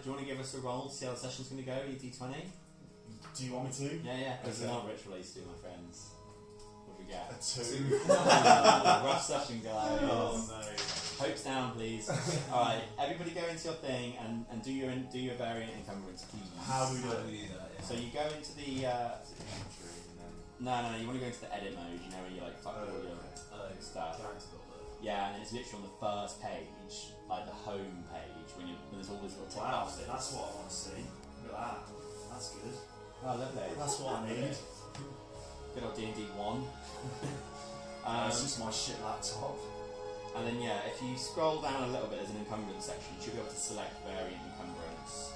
do you wanna give us a roll to see how the session's gonna go? D20? Do you want me to? Yeah. This is Okay. not rich release, my friends. What do we get? A 2. Rough session, guys. Oh no. Hopes down, please. Alright, everybody go into your thing and do your variant encumbrance, please. How do we do How it? do we do that? Yeah. So you go into the Inventory and then. no, you want to go into the edit mode, you know, where you like fuck with all your stuff. Character builder. Yeah, and then it's literally on the first page, like the home page, when there's all these little tick Wow, boxes. that's what I want to see. Look at that. That's good. Oh, lovely. That's what I need. Good old D&D 1. It's just my shit laptop. And then yeah, if you scroll down a little bit, there's an encumbrance section. You should be able to select variant encumbrance.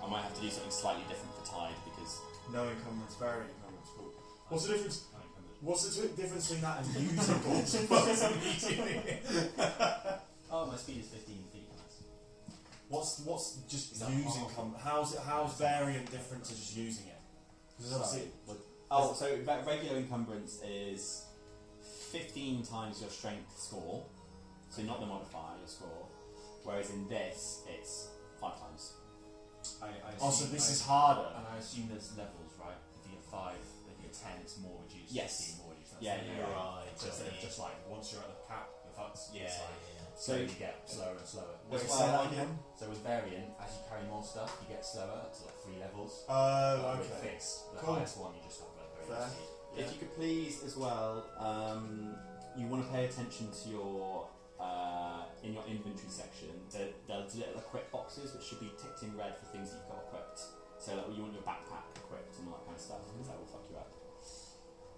I might have to do something slightly different for Tide because No encumbrance, variant encumbrance. Cool. What's the difference? What's the difference between that and using Oh, my speed is 15 feet. What's just Is that using half? how's variant different to just using it? Because obviously so regular encumbrance is 15 times your strength score, so not the modifier, your score. Whereas in this, it's 5 times. so this is harder. And I assume there's levels, right? If you get 5, if you get 10, it's more reduced. Yes. 15 more reduced. Yeah, That's yeah, right. So instead of just like once you're at the cap, you're fucked. Yeah, It's like, So you get slower and slower. Wait, That's say why that again. So with variant, as you carry more stuff, you get slower up to like 3 levels. Oh, With okay. fixed, the Cool. highest one, you just have like very Fair. low speed. If you could please, as well, you want to pay attention to your in your inventory section. There's little equip boxes which should be ticked in red for things that you've got equipped. So like, you want your backpack equipped and all that kind of stuff because that will fuck you up.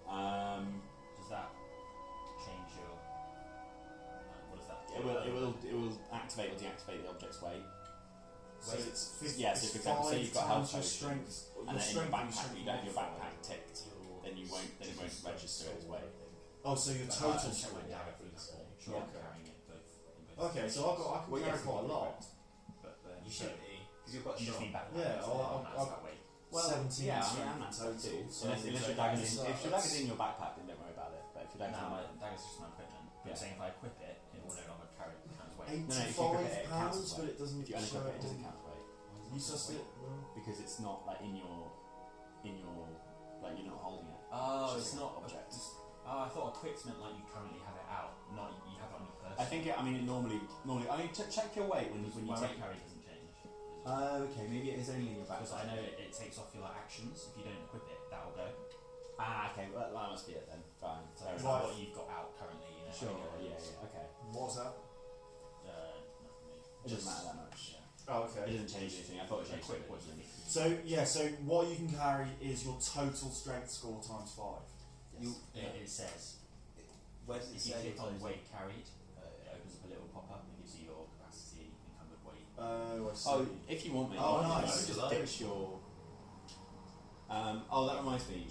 Does that change your? What does that? It will activate or deactivate the object's weight. So it's 50, Yeah, so for example, say you've got health your potions, strength. and then in your backpack you don't have your backpack ticked, then it won't register it as weight. Oh, so your Like, total I check score. my damage for example. Sure, Yeah. I'm carrying it both. in both Okay, so I can Well, carry yes, quite a lot. But then You should be. Because you've got You just strong. need back. Yeah, that's that weight. Well, 17 yeah, I strength mean, that's total. too. So Unless it's your like- dagger's so if your that's- dagger's in your backpack, then don't worry about it. But if your dagger's No, in my dagger's just my equipment. But Yeah. I'm saying if I equip it, it will no longer carry count as weight. No, if you equip it, it counts £85, as but weight. it doesn't if you show unequip it, it doesn't on- count as weight You sussed it? No. because it's not like in your like you're not holding it. Oh, It's it's just not an object. Oh, I thought equipped meant like you currently have it out, not you have it on your person. I think I mean it normally. I mean, check your weight when you my take. weight carry doesn't change. Okay, maybe it is only in your backpack. Because I know it takes off your like actions. If you don't equip it, that will go. Okay, well that must be it then. Fine. So Fair it's enough. like what you've got out currently. You know. Sure. I think Yeah. Okay. What's that? Not for me. It doesn't matter that much. Yeah. Oh, It okay. doesn't change anything. I thought it changed Equip what what you need. So what you can carry is your total strength score times 5. It says Where does it if you say click on your weight carried, it opens up a little pop up and gives you your capacity, encumbered weight. Oh, I see. Oh, if you want me. Oh, you nice. can just ditch your. That reminds me.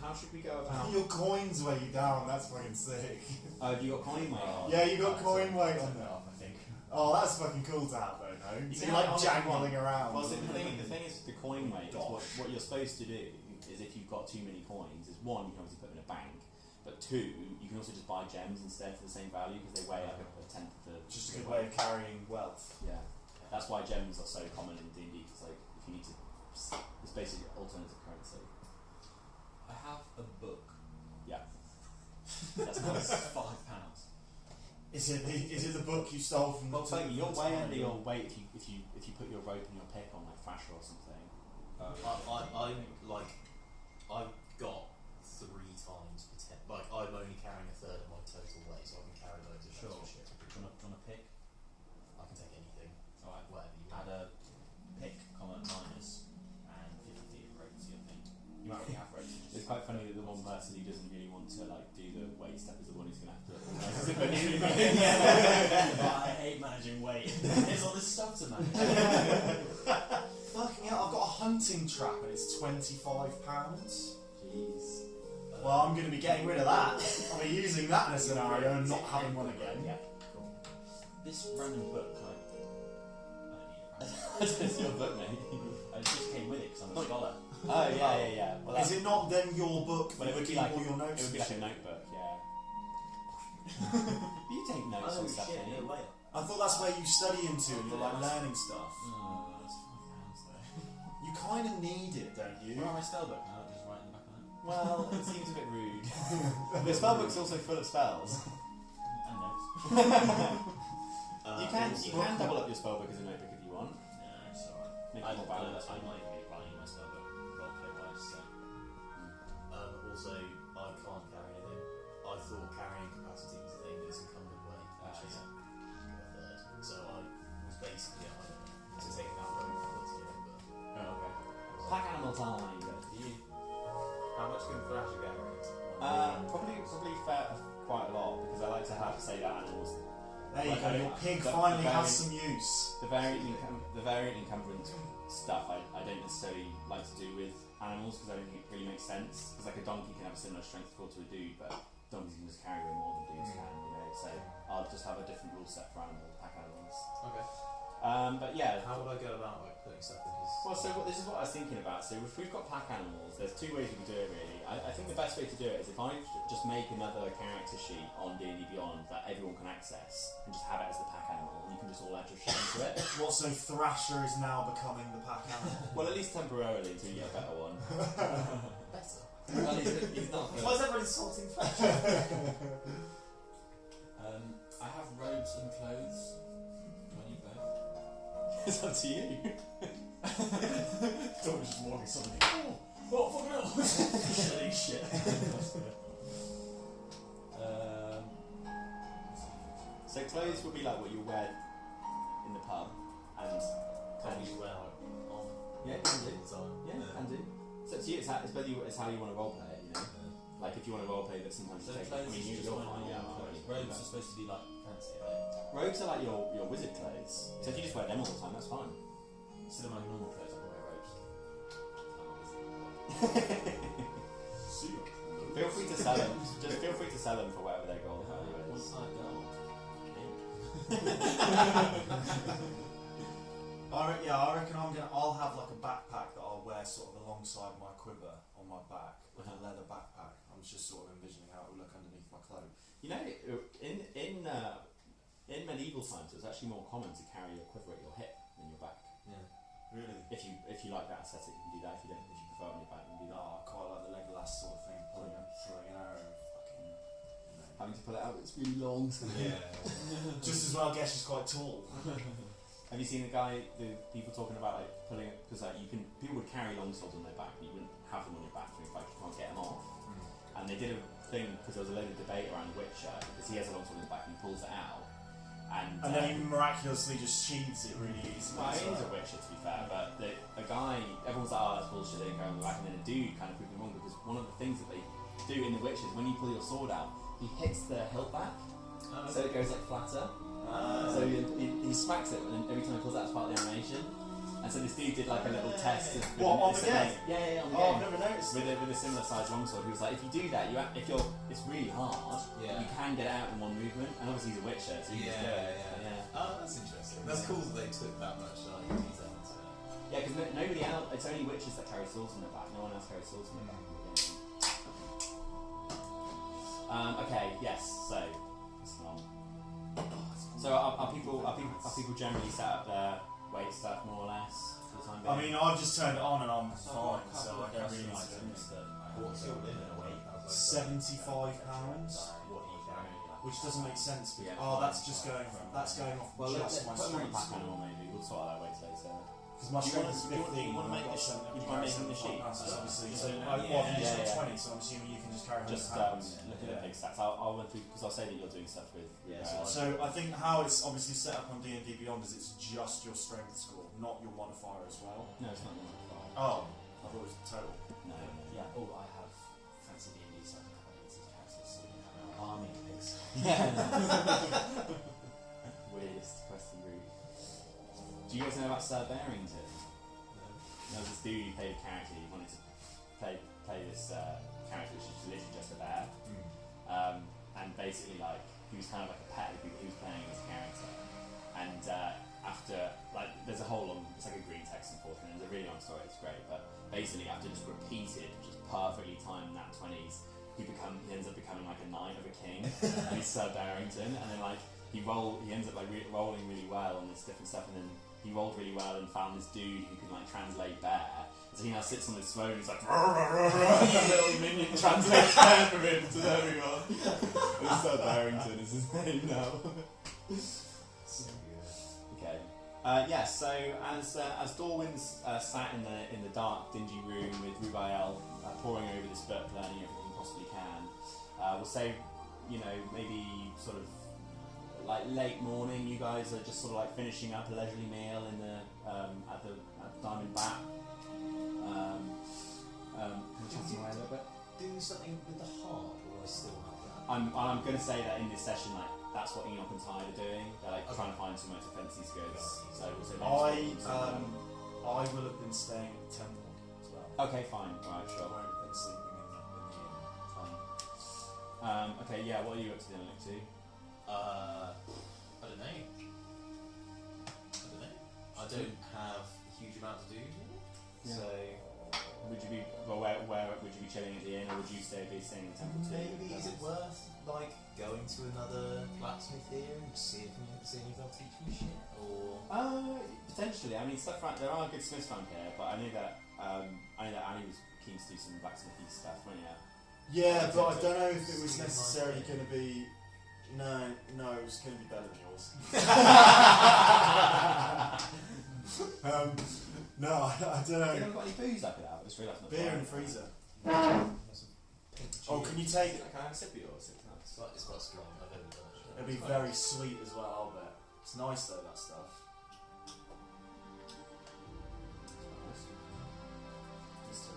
How should we go about? Your coins weigh you down, that's fucking sick. Oh, have you got coin weight on? Yeah, you got That's coin it. weight Turn on it there. off, I think. Oh, that's fucking cool to have though, no? You So can you're like have it on jangling around. Well, so the thing is, the coin weight is what you're supposed to do is if you've got too many coins, is one, you can obviously put them in a bank, but two, you can also just buy gems instead for the same value because they weigh like a tenth of the. Just a good way of carrying wealth. Yeah, that's why gems are so common in D&D because like if you need to, it's basically alternative currency. I have a book. Yeah. That's costs £5. Is it the book you stole from Well, the you're way under your weight if you put your rope in your pick on like Thrasher or something. I've got 3 times like I'm only carrying a third of my total weight, so I can carry loads of Sure. extra shit. Do you want to pick? I can take anything, Alright. whatever you Add want. a pick, minus, and 50 feet of rope to your thing. You might already have ropes. you It's just- quite funny that the one person who doesn't really want to like do the weight stuff is the one who's going to have to organise it. I hate managing weight. There's all this stuff to manage. Fucking hell, I've got a hunting trap and it's £25. Jeez. Well, I'm going to be getting rid of that. I'll be using that in a scenario and not having one again. Yeah. This random book, like, I don't need it. It's your book, mate. I just came with it because I'm a scholar. Oh yeah. Well, Is it not then your book? Well, it would be keep like all your notes. it would be and like a shit? notebook, yeah. You take notes Oh and stuff, shit, don't no you? way. I thought that's where you study into and you're like learning stuff. Oh, that's £5 though. You kind of need it, don't you? Where are my spellbook? Can I not just write in the back on it? Well, it seems a bit rude. The spellbook's also full of spells. And notes. You can double up your spellbook as a notebook if you want. No, it's alright. Make it more balanced. I might be writing my spellbook roleplay wise, so. Also, I can't carry anything. I thought carrying capacity was a thing that's incumbent weight, which is a third. So I was basically at home. So taking that road from the remember. Oh, okay. Pack animal time. Do you? How much can Thrasher get? Probably quite a lot because I like to have say that animals. There you Like, go. Your pig finally has some use. The variant encumbrance stuff I don't necessarily like to do with animals because I don't think it really makes sense. Because like a donkey can have a similar strength score to a dude, but donkeys can just carry way more than dudes can, you know. So I'll just have a different rule set for pack animals. Okay. But yeah. How would I go about like putting stuff in his? Well, so this is what I was thinking about. So if we've got pack animals, there's two ways we can do it really. I think the best way to do it is if I just make another character sheet on D&D Beyond that everyone can access and just have it as the pack animal, and you can just all add your shit into it. What, so Thrasher is now becoming the pack animal? Well, at least temporarily until you get a better one. Better. Well, he's not. Why is everyone insulting Thrasher? I have robes and clothes. Do I need both? It's up to you. Don't just walking something. Oh, fucking hell! Shit. So clothes would be like what you wear in the pub, and Can you wear like on? yeah, can do. All the time? Yeah, can do. So it's you. It's how you want to roleplay it. You know, like if you want to roleplay that sometimes So you take. clothes I mean, is just you'll my find normal out. clothes. Robes are supposed to be like fancy, right? Robes are like your wizard clothes. So if you just wear them all the time, that's fine. Instead of my normal clothes, I can wear robes. Feel free to sell them. Just feel free to sell them for whatever their gold value is. What's that gold? I reckon I'll have like a backpack that I'll wear sort of alongside my quiver on my back, like a leather backpack. I'm just sort of envisioning how it would look underneath my cloak. You know, in medieval times, it was actually more common to carry your quiver at your hip than your back. Yeah. Really? If you like that aesthetic, you can do that. If you prefer on your back, you can do that. I quite like the Legolas sort of thing, throwing an arrow, fucking. Having to pull it out, it's really long. Yeah. Just as well, I guess she's quite tall. Have you seen the people talking about like pulling it because like people would carry long swords on their back, but you wouldn't have them on your back. In fact, you can't get them off. And they did a thing because there was a load of debate around The Witcher because he has a long sword in his back and he pulls it out. And then he miraculously just sheathes it really easily. Well, he is a Witcher to be fair, but a guy, everyone's like, oh, that's bullshit, they go on the back, and then a dude kind of proved me wrong because one of the things that they do in The Witcher is when you pull your sword out, he hits the hilt back, so it goes like flatter. So he smacks it, and then every time he pulls out, it's part of the animation. And so this dude did like a little test. On the game? Yeah, on the Oh, game. I've never noticed. With a similar sized longsword, he was like, if you do that, it's really hard. Yeah. You can get it out in one movement, and obviously he's a Witcher, so you can just do it. Yeah. Oh, that's interesting. That's cool that they took that much detail into it. Yeah, because nobody else, it's only witches that carry swords in their back, no one else carries swords in their back. Okay, yes, so, so are people generally set up their weight stuff more or less for the time being? I mean, I've just turned it on and I'm fine, so I don't really need to. What's your limit of weight? £75, What are you carrying? which doesn't make sense. Yeah. That's going off Well, just my put them on the strength pack score. animal maybe, we'll sort out that weight later. Because my Do you strength is wanna- 15. you wanna make I've this- got you wanna make the sheet? obviously. Yeah. So Yeah, you just yeah. got 20, so I'm assuming you can just carry Just 100 pounds. look at the big stats. I'll run through because I'll say that you're doing stuff with. So I think how it's obviously set up on D&D Beyond is it's just your strength score, not your modifier as well. No, it's not your modifier. Oh, I thought it was total. No. Yeah. Oh, I have fancy D&D, so I can have any of these characters, so we can have an army of pigs. Weirdest question route. Do you guys know about Sir Barrington? There was this dude who played a character. He wanted to play this character, which is literally just a bear. And basically, like, he was kind of like a pet. He was playing this character, and after there's a whole long, it's like a green text and forth, and it's a really long story. It's great, but basically, after just repeated, just perfectly timed nat 20s, he ends up becoming like a knight of a king. And he's Sir Barrington, and then like he ends up like rolling really well on this different stuff, and then he rolled really well and found this dude who can like translate bear. So he now sits on his throne. He's like, a little minion translates bear for him to everyone. And Sir Barrington is his name now. Okay. So as Dorwin's sat in the dark, dingy room with Rubael poring over this book, learning everything he possibly can, we'll say, maybe sort of like late morning. You guys are just sort of like finishing up a leisurely meal in the at the Diamond Bat. Can we chat away a little bit? Do something with the heart, or I still have that? I'm going to say that in this session, like that's what Enoch and Tide are doing. They're like trying to find some way to fence these goods. So I will have been staying at the temple as well. Okay, fine. Right, I sure. won't have been sleeping in the inn. Fine. Okay, yeah. What are you up to then, Nick? I don't know. I don't have a huge amount to do, Yeah. so Would you be where would you be chilling at the inn, or would you staying in the temple too? maybe is it worth like going to another blacksmith here and see if they'll teach me shit, or Potentially. I mean, stuff right. There are good smiths around here, but I know that Annie was keen to do some blacksmithy stuff, wasn't you? Yeah, but I don't know if it was necessarily going to be. No, it was going to be better than yours. No, I don't You know. haven't got any booze I could have. I just realised I'm not Beer in the trying. freezer. pink Oh, cheese. can you take? Can I have a sip of yours? It's quite strong. I've never done it. It'll be very sweet as well, I'll bet. It's nice though, that stuff. Mr.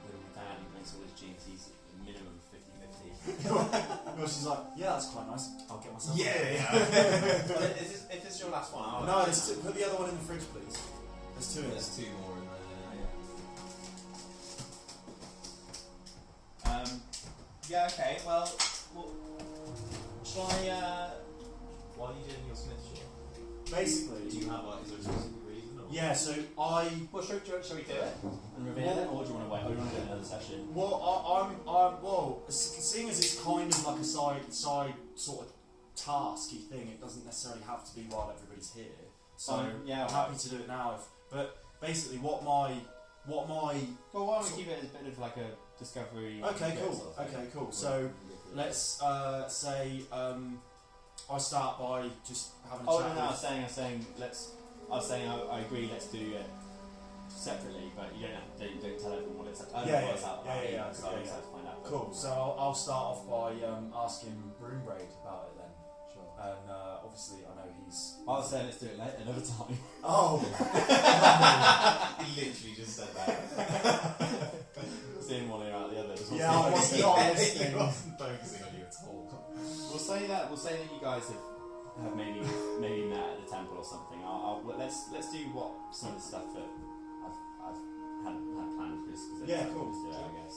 Little Dan, who makes all his jeans, he's minimum 50-50. Well, she's like, yeah, that's quite nice. I'll get myself. If this is your last one, I'll No, put the other one in the fridge, please. There's two in there. There's two more in there. Yeah, okay, well shall I, Why are you doing your smith shit? Basically, Do you have like, is there a specific reason? Or? yeah. So well, shall we do it and reveal it, or do you want to wait, or do you want to do another session? Well, seeing as it's kind of like a side sort of tasky thing, it doesn't necessarily have to be while everybody's here. So yeah, I'm happy to do it now. But basically, what my well, why don't we keep it as a bit of like a discovery? Okay, cool. sort of thing. Okay, cool. So let's say I start by just having a Oh chat. no, I with- was saying I agree. Let's do it separately, but you don't tell everyone what it's. Yeah, yeah, So I'm yeah. excited to find out. Cool. So I'll start off by asking Broombraid about it then. Sure. And obviously, I know he's. I was saying let's do it another time. Oh. He literally just said that. Seeing one ear out the other. Just Yeah, I was not listening. He wasn't focusing on you at all. We'll say that you guys have maybe met at the temple or something. Let's do some of the stuff that I've had planned because Yeah, cool. Do it, I guess.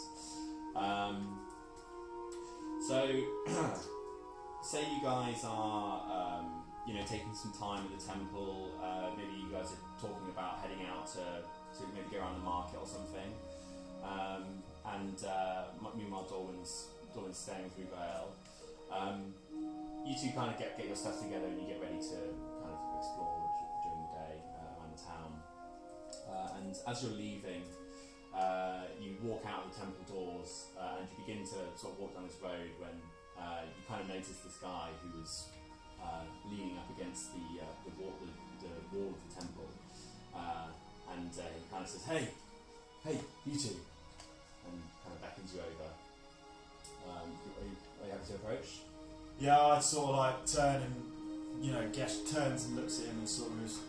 So say you guys are taking some time at the temple. Maybe you guys are talking about heading out to maybe go around the market or something. Meanwhile, Dorwin's staying with Rubael. You two kind of get your stuff together and you get ready to kind of explore during the day around the town. And as you're leaving, you walk out of the temple doors and you begin to sort of walk down this road when you kind of notice this guy who was leaning up against the wall of the temple. And he kind of says, hey, you two, and kind of beckons you over. Are you happy to approach? Yeah, I'd sort of like turn and Gesh turns and looks at him and sort of goes,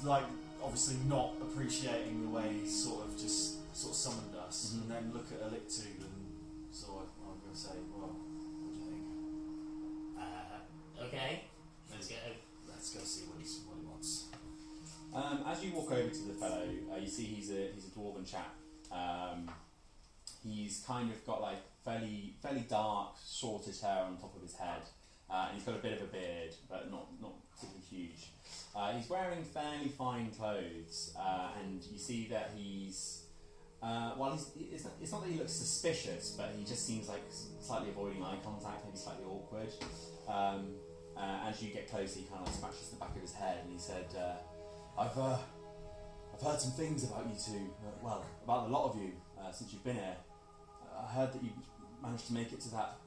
like obviously not appreciating the way he sort of summoned us, and then look at Elictu and sort of I'm going to say, well, what do you think? Okay. Let's go see what he wants. As you walk over to the fellow, you see he's a dwarven chap. He's kind of got like fairly dark, shortish hair on top of his head, and he's got a bit of a beard, but not particularly huge. He's wearing fairly fine clothes, and you see that he's Well, it's not that he looks suspicious, but he just seems like slightly avoiding eye contact, maybe slightly awkward. As you get closer, he kind of like scratches the back of his head, and he said, I've heard some things about you two, well, about a lot of you, since you've been here. I heard that you managed to make it to that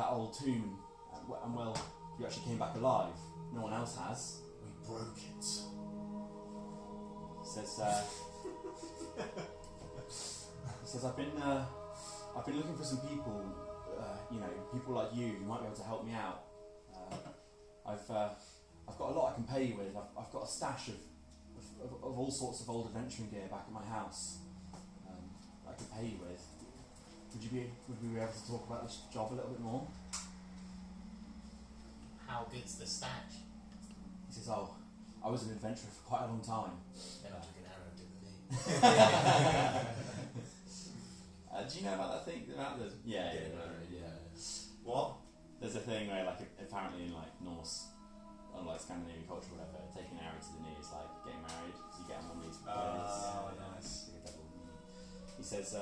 old tomb, and well, you actually came back alive. No one else has. We broke it. He says, I've been looking for some people, people like you who might be able to help me out. I've got a lot I can pay you with. I've got a stash of all sorts of old adventuring gear back at my house. I could pay you with. Would we be able to talk about this job a little bit more? How good's the stash? He says, oh, I was an adventurer for quite a long time. Then I took an arrow to the knee. Do you know about that thing? About the yeah. What? There's a thing where, like, apparently in like Norse, or like Scandinavian culture, or whatever, taking an arrow to the knee is like getting married because you get on one knee to the Nice. He says,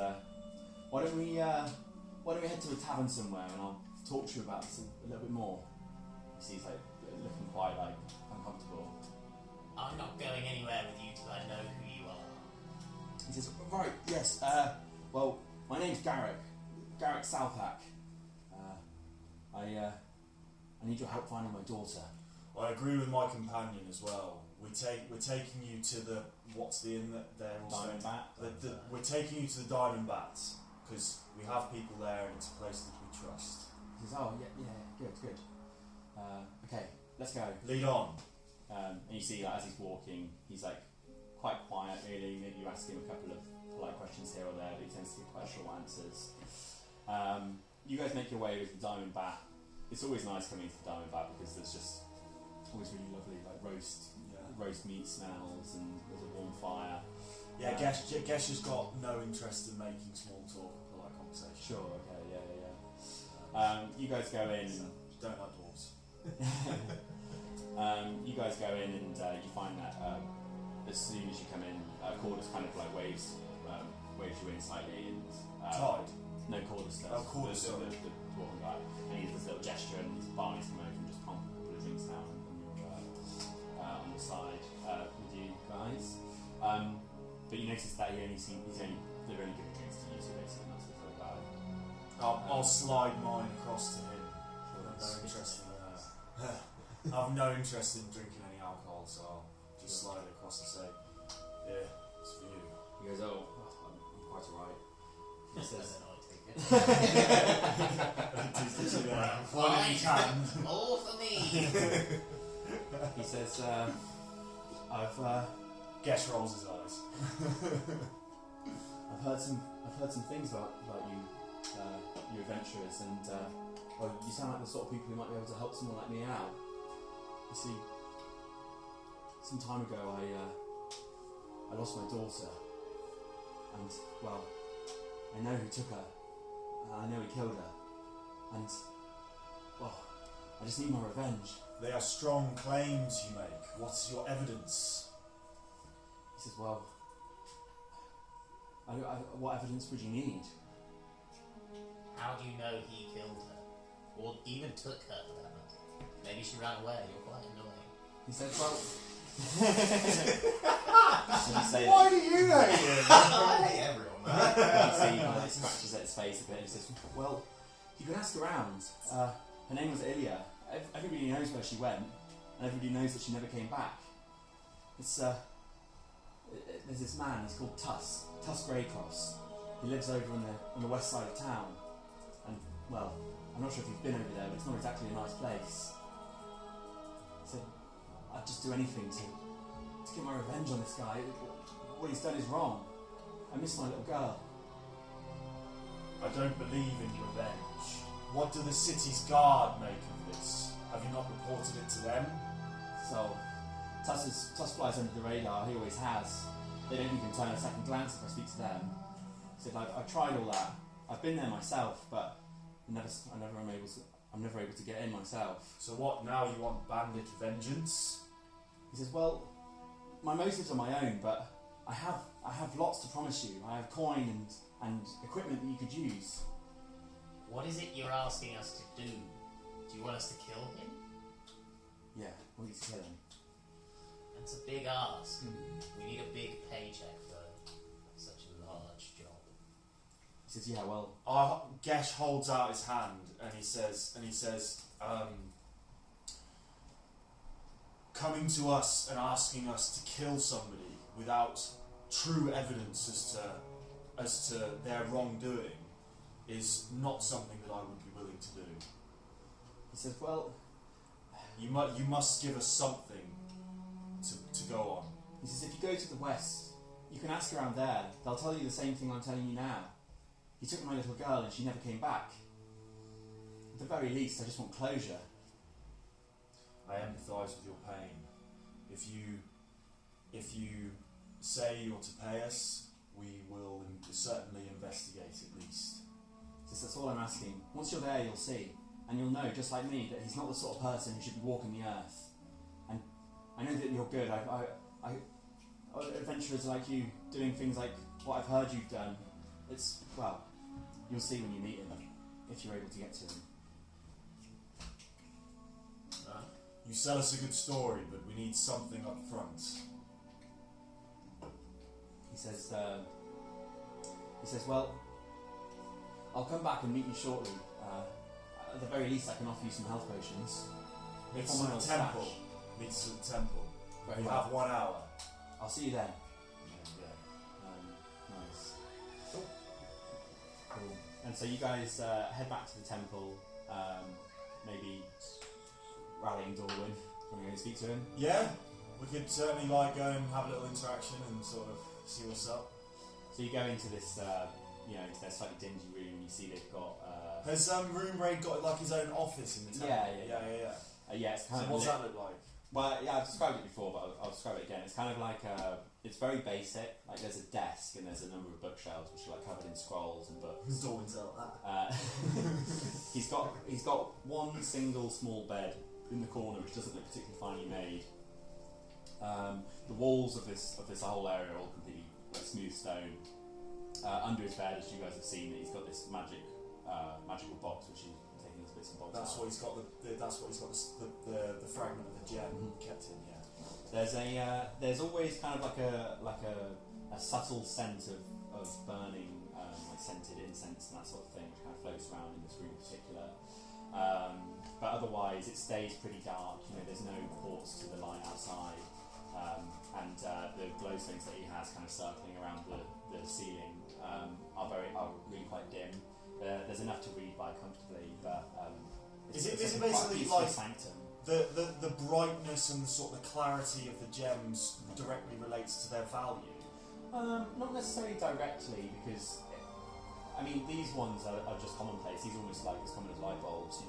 why don't we head to a tavern somewhere and I'll talk to you about this a little bit more. He's like looking quite like uncomfortable. I'm not going anywhere with you till I know who you are. He says, right, yes, well, my name's Garrick Southhack. I need your help finding my daughter. I agree with my companion as well. We're taking you to the what's the inn that they're also Diamond Bat. We're taking you to the Diamond Bats because we have people there and it's a place that we trust. He says, oh yeah, good. Okay, let's go. Lead on. And you see, like, as he's walking, he's like quite quiet, really. Maybe you ask him a couple of polite questions here or there, but he tends to give quite short answers. You guys make your way with the Diamond Bat. It's always nice coming to the Diamond Bat because there's just always really lovely, like roast meat smells, and there's a warm fire. Yeah, Gesher's got no interest in making small talk or polite conversation. Sure, okay, yeah. You guys go in. Don't like dwarves. You guys go in and you find that as soon as you come in, Cordus kind of like waves you in slightly, and Tide? No, Cordus does. Oh, Cordus, the dwarven guy, and he does this little gesture, and his barney's come over and just pump a couple of drinks down on the side with you guys. But you notice that they're only giving drinks to you, so basically not so bad. I'll slide mine across to him. I have no interest in drinking any alcohol, so I'll just slide it across and say, yeah, it's for you. He goes, oh, I'm quite alright. He says, Fine, all for me. He says, I've Gesh rolls his eyes. I've heard some things about you adventurers, and well, you sound like the sort of people who might be able to help someone like me out. You see, some time ago I lost my daughter, and well, I know who took her, and I know he killed her, and well, I just need my revenge. They are strong claims you make. What's your evidence? He says, well, what evidence would you need? How do you know he killed her? Or even took her for that matter? Maybe she ran away, you're quite annoying. He says, well... Why do you know him? I hate everyone, man. You see, he kind of scratches at his face a bit and he says, well, you can ask around. Her name was Ilya. Everybody knows where she went, and everybody knows that she never came back. It's, there's this man, he's called Tuss Greycross. He lives over on the west side of town, and, well, I'm not sure if you've been over there, but it's not exactly a nice place. So, I'd just do anything to get my revenge on this guy. What he's done is wrong. I miss my little girl. I don't believe in revenge. What do the city's guard make of this? Have you not reported it to them? So, Tuss flies under the radar, he always has. They don't even turn a second glance if I speak to them. He said, I've tried all that. I've been there myself, but I'm never able to get in myself. So what, now you want bandit vengeance? He says, well, my motives are my own, but I have lots to promise you. I have coin and equipment that you could use. What is it you're asking us to do? Do you want us to kill him? Yeah, I want you to kill him. That's a big ask. We need a big paycheck for such a large job. He says, yeah, well, Gesh holds out his hand and he says, coming to us and asking us to kill somebody without true evidence as to their wrongdoing is not something that I would be willing to do. he says, well, You must give us something to go on. he says, if you go to the west, you can ask around there. They'll tell you the same thing I'm telling you now. He took my little girl and she never came back. At the very least, I just want closure. I empathise with your pain. If you say you're to pay us, we will certainly investigate at least. He says, that's all I'm asking. Once you're there, you'll see. And you'll know, just like me, that he's not the sort of person who should be walking the earth. And I know that you're good. Adventurers like you, doing things like what I've heard you've done, it's, well, you'll see when you meet him, if you're able to get to him. You sell us a good story, but we need something up front. He says, well, I'll come back and meet you shortly. At the very least, I can offer you some health potions. Meet From my us old at the temple. stash. Meet us at the temple. Very You well. have 1 hour. I'll see you then. Yeah. Nice. Cool. And so you guys head back to the temple, maybe rallying Dorwin. Can we go and speak to him? Yeah, we could certainly go and have a little interaction and sort of see what's up. So you go into this, into their slightly dingy room. You see they've got. Has Room Raid got like his own office in the temple? Yeah. Yeah, it's So kind of. what's that look like? Well, yeah, I've described it before, but I'll describe it again. It's kind of like it's very basic. Like there's a desk and there's a number of bookshelves which are like covered in scrolls and books. His Dorwin's out that. He's got one single small bed in the corner which doesn't look particularly finely made. The walls of this whole area are all completely like smooth stone. Under his bed, as you guys have seen, he's got this magical box which he's taking his bits and bobs That's out. what he's got. That's what he's got. The fragment of the gem kept in. Yeah. There's always kind of like a subtle scent of burning, like scented incense and that sort of thing, which kind of floats around in this room in particular. But otherwise, it stays pretty dark. There's no ports to the light outside, and the glow stones that he has kind of circling around the ceiling are really quite dim. There's enough to read by comfortably, but Is it quite a basically peaceful like sanctum? the brightness and the sort of the clarity of the gems directly relates to their value? Not necessarily directly, because these ones are just commonplace. These are almost like as common as light bulbs,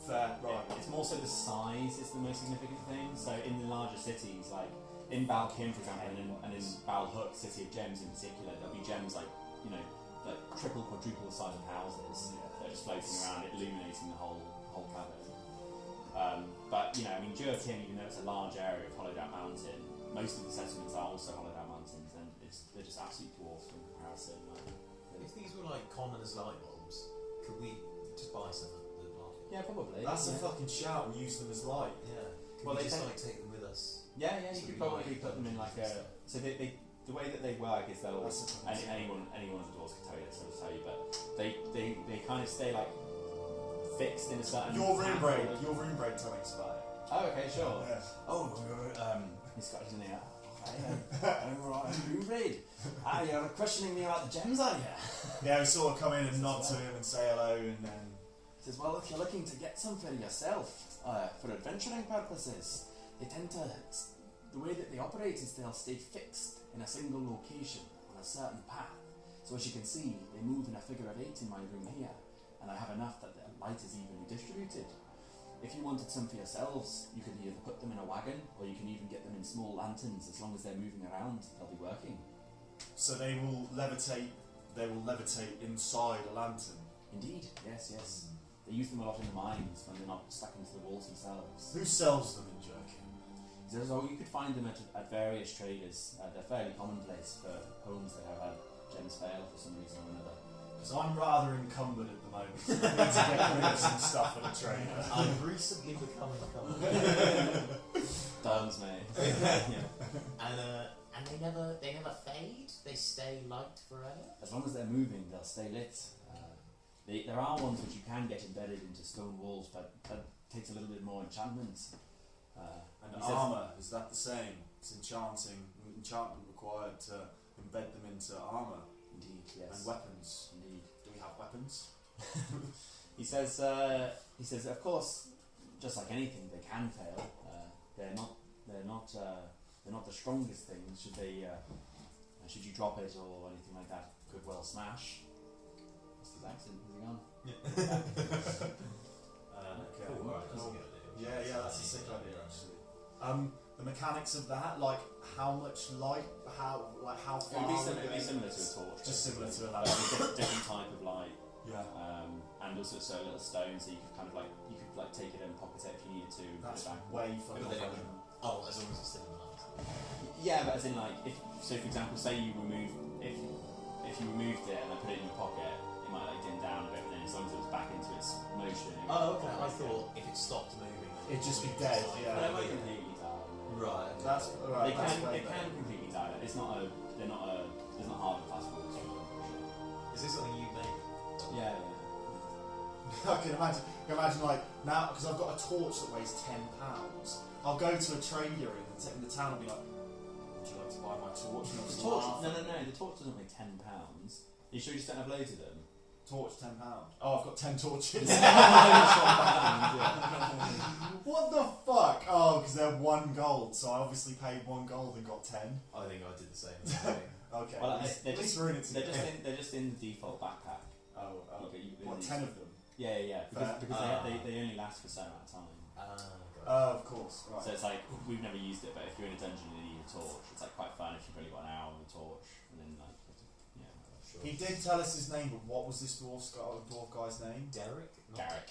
Fair, right. It's more so the size is the most significant thing. So in the larger cities, like in Balkim, for example, and in Balhook, City of Gems in particular, there'll be gems like triple, quadruple the size of houses. They're just floating around, illuminating the whole cavern. But Jurtin, even though it's a large area of hollowed out mountain, most of the settlements are also hollowed out mountains, and they're just absolute dwarfs in comparison. If these were like common as light bulbs, could we just buy some at the market? Yeah, probably. That's a fucking shout. We use them as light. Yeah. Could Well, we they just take- like take them with us? Yeah, So you could we probably might put them in like a. So the way that they work is they'll That's a fucking anyone of the dwarves can tell you this, I'll tell you, but they kind of stay like fixed in a certain. Your Room path. Raid telling us about it. Oh, okay, sure. Yeah. Oh, he's got his in here. Okay, alright, Room Raid. You're questioning me about the gems, are you? Yeah, we sort of come in and nod to him and say hello, and then He says, well, if you're looking to get some for yourself, for adventuring purposes, they tend to, the way that they operate is they'll stay fixed in a single location on a certain path. So as you can see, they move in a figure of 8 in my room here, and I have enough that the light is evenly distributed. If you wanted some for yourselves, you could either put them in a wagon, or you can even get them in small lanterns. As long as they're moving around, they'll be working. so they will levitate. They will levitate inside a lantern. Indeed, yes. They use them a lot in the mines when they're not stuck into the walls themselves. Who sells them in Jerkin? He says, oh, you could find them at various traders. They're fairly commonplace for homes that have had gems fail for some reason or another. Because I'm rather encumbered at the moment. So I need to get rid of some stuff at a trader. I've recently become incumbent. Thumbs, mate. And they never fade. They stay light forever. As long as they're moving, they'll stay lit. There are ones which you can get embedded into stone walls, but that takes a little bit more enchantment. And He says- armour, is that the same? It's enchantment required to embed them into armour. Indeed, yes. And weapons. Indeed. Do we have weapons? He says, of course, just like anything, they can fail. They're not the strongest things. Should you drop it or anything like that, could well smash. What's his accent? Is he gone? Okay. Cool, alright, that's a good idea. Yeah, that's a sick idea actually. The mechanics of that, like how much light, how far? It'd be are we similar going? to a torch. Just similar to a Like lamp. different type of light, Yeah. and also so a little stone, so you could kind of like take it and pocket it if you needed to. put That's it back. way But further. then it would- oh, as long as it's still in the light. Yeah, but as in like so for example, say you remove if you removed it and I put it in your pocket, it might like dim down a bit, but then as long as it was back into its motion. It Oh, okay. would- I thought if it stopped moving, then It'd just be would dead, stop. yeah. But it won't completely die. Right. That's alright. They that's can way they better. can completely die. It's not a they're not a there's not hard and fast rules. Is this something you made? Yeah. I can imagine like now because I've got a torch that weighs £10. I'll go to a trader in the town and be like, "Would you like to buy my torch?" And they'll The just torch? laugh. No. The torch doesn't weigh £10. You sure you just don't have loads of them? Torch £10. Oh, I've got 10 torches. What the fuck? Oh, because they're 1 gold, so I obviously paid 1 gold and got 10. I think I did the same thing. Okay. Well, at least they're we're in it They're together. just in the default backpack. Oh, You what, these- 10 of them? Yeah. Fair. Because they only last for a certain amount of time. Of course, right. So it's like we've never used it, but if you're in a dungeon and you need a torch, it's like quite fun if you've only got an hour on the torch, and then like Sure. He did tell us his name, but what was this dwarf guy's name? Derek? Garrick.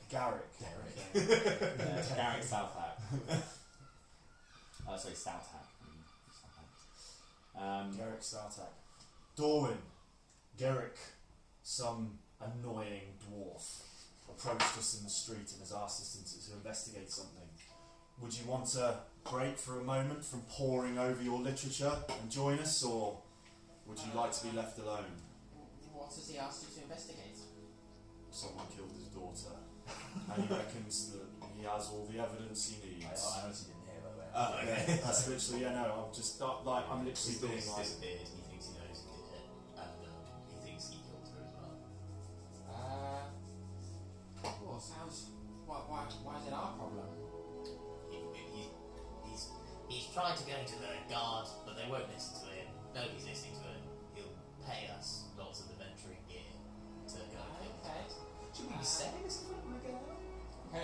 Garrick. Derek. Garrick Southhack. Sorry, Stouthhack. Garrick Startak. Dorwin. Garrick, some annoying dwarf, approached us in the street and has asked us to investigate something. Would you want to break for a moment from poring over your literature and join us, or would you like to be left alone? What has he asked you to investigate? Someone killed his daughter, and he reckons that he has all the evidence he needs. I honestly didn't hear, by the way. Oh, okay. That's literally, I'm just like, I'm literally His being daughter's like, disappeared. He thinks he knows who did it, and he thinks he killed her as well. Well, sounds. Why is it our problem? He's tried to go to the guard, but they won't listen to him. Nobody's listening to him. He'll pay us lots of adventuring gear to go and kill Okay. things. Should we be selling this in front of the girl? If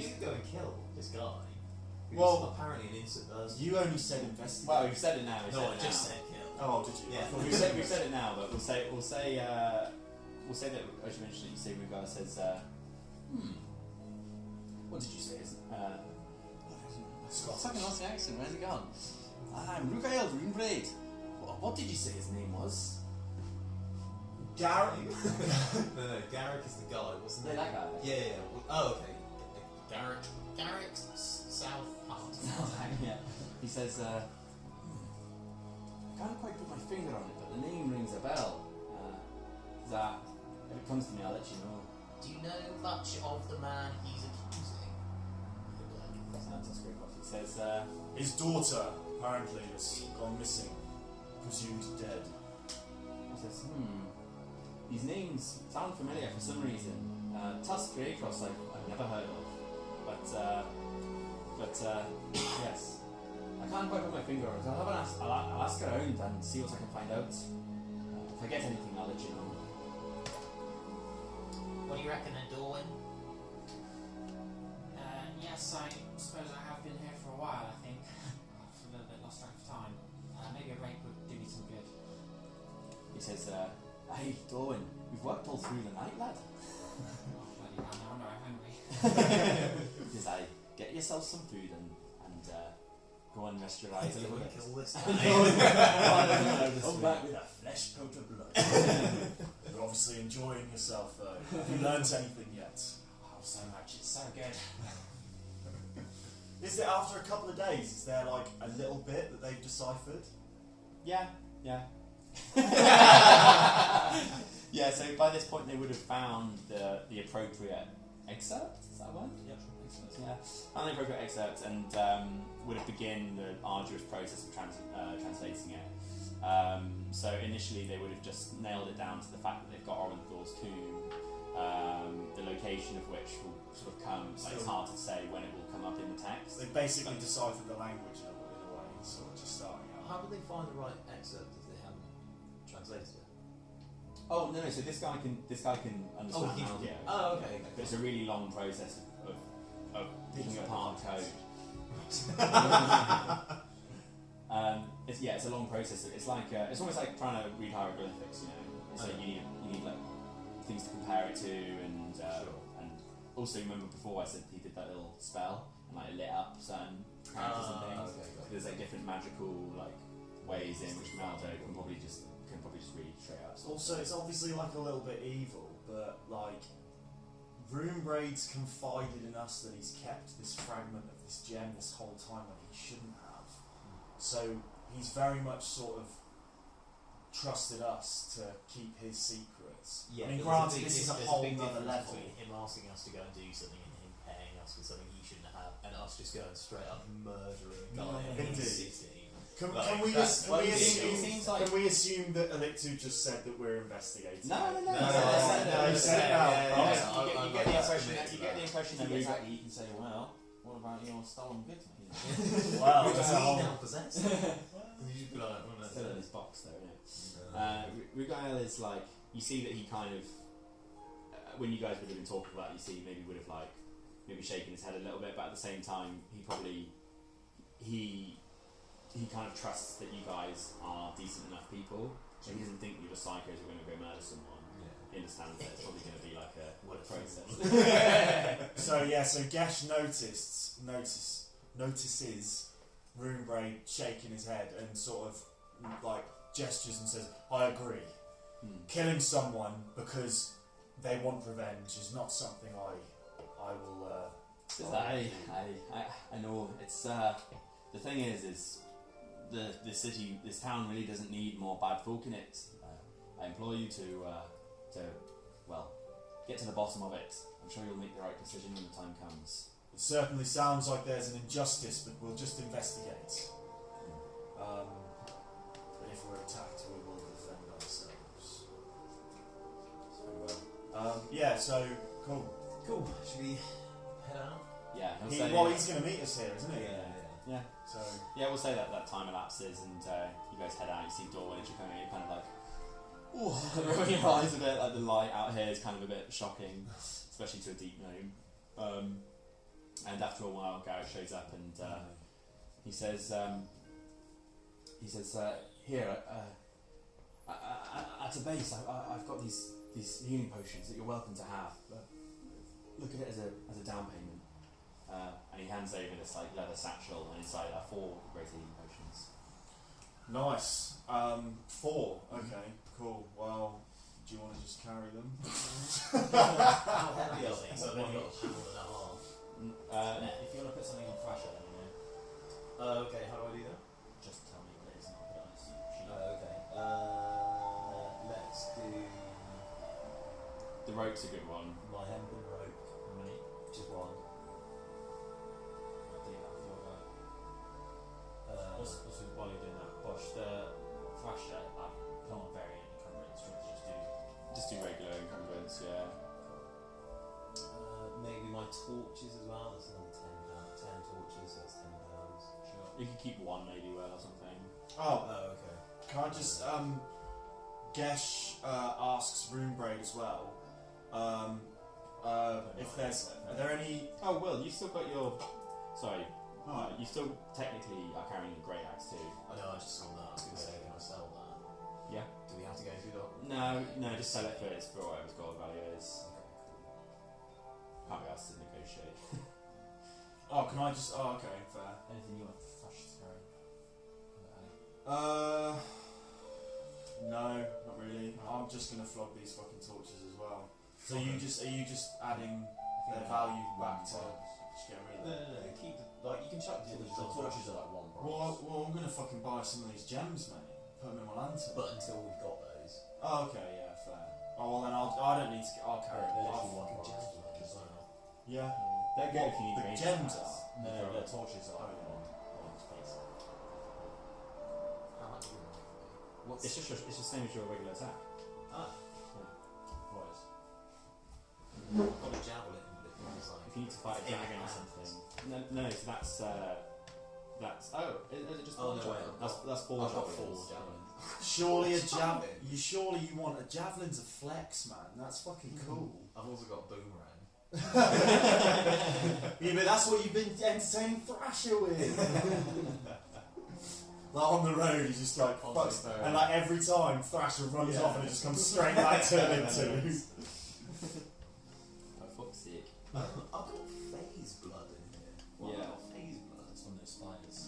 you go and kill this guy, who's Well, apparently an innocent person. you only said investigate. well, we've said it now. No, I just said kill. Oh, did you? Yeah. I thought you We've said said it now, but we'll say that as you mentioned, you say Rugar says, what did you say? Fucking Aussie accent. Where's it gone? I'm Rugael Greenblade. What did you say his name was? Garrick. No, Garrick is the guy, wasn't Yeah, it? that guy. Yeah. Oh, okay. Garrick South Heart. Yeah. He says, I can't quite put my finger on it, but the name rings a bell. If it comes to me, I'll let you know. Do you know much of the man he's accusing? That's a great question. He says, His daughter apparently has gone missing, presumed dead. he says, these names sound familiar for some reason. Tusk Greycross I've never heard of. But yes. I can't quite put my finger on it. I'll ask around and see what I can find out. If I get anything, I'll let you know. What do you reckon then, Dorwin? Yes, I suppose I have been here for a while, I think. I've a little bit lost track of time. Maybe a break would do me some good. He says, hey, Dorwin, we've worked all through the night, lad. Oh, bloody hell, no wonder I'm hungry. He says, get yourself some food and go and rest your eyes a little bit. Kill this Come Come back with a flesh coat of blood. You're obviously enjoying yourself though. Have you learnt anything yet? Oh, so much. It's so good. Is it after a couple of days, is there like a little bit that they've deciphered? Yeah. Yeah, so by this point they would have found the appropriate excerpt, is that one? Yep, excellent. Yeah, found the appropriate excerpt and would have begun the arduous process of translating it. So initially they would have just nailed it down to the fact that they've got Orenthor's tomb, the location of which will sort of come, like it's hard to say when it will come up in the text. They basically deciphered the language in a way, sort of just starting out. How did they find the right excerpt if they haven't translated it? Oh no, so this guy can understand audio. Oh, okay. But it's a really long process of picking apart code. It's a long process. It's like it's almost like trying to read hieroglyphics. You know, it's like you need like things to compare it to, and and also remember before I said he did that little spell and like lit up certain characters and things. Okay. There's like different magical like ways in which Maldo can probably just read straight up. Also, it's obviously like a little bit evil, but like Runebraid's confided in us that he's kept this fragment of this gem this whole time when he shouldn't have. So he's very much sort of trusted us to keep his secrets. Yeah, I mean, but granted, there's this is a big whole difference other level. between him asking us to go and do something and him paying us for something he shouldn't have, and us just going straight up murdering a guy in Indeed. his city. Can Like, we that's one thing. assume? It seems like- Can we assume that Alictu just said that we're investigating? No. it? No, you said it now. You get the impression that Exactly. exactly. You can say, well, what about your stolen goods? Wow, Which that's we a whole. now possess. You should be like, oh, no, Still in his box though, isn't it? Rugael is like, you see that he kind of, when you guys would have been talking about it, you see maybe would have like, maybe shaken his head a little bit, but at the same time, he kind of trusts that you guys are decent enough people, so he doesn't think you're just psychos who are going to go murder someone. He understands that it's probably going to be like a process. So Gesh notices Runebraid shaking his head and sort of like gestures and says, "I agree. Killing someone because they want revenge is not something I will." I know it's the thing is the city, this town really doesn't need more bad folk in it. I implore you to get to the bottom of it. I'm sure you'll make the right decision when the time comes. It certainly sounds like there's an injustice, but we'll just investigate. But if we're attacked, we will defend ourselves. So So cool. Cool. Should we head out? yeah, he'll say, He's going to meet us here, isn't he? yeah. So Yeah, we'll say that time elapses and you guys head out, you see Dawn and you're kind of like, rubbing your eyes a bit, like the light out here is kind of a bit shocking, especially to a deep gnome. And after a while Garrett shows up and he says, here, at a base I've got these healing potions that you're welcome to have, but look at it as a down payment. And he hands over this like leather satchel, and inside are 4 great healing potions. nice. 4. Okay. Cool. Well, do you want to just carry them? How heavy are these? I've only got a pound and a half. If you want to put something on Thrasher, let me know. Okay, how do I do that? Just tell me what it is and I'll put it on his sheet. Okay. Let's do The rope's a good one. my hempen rope, How many? just one. I'll do that for your guy. Also, while you're doing that, Bosch, the Thrasher, I can't vary any encumbrance, do you want to Just do regular encumbrance, yeah. Maybe my torches as well. That's another 10 torches. So that's £10. Sure. You can keep 1 maybe well or something. Oh, Okay. can I just Gesh asks Runebraid as well. If there's, are there any? Oh, Will, you've still got your... Sorry. You still technically are carrying a great axe too. I know. I just saw that. I was going to say, can I sell that? Yeah. Do we have to go through that? No, just sell it for whatever gold value is. Okay. Can't be asked to negotiate. Oh, can I just? Oh, okay, fair. Anything you want Thrush to throw? No, not really. I'm just gonna flog these fucking torches as well. So are you just adding their value back to just get rid of them? No. Keep you can chuck the torches are like one price. Well, I'm gonna fucking buy some of these gems, mate. Put them in my lantern. But until we've got those. Oh, okay, yeah, fair. Oh well, then I don't need to. I'll carry They're it. literally one Fucking price. javelin as well. Yeah. They're good if you need The range gems attacks. No, the torches are like one piece. How much do you want? It's just the same as your regular attack. What is? I've got a javelin, but it was like. If you need to fight a dragon or something. No, so that's is it just Oh, four no, javelins? wait, That's four I've got javelins. 4 javelins. Surely a Javelin. Surely you want a javelin's a flex, man. That's fucking cool. I've also got a boomerang. Yeah, but that's what you've been entertaining Thrasher with. Like on the road, he's just like On fucks, the road. and like every time Thrasher runs off and it just comes straight back to him into. Oh, fuck's sake. I've got phase blood in here. What Yeah. have I got phase blood? It's one of those spiders.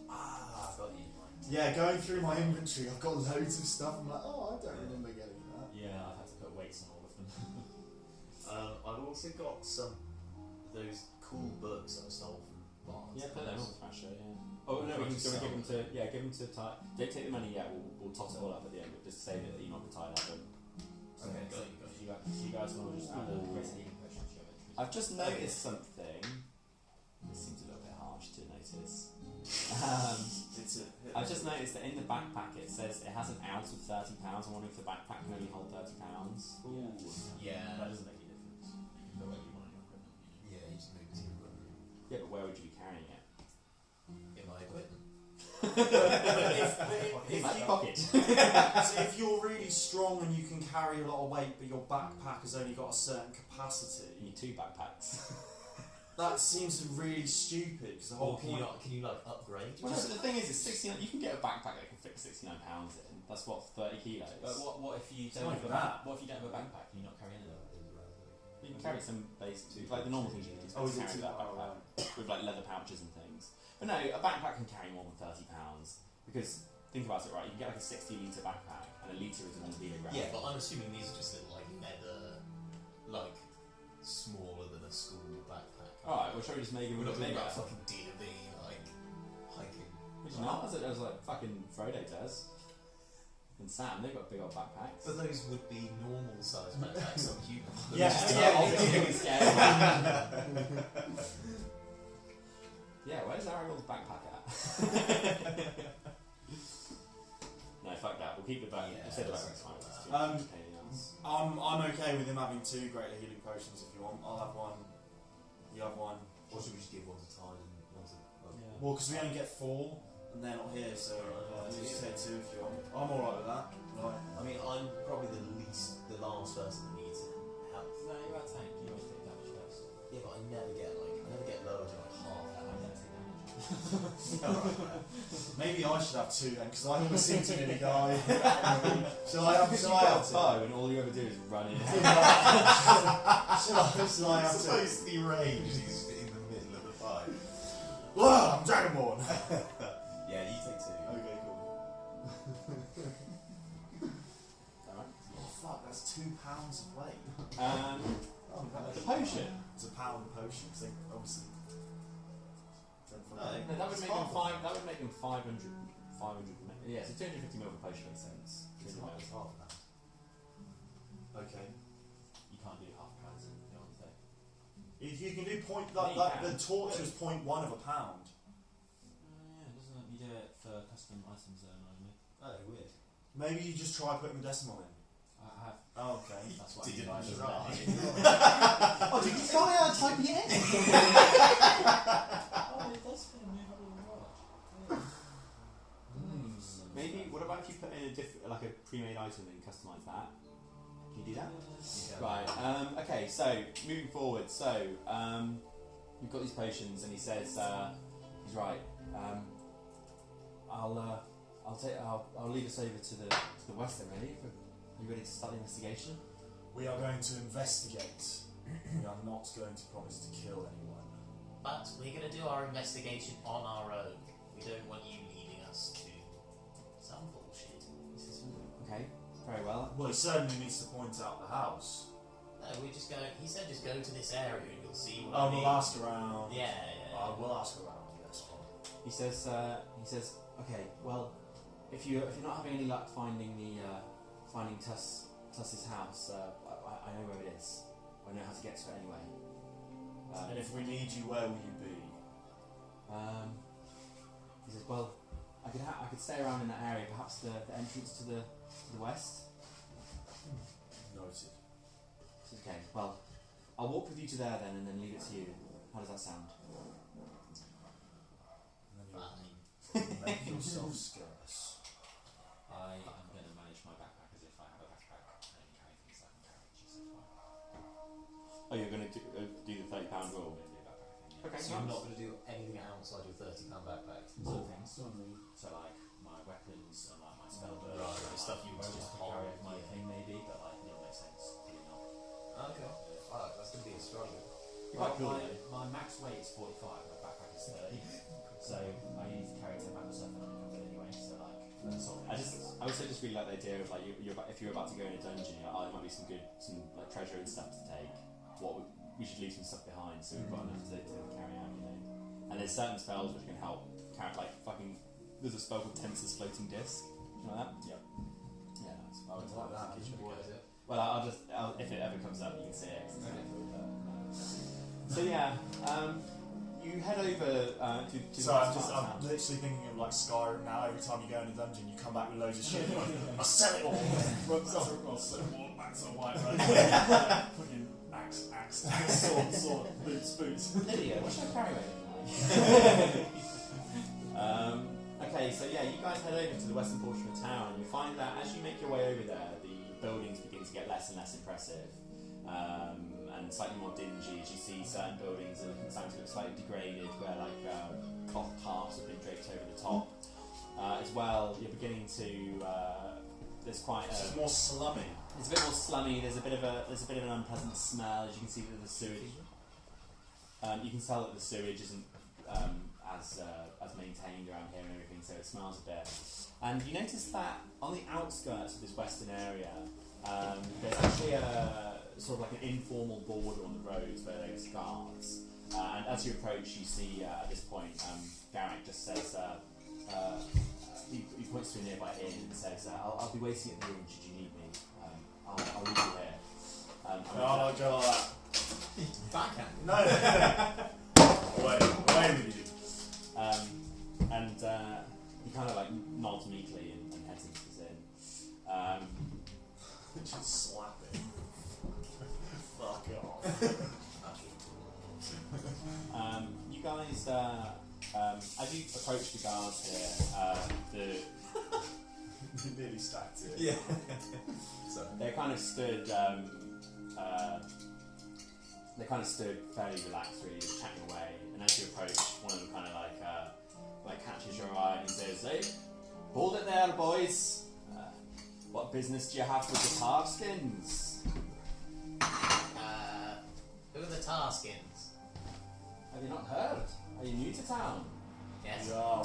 Ah, I've got you. Yeah, going through my inventory, I've got loads of stuff. I'm like, oh, I don't remember getting that. Yeah, I've had to put weights on all of them. I've also got some of those cool books that I stole from Barnes. Yeah, put them on Thrasher, yeah. Oh no, we can give them to Ty. Don't take the money yet. We'll toss it all up at the end, but just say that you're not going to tie it up. Okay, So you guys want to just add a greater healing potion to your inventory? I've just noticed something. This seems a little bit harsh to notice. I've just noticed that in the backpack it says it has an ounce of £30. I'm wondering if the backpack can only hold £30. Yeah. That doesn't make any difference. You can go where you want in your equipment. Yeah, you just move it to your room. Yeah, but where would you be carrying it? In my equipment. In my pocket. So if you're really strong and you can carry a lot of weight, but your backpack has only got a certain You capacity, need 2 backpacks. that seems really stupid. Because the whole Or can point. you upgrade? Well, no, but the thing is, it's 69. You can get a backpack that can fit £69 in. That's what 30 kilos. But what if you It's don't not have a that. What if you don't have a backpack and you're not carrying anything? You can carry some base too, like the normal things you can Oh, is just it carry too- that oh, backpack with like leather pouches and things. But no, a backpack can carry more than £30 because think about it, right? You can get like a 60-litre backpack and a litre is a 1 kilogram. Yeah, but I'm assuming these are just little like leather, like smaller than a school backpack. Alright, well, shall we just make it? We're not Make talking about it. fucking D&D like hiking. Which is not as like fucking Frodo does. And Sam, they've got big old backpacks. But those would be normal sized backpacks, not human. Yeah, Yeah, where's Aragorn's backpack at? No, fuck that. We'll keep the back. Yeah, We'll say the that's backpack's fine. fine. It's too Um, much pain in the ass. I'm okay with him having 2 greater healing potions if you want. I'll have one. You have one. Or should we just give one to Tide and one to Yeah. Well, because we only get 4 and they're not here, so just take 2 if you want. I'm alright with that. Right. I mean, I'm probably the last person that needs help. No, you're a tank. You always take damage first. Yeah, but I never get lower than like half I that. don't take damage. Maybe I should have 2 then, because I always seem to nearly die. Shall I have Because 2? you've got a bow and all you ever do is run in. Shall I have 2? to be ranged. He's in the middle of the fight. Whoa, I'm Dragonborn! Yeah, you take 2. Okay, cool. Alright. Oh fuck, that's £2 of weight. Oh, The potion. It's a pound potion, because they obviously. No, that would make them 5. That would make them 500. Yeah, so 250 ml per potion makes sense. It's half of that. Okay. You can't do half pounds in one day. If you can do point, Yeah, you like can. the torch was 0.1 of a pound. Yeah, doesn't let me do it for custom items only. Oh, weird. Maybe you just try putting the decimal in. I have. Oh, okay. That's what Did you I mean by try? Oh, did you try out typing it in? Oh, it does fit a movable watch. Maybe. What about if you put in a like a pre-made item and customize that? Can you do that? Yeah. Right. Okay. So moving forward. So we've got these potions, and he says he's right. I'll lead us over to the west then. Ready? Are you ready to start the investigation? We are going to investigate. We are not going to promise to kill anyone. But we're going to do our investigation on our own. We don't want you leading us to some bullshit. He says, okay, very well. Well, he certainly needs to point out the house. No, we just go. He said just go to this area and you'll see what Oh, I mean. we'll ask around. Yeah. We'll ask around. Yes, fine. He says, okay, well, if you're not having any luck finding Tuss's house, I know where it is. I know how to get to it anyway. And if we need you, where will you be? He says, well, I could stay around in that area, perhaps the entrance to the west. Noted. He says, okay, well, I'll walk with you to there then, and then leave it to you. How does that sound? Make yourself scarce. I am going to manage my backpack as if I have a backpack and only carry things I can carry. She said, fine. Oh, you're going to do the £30 rule? I'm going to do a backpack thing, yeah. Okay, So you're not going to do anything outside your £30 backpack? Some things. So like my weapons and like my spell burst. Right, the stuff you just just to carry hold, over my yeah. thing maybe, but like it makes sense. Probably not. Okay. Alright, that's going to be a struggle. Quite cool, my max weight is 45, my backpack is 30. So I need to carry 10 pounds of stuff and I'm covered anyway. So like that sort of makes sense. I also just really like the idea of like if you're about to go in a dungeon, you're like, oh, there might be some like treasure and stuff to take. We should leave some stuff behind so we've got enough to carry out, you know. And there's certain spells which can help carry there's a spell called Tensor's Floating Disc. Do you know that? Yep. Yeah, that's I would Like that. What is it? Well, if it ever comes up, you can see it. 'Cause it's helpful, but, so yeah, you head over to So I'm literally thinking of like Skyrim now. Every time you go in a dungeon, you come back with loads of shit. You're like, I'll sell it all. Runs off across the wall, back to the white road. Fucking axe, sword, boots. Lydia, what's your carry weight? Okay, so yeah, you guys head over to the western portion of town, and you find that as you make your way over there, the buildings begin to get less and less impressive, and slightly more dingy. As you see certain buildings are starting to look slightly degraded, where like cloth tarps have been draped over the top. As well, you're beginning to there's quite It's more slummy. it's a bit more slummy. There's a bit of an unpleasant smell. As you can see that the sewage. You can tell that the sewage isn't as maintained around here and everything, so it smells a bit. And you notice that on the outskirts of this western area, there's actually a sort of like an informal border on the roads where there's guards. And as you approach, you see at this point, Garrick just says, he points to a nearby inn and says, I'll be waiting at the inn should you need me. I'll leave you here. No, go like that. Backhand. No. Away with you. And he kind of like nods meekly and heads into his inn. Just slap it. Fuck off. You guys, as you approach the guards here, You nearly stacked it. Yeah. they're kind of stood. They kind of stood fairly relaxed, really, just chatting away. And as you approach, one of them kind of like catches your eye and he says, "Hey, hold it there, boys. What business do you have with the Tarskins? Who are the Tarskins? Have you not heard? Are you new to town?" Yes. Yeah.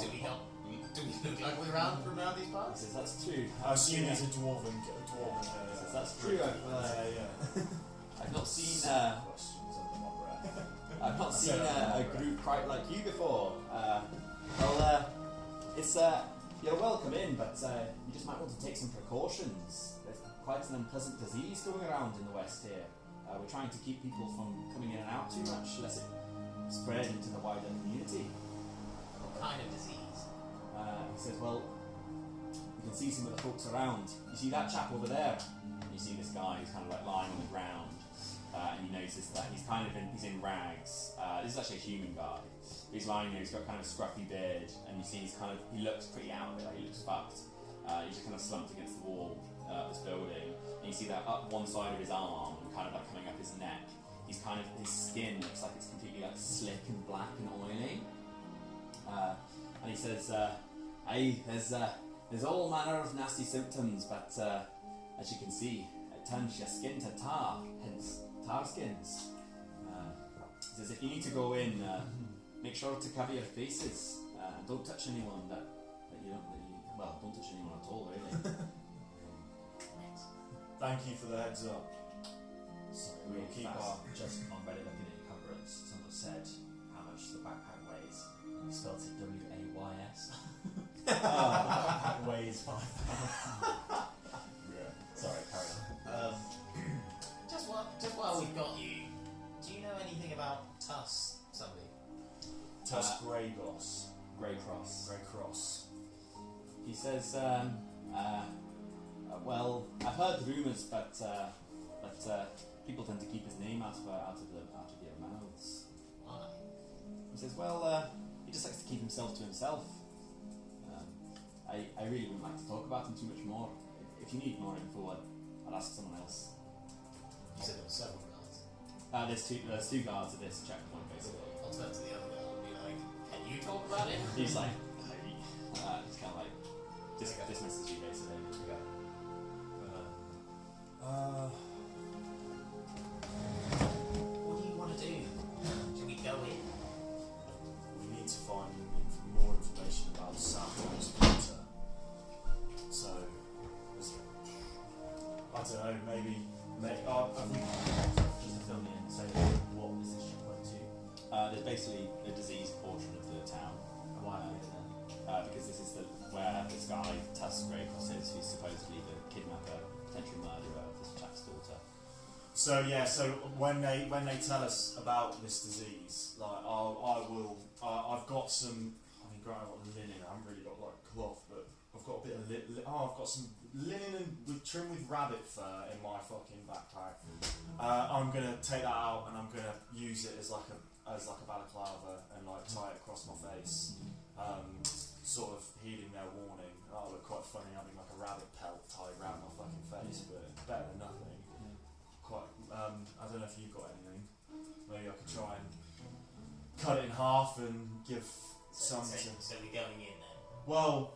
Do we look like we're around from around these He parts? says, "That's true. I assume he's a dwarven. He says, "That's true. I've not seen Questions under my breath. I've not seen a group quite like you before. It's you're welcome in, but you just might want to take some precautions. There's quite an unpleasant disease going around in the west here. We're trying to keep people from coming in and out too much, lest it spread into the wider community." What kind of disease? He says, "Well, you can see some of the folks around. You see that chap over there? And you see this guy who's kind of like lying on the ground, and you notice that he's in rags. This is actually a human guy. He's lying there. He's got kind of a scruffy beard, and you see he looks pretty out of it. Like he looks fucked. He's just kind of slumped against the wall of this building, and you see that up one side of his arm and kind of like coming up his neck. His skin looks like it's completely like slick and black and oily. And he says, "Aye, there's all manner of nasty symptoms, but as you can see, it turns your skin to tar, hence tar skins." He says, if you need to go in, make sure to cover your faces. Don't touch anyone that you don't. Don't touch anyone at all, really. Thank you for the heads up. Sorry, We'll really keep fast. our- Just on Reddit looking at your cumbrance, someone said how much the backpack weighs, and you spelled it WAYS. The backpack weighs 5 pounds. Sorry, carry on. Just while we've got you, do you know anything about Tuss, somebody? Tusk Greygoss. Grey Cross. Grey Cross. He says, well, I've heard rumours, but people tend to keep his name out of their mouths. Why? He says, well, he just likes to keep himself to himself. I really wouldn't like to talk about him too much more. If you need more info, I'd ask someone else. You said there were several guards. There's two guards at this checkpoint, basically. I'll turn to the other guard and be like, can you talk about it? He's like, it's kind of like dismisses you, basically. Okay. What do you want to do? Should we go in? We need to find more information about Santos Peter. So, I don't know, maybe Just to fill me in, so what is this checkpoint to? There's basically a diseased portion of the town. And why are we there? Because this is where this guy, Tusk Greycross, is, who's supposedly the kidnapper, potential murderer of this chap's daughter. So yeah, so when they tell us about this disease, like I've got some. I mean, granted, I've got linen. I haven't really got like cloth, but I've got a bit of I've got some linen trimmed with rabbit fur in my fucking backpack. I'm gonna take that out and I'm gonna use it as like a balaclava and like tie it across my face, sort of heeding their warning. That'll look quite funny having like a rabbit pelt tied around my fucking face, but better than nothing. I don't know if you've got anything. Maybe I could try and cut it in half and give some to... So we're going in then? Well,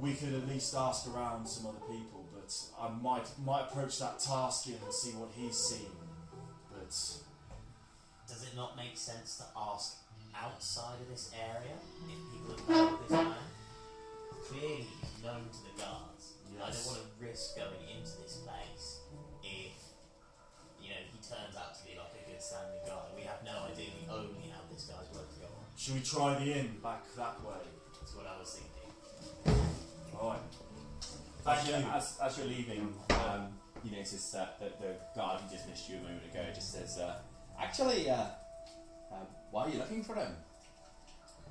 we could at least ask around some other people, but I might approach that Tarskin and see what he's seen. But Does it not make sense to ask outside of this area if people have heard of this man? Clearly he's known to the guards. I don't want to risk going into this place if he turns out to be like a good standing guard. We have no idea. We only have this guy's word to go on. should we try the inn back that way? That's what I was thinking. Alright. Thank you. As you're leaving, you notice that the guard who just missed you a moment ago just says, actually, why are you looking for him?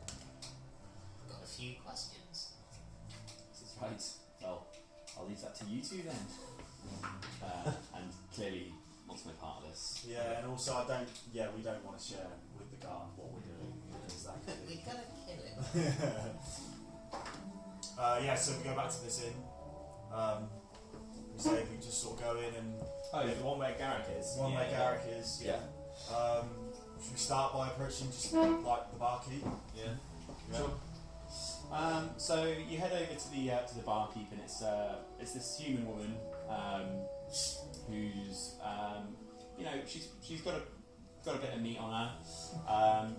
I've got a few questions. He says, right, well, I'll leave that to you two then. And clearly wants no part of this. Yeah, and also we don't want to share with the guard what we're doing. Because that could We're gonna kill him. so we go back to this inn. We say we just sort of go in and The one where Garrick is. where Garrick is. Yeah. Should we start by approaching just like the barkeep? Yeah. Sure. So you head over to the barkeep, and it's this human woman who's she's got a bit of meat on her.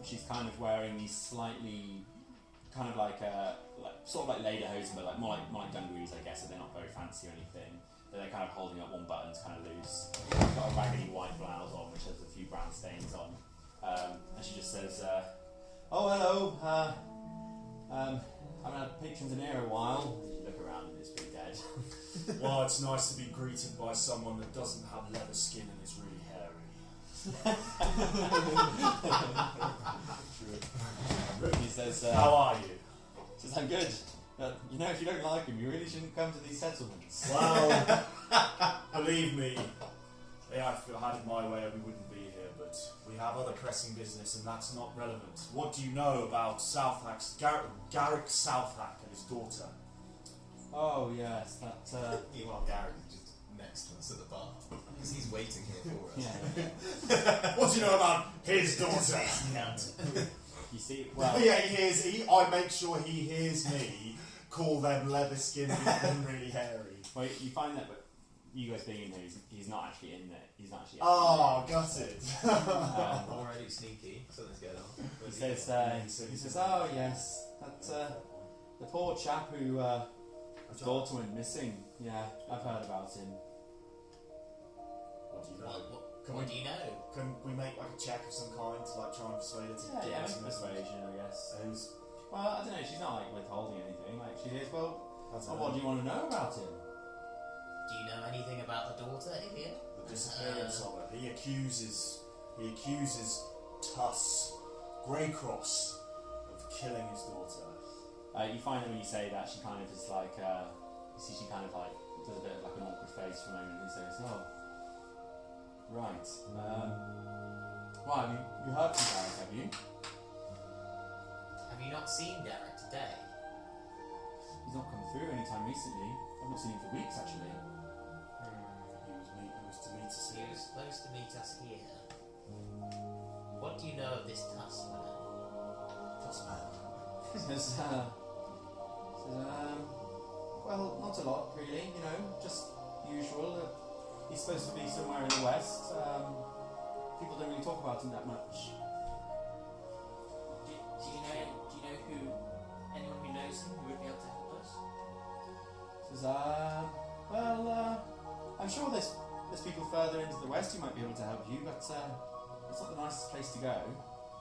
She's kind of wearing these slightly kind of like sort of like lederhosen, but like more like dungarees, I guess. So they're not very fancy or anything. But they're kind of holding up one button's kind of loose. She's got a raggedy white blouse on, which has a few brown stains on. And she just says, "Oh, hello. Haven't had patrons in here a while." You look around and it's pretty dead. Well, it's nice to be greeted by someone that doesn't have leather skin and is really hairy. He says, How are you? He says, "I'm good. But, if you don't like him, you really shouldn't come to these settlements." Well, believe me, if I had it my way, we wouldn't be here, but we have other pressing business, and that's not relevant. What do you know about Garrick Southhack and his daughter? Oh, yes, that... Meanwhile, Garrick is just next to us at the bar. Because he's waiting here for us. Yeah. What do you know about his daughter? You see, well... Yeah, I make sure he hears me call them leather skinned and really hairy. Well, you find that you guys being in here, he's not actually in there. He's not actually. Oh, got it. Already sneaky. Something's going on. He says, "Oh yes, that the poor chap who his daughter went missing. Yeah, I've heard about him." What do you know? What do you know? Can we make like a check of some kind to like try and persuade her to Yeah, get some persuasion, I guess. Who's? Well, I don't know. She's not like withholding anything. Like she is. Well, I don't what do know. you want to know about him? Do you know anything about the daughter here? The disappearance of her. He accuses Tuss Greycross of killing his daughter. You find that when you say that, she kind of is like, you see, she kind of like does a bit of like an awkward face for a moment and says, "Oh, right. Why have you heard from Gareth? Have you? Have you not seen Garrett today? He's not come through anytime recently. I've not seen him for weeks actually." He was to meet us He here. was supposed to meet us here. What do you know of this Tuss man? Tuss man. Says, well, not a lot really. You know, just usual. He's supposed to be somewhere in the west. People don't really talk about him that much. Do you know anyone who knows him who would be able to help us? Says, well, I'm sure there's people further into the west who might be able to help you, but it's not the nicest place to go.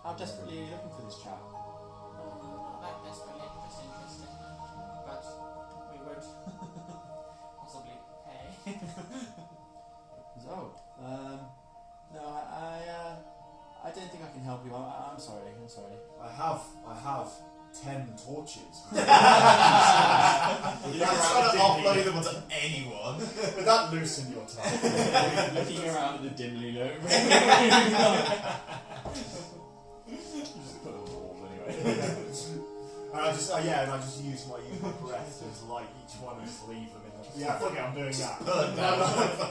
How desperately are you looking for this chap? Not that desperately, just interested. But we would possibly pay. Says, no, I don't think I can help you. I'm sorry. I have 10 torches. You're not trying to offload them onto anyone. Would that loosen your tongue? Looking around at the dimly lit room. Just put a wall anyway. And I just use my breath to light each one and just leave them in the... Yeah, fuck it, I'm doing that.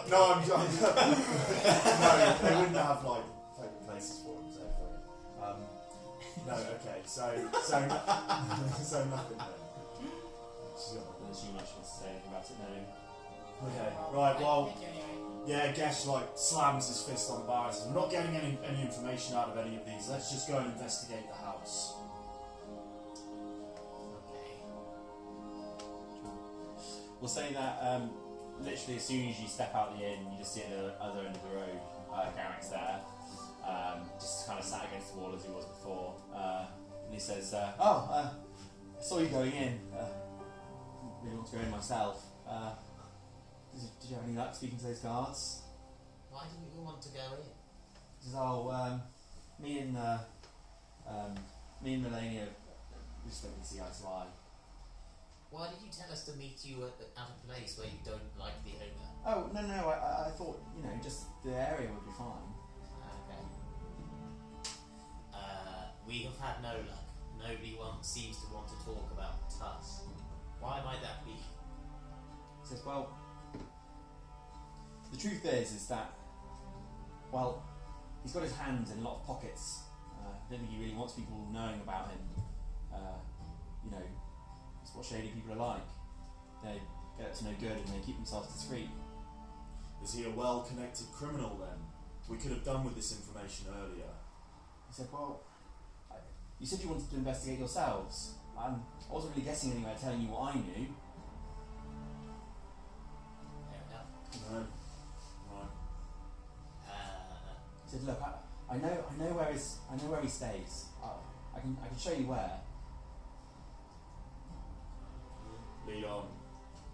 No, they wouldn't have like favourite places for them, so no, okay, so nothing then. There's too much to say about it now. Okay, right, well, Thank you anyway. yeah, Gesh like slams his fist on the bar and says, "We're not getting any information out of any of these, let's just go and investigate the house." Okay. We'll say that literally as soon as you step out the inn, you just see at the other end of the road, Garrick's there, just kind of sat against the wall as he was before, and he says, I saw you going in. Really want to go in myself. Did you have any luck speaking to those guards? Why didn't you want to go in? He says, me and Melania, we just don't really see eye to eye. Why did you tell us to meet you at a place where you don't like the owner? Oh, no, I thought, just the area would be fine. Okay. We have had no luck. Nobody seems to want to talk about Tuss. Why might that be? He says, well, the truth is that, well, he's got his hands in a lot of pockets. I don't think he really wants people knowing about him. It's what shady people are like. They get up to no good and they keep themselves discreet. Is he a well-connected criminal then? We could have done with this information earlier. He said, well, you said you wanted to investigate yourselves. I wasn't really guessing anywhere telling you what I knew. Fair enough. No. Right. He said, look, I know where he stays. I can show you where. Lead on.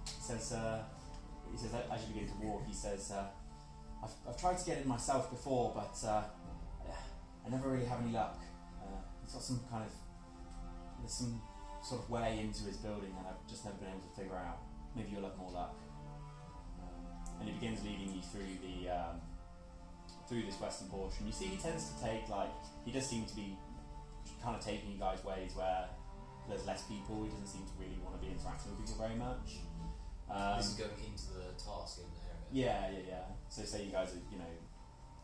He says, as you begin to walk, he says, I've tried to get in myself before, but I never really have any luck. He's got there's some sort of way into his building that I've just never been able to figure out. Maybe you'll have more luck. And he begins leading you through through this western portion. You see, he tends to take he does seem to be kind of taking you guys ways where there's less people. He doesn't seem to really want to be interacting with people very much. This is going into the task in the area. Yeah. So say you guys are,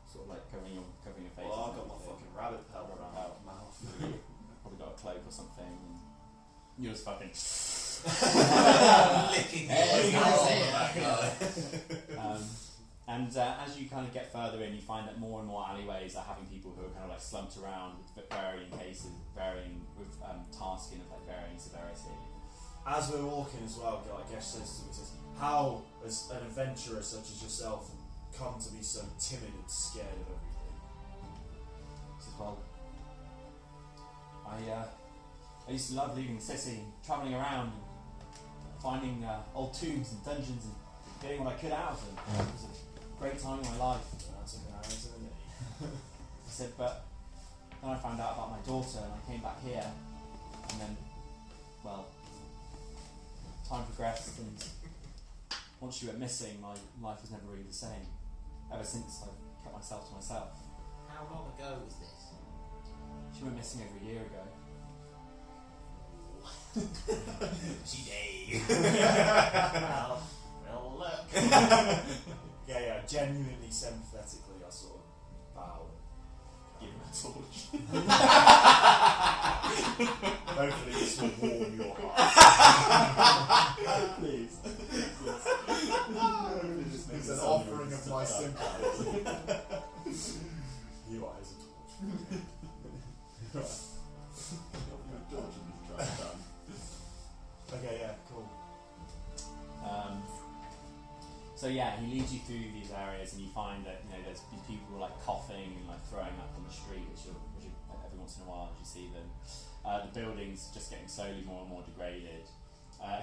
sort of like covering your face. Well, I've got my fucking rabbit pelt around my mouth. Probably got a cloak or something. And you're just fucking Licking the Um, And as you kind of get further in, you find that more and more alleyways are having people who are kind of like slumped around with varying cases, tasking of like varying severity. As we're walking as well, I guess says to me, says, how, as an adventurer such as yourself, come to be so timid and scared of everything? He says, well, I used to love leaving the city, travelling around, and finding old tombs and dungeons and getting what I could out of them. It was a great time in my life. That's an arrow to the knee. I said, but then I found out about my daughter and I came back here, and then, well, time progressed, and once she went missing, my life was never really the same. Ever since, I've kept myself to myself. How long ago was this? She went missing over a year ago. She well, look. Yeah, genuinely sympathetically, I sort of bow and Give him a torch. hopefully this will warm your heart. Please. It's an offering of my sympathy. You are as a torch. Okay, yeah, cool. So yeah, he leads you through these areas, and you find that there's these people who are like coughing and like throwing up on the street, which are every once in a while as you see them. The buildings just getting slowly more and more degraded.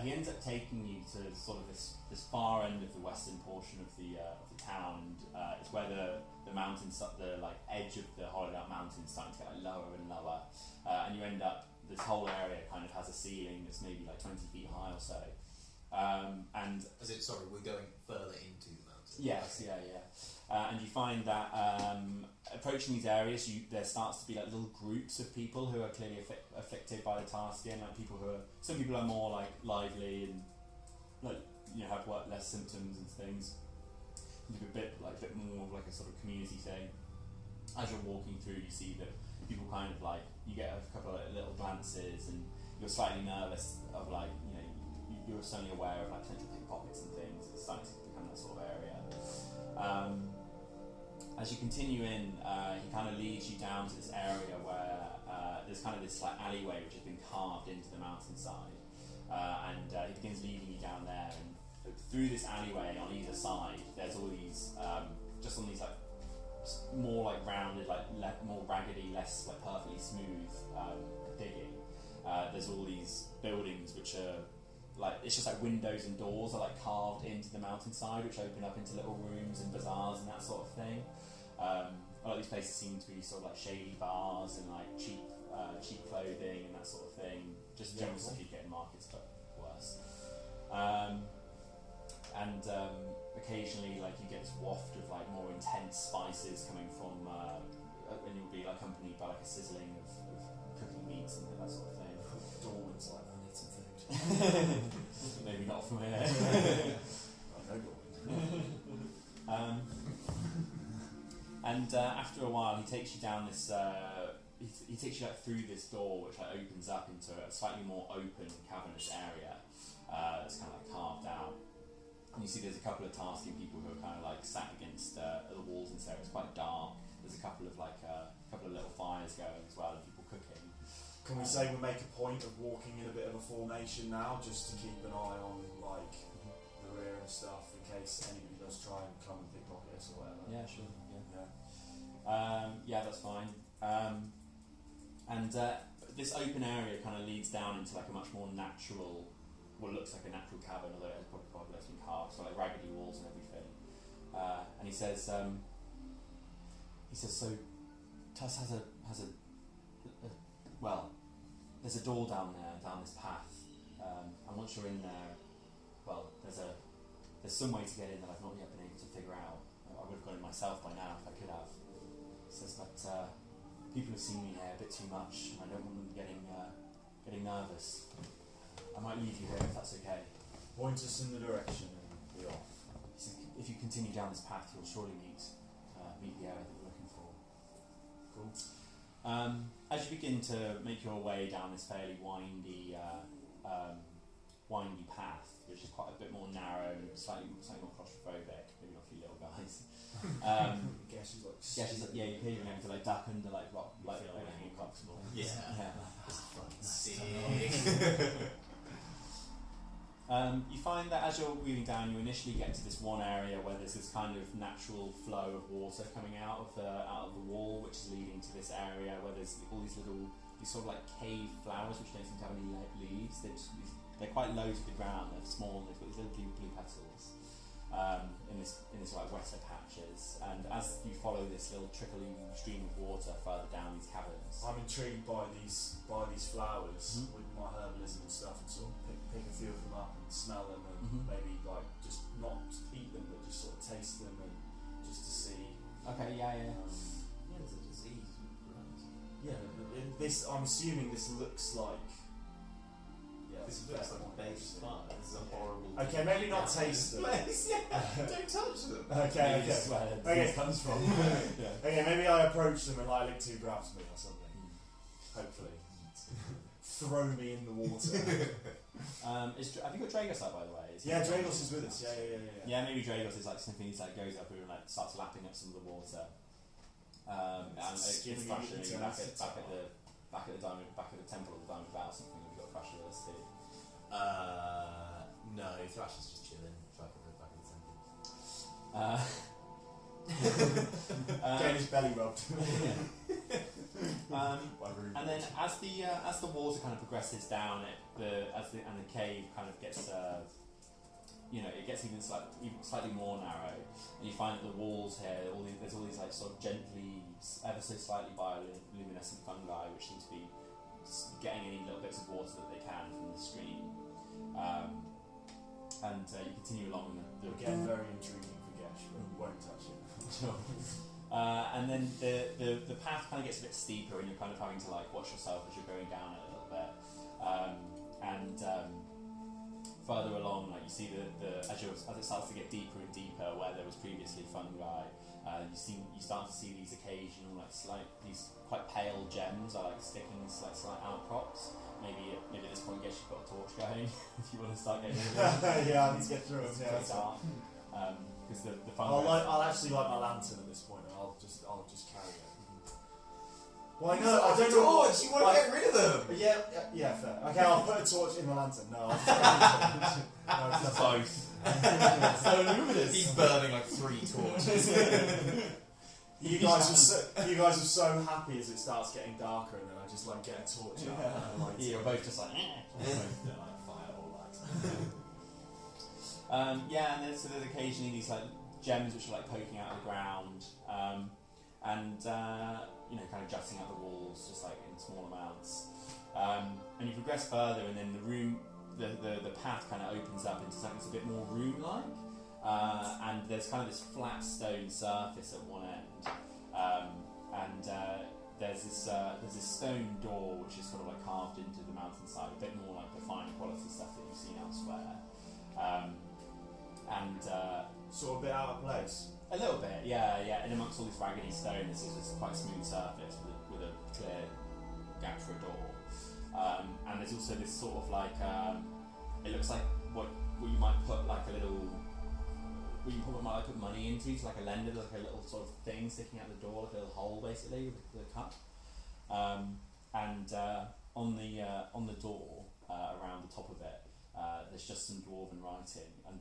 He ends up taking you to sort of this far end of the western portion of the town, and it's where the mountains, the like edge of the hollowed out mountains, starting to get like lower and lower, and you end up. This whole area kind of has a ceiling that's maybe like 20 feet high or so. And we're going further into the mountain. yes, yeah. And you find that approaching these areas, there starts to be like little groups of people who are clearly afflicted by the Tarskin. Like some people are more like lively and like have less symptoms and things. A bit more of like a sort of community thing. As you're walking through, you see that people kind of like, you get a couple of little glances, and you're slightly nervous of like, you're suddenly aware of like potential pickpockets and things. It's starting to become that sort of area. As you continue in, he kind of leads you down to this area where there's kind of this like alleyway which has been carved into the mountainside, and he begins leading you down there, and through this alleyway on either side, there's all these just on these like more like rounded, like more raggedy, less like perfectly smooth digging. There's all these buildings which are like, it's just like windows and doors are like carved into the mountainside, which open up into little rooms and bazaars and that sort of thing. A lot of these places seem to be sort of like shady bars and like cheap clothing and that sort of thing. Just general stuff you get in markets, but worse. And occasionally, like, you get this waft of like more intense spices coming from, and you'll be like accompanied by like a sizzling of cooking meats and that sort of thing. Dawn's like, I need some food. Maybe not from here. I know Dawn. And after a while, he takes you down this. He takes you like through this door, which like opens up into a slightly more open, cavernous area. That's kind of like carved out. And you see there's a couple of tasking people who are kind of like sat against the walls and so it's quite dark. There's a couple of little fires going as well, and people cooking. Can we say we make a point of walking in a bit of a formation now, just to keep an eye on like the rear and stuff, in case anybody does try and come and pickpocket us or whatever? Yeah, sure. Yeah. Yeah. That's fine. And this open area kind of leads down into like a much more natural, what looks like a natural cavern, although it has probably been carved, so like raggedy walls and everything. And he says, so Tuss has a well, there's a door down there, down this path, and once you're in there, well, there's some way to get in that I've not yet been able to figure out. I would have got it myself by now if I could have. He says, but people have seen me here a bit too much, and I don't want them getting nervous. I might leave you here if that's okay. Point us in the direction and we're off. He said, if you continue down this path, you'll surely meet the area that you're looking for. Cool. As you begin to make your way down this fairly windy path, which is quite a bit more narrow and slightly more claustrophobic, maybe not for you little guys, Guess she's like. Yeah, she's like, yeah, you can even able to like duck under like rock, like feel like, really comfortable. Yeah. Yeah. You find that as you're moving down, you initially get to this one area where there's this kind of natural flow of water coming out of the wall, which is leading to this area where there's all these sort of like cave flowers which don't seem to have any leaves. They're quite low to the ground. They're small. And they've got these little blue petals in this like wetter patches. And as you follow this little trickling stream of water further down these caverns, I'm intrigued by these flowers with my herbalism and stuff, and sort of pick a few of them up and smell them, and maybe like just not eat them, but just sort of taste them and just to see. Okay, yeah. There's a disease. Yeah, this. I'm assuming this looks like. Yeah, This looks like a base fire. This is a horrible. Okay, maybe not taste them. Place, yeah. Don't touch them. Okay. That's where the Okay. disease comes from. Yeah. Okay, maybe I approach them and like lick 2 grabs me or something. Hopefully, throw me in the water. Have you got Dragos up, by the way? Yeah, Dragos is with us. Yeah. Yeah, maybe Dragos is like sniffing. He's like goes up and like starts lapping up some of the water. And it's Giving Crusher you back at the temple of the Diamond Vow or something. Have you got Crusher with us too? No, Thrasher's just chilling back at the temple. Getting his belly rubbed. And then as the water kind of progresses down, the cave kind of gets it gets even slightly more narrow, and you find that the walls here, there's all these like sort of gently, ever so slightly bioluminescent fungi which seem to be getting any little bits of water that they can from the stream. And you continue along the Again, very intriguing for Gesh, but we won't touch it. Sure. And then the path kind of gets a bit steeper, and you're kind of having to like watch yourself as you're going down it a little bit. Further along, like you see as it starts to get deeper and deeper, where there was previously fungi, you start to see these occasional these quite pale gems are like sticking slight outcrops. Maybe at this point, Gesh, you've got a torch going if you want to start getting rid of them. Yeah, I need to get through it. It's Yeah, pretty dark. Because the fungi. I'll actually light my lantern at this point, and I'll just carry it. Well, I don't know. You want to get rid of them? Yeah, fair. Okay, I'll put a torch in the lantern. No, I'll just carry it. No, it's Both. So luminous. He's burning like 3 torches. You guys are so happy as it starts getting darker, and then I just like get a torch out and light it. You're both just like. Fire all that. Yeah, and there's occasionally these like gems which are like poking out of the ground, and kind of jutting out the walls, just like in small amounts. And you progress further, and then the path kind of opens up into something that's a bit more room-like, and there's kind of this flat stone surface at one end, and there's this stone door which is sort of like carved into the mountainside, a bit more like the fine quality stuff that you've seen elsewhere. Sort of a bit out of place. A little bit, yeah. And amongst all this raggedy stone, this is just quite smooth surface with a clear gap for a door. And there's also this sort of like, it looks like what you might put like a little, what you might like put money into, so like a lender, like a little sort of thing sticking out the door, like a little hole basically with a cup. On the door, around the top of it, there's just some dwarven writing and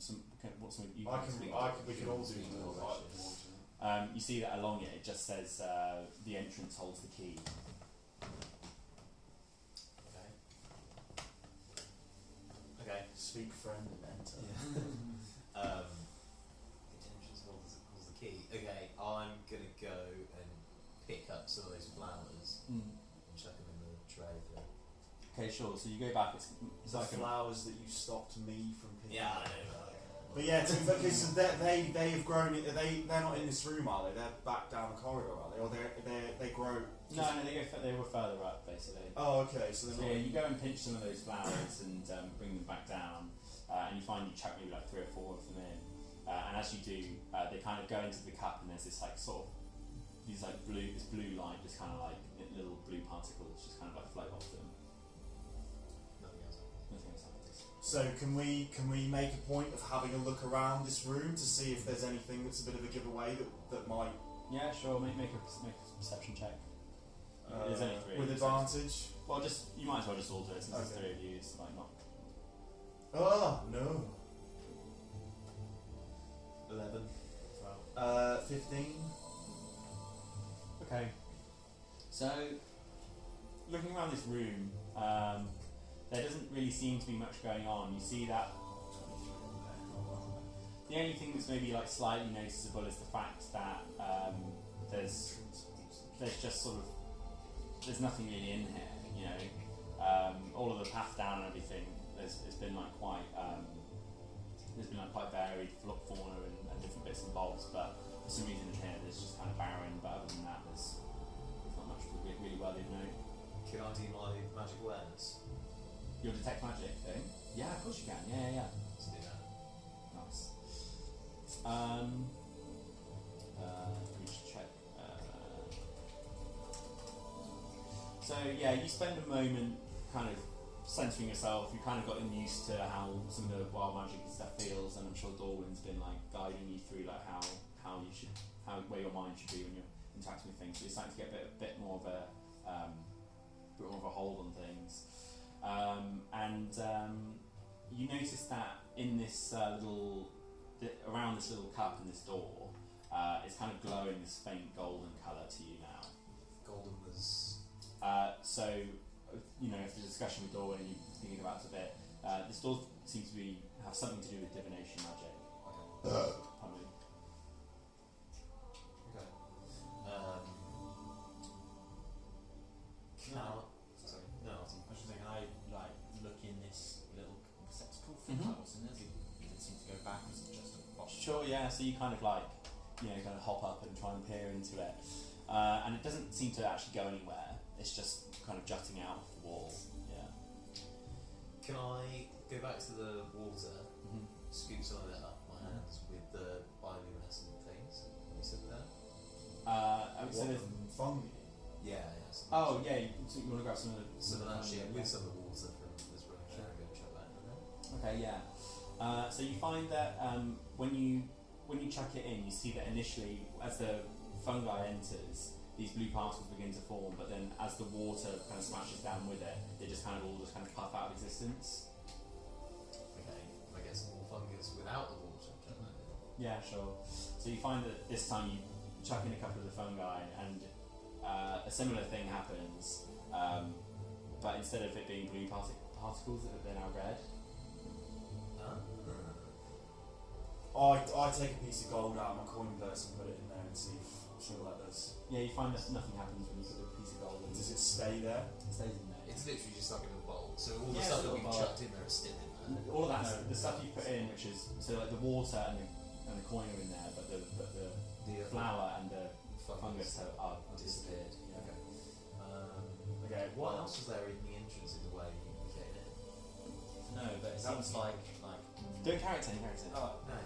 we can all do that. you see that along it just says the entrance holds the key. Okay. Speak friend and enter. The entrance holds the key. Okay, I'm gonna go and pick up some of those flowers and chuck them in the tray. Okay, sure. So you go back. It's The like flowers that you stopped me from picking. Yeah, I know. But yeah, because they have grown. They're not in this room, are they? They're back down the corridor, are they? Or they grow. No, they were further up basically. Oh, okay. So So they're yeah, not. you go and pinch some of those flowers and bring them back down, and you find you chuck maybe like 3 or 4 of them in, and as you do, they kind of go into the cup, and there's this like sort of this blue light, just kind of like little blue particles, just kind of like float off them. Nothing else. Nothing else happens. So can we make a point of having a look around this room to see if there's anything that's a bit of a giveaway that might Yeah, sure. Make a perception check. There's only three. with advantage? Well, you might as well just all do it since there's Okay. three of you. It's like not. Oh no. 11. 15. Okay. So, looking around this room, there doesn't really seem to be much going on. You see that the only thing that's maybe like slightly noticeable is the fact that there's just sort of there's nothing really in here. You know, all of the path down and everything. It's been like quite there's been like quite varied fauna and different bits and bobs, but for some reason in here there's just kind of barren. But other than that, there's not much really worthy of note. Can I do my magic awareness? Your detect magic thing? Yeah, of course you can. Yeah. Let's do that. Nice. Let me just check. So yeah, you spend a moment kind of centering yourself. You kind of gotten used to how some of the wild magic and stuff feels, and I'm sure Dorwin's been like guiding you through like how where your mind should be when you're interacting with things. So you're starting to get a bit more of a hold on things. You notice that in this around this little cup in this door, it's kind of glowing this faint golden colour to you now. Golden was. So, you know, if the discussion with Dorwin and you're thinking about it a bit, this door seems to have something to do with divination magic. Okay. Probably. Okay. Sorry. No, I was just thinking, I like look in this little receptacle for Mhm. what's in it. Does it seem to go back, or is it just a box? Sure, yeah. So you kind of like, you know, kind of hop up and try and peer into it, and it doesn't seem to actually go anywhere. It's just kind of jutting out of the wall. Yeah. Can I go back to the water, Mm-hmm. scoop some of it up my hands with the bioluminescent things you said there? So there's, Yeah. oh yeah. You want to grab some of the So then actually, yeah. with some of the water from this room, I'm going to chuck that in there. Okay, yeah. So you find that when you chuck it in, you see that initially, as the fungi enters, these blue particles begin to form, but then as the water kind of smashes down with it, they just kind of all just kind of puff out of existence. Okay, I get some more fungus without the water. Chuck that in. Yeah, sure. So you find that this time you chuck in a couple of the fungi, and a similar thing happens, but instead of it being blue particles, they're now red. I take a piece of gold out of my coin purse and put it in there and see what that does. Yeah, you find that nothing happens when you put a piece of gold in. Does it stay there? It stays in there. It's literally just like a little bowl. So all the Yeah, stuff it's a that we've little bowl. chucked in there is still in there. And all of that, the stuff you put in, which is so like the water and the coin are in there, but the The flour and the fungus are disappeared. Yeah. Okay. Okay. What else was there in the entrance in the way you came in? No, but it seems like Do a character. Oh, No.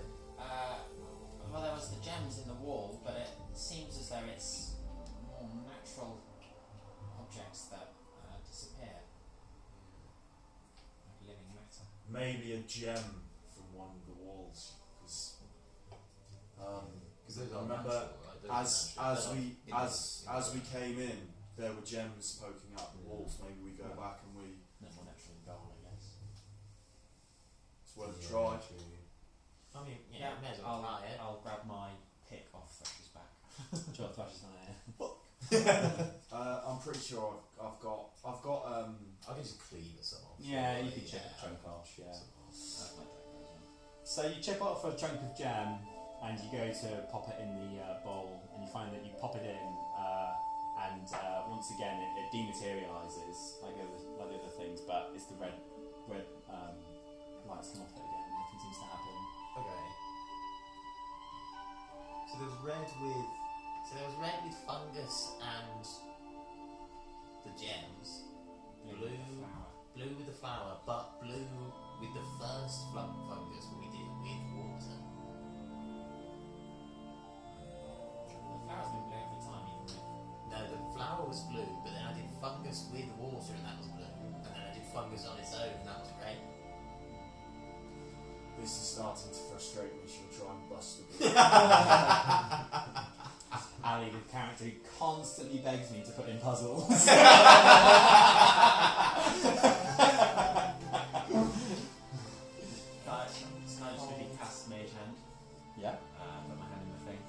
well, there was the gems in the wall, but it seems as though it's more natural objects that disappear, like living matter. Maybe a gem from one of the walls, because Because those are remember, natural, right? Those are natural. as we came in, there were gems poking out the walls. Maybe we go back and no more natural than gold, I guess. it's worth a try. I mean, Yeah, may as well try it. I'll grab my pick off Thresh's back. Sure, Thrash is not here. I'm pretty sure I've got I can just cleave some off. Yeah, you could chip a chunk off. Yeah. That's my pick as well. So you chip off a chunk of jam, and you go to pop it in the bowl, and you find that you pop it in, and once again it dematerializes like the other things, but it's the red lights come off it again. Nothing seems to happen. Okay. So there was red with fungus and the gems. Blue. Flower. Blue with the flower, but blue with the first fungus when we did it with water. The flower's been blue every time, even with. No, the flower was blue, but then I did fungus with water and that was blue. And then I did fungus on its own and that was red. This is starting to frustrate me. She'll try and bust the door. Ali, the character who constantly begs me to put in puzzles. Can I just maybe cast Mage Hand? Yeah. Put my hand in the thing.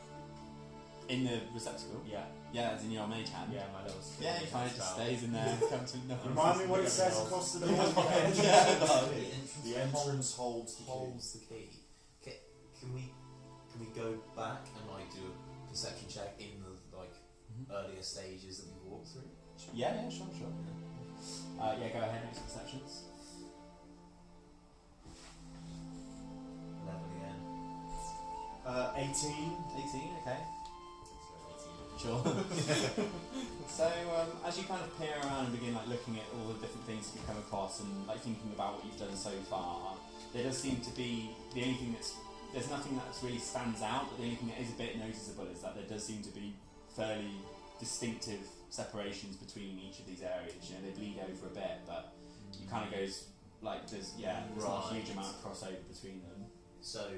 In the receptacle? Yeah. Yeah, as in your mage hand. Yeah, my little. Yeah, you find it just stays in there. Comes to nothing. Remind me what it says across the door. The entrance holds the key. Can we go back and like do a perception check in the earlier stages that we walked through? Yeah, sure. Yeah, go ahead, make some perceptions. 11 again. 18. 18, okay. Sure. So, as you kind of peer around and begin like looking at all the different things that you've come across and like thinking about what you've done so far, there does seem to be the only thing there's nothing that really stands out, but the only thing that is a bit noticeable is that there does seem to be fairly distinctive separations between each of these areas. You know, they bleed over a bit, but it kind of goes like there's not a huge amount of crossover between them. So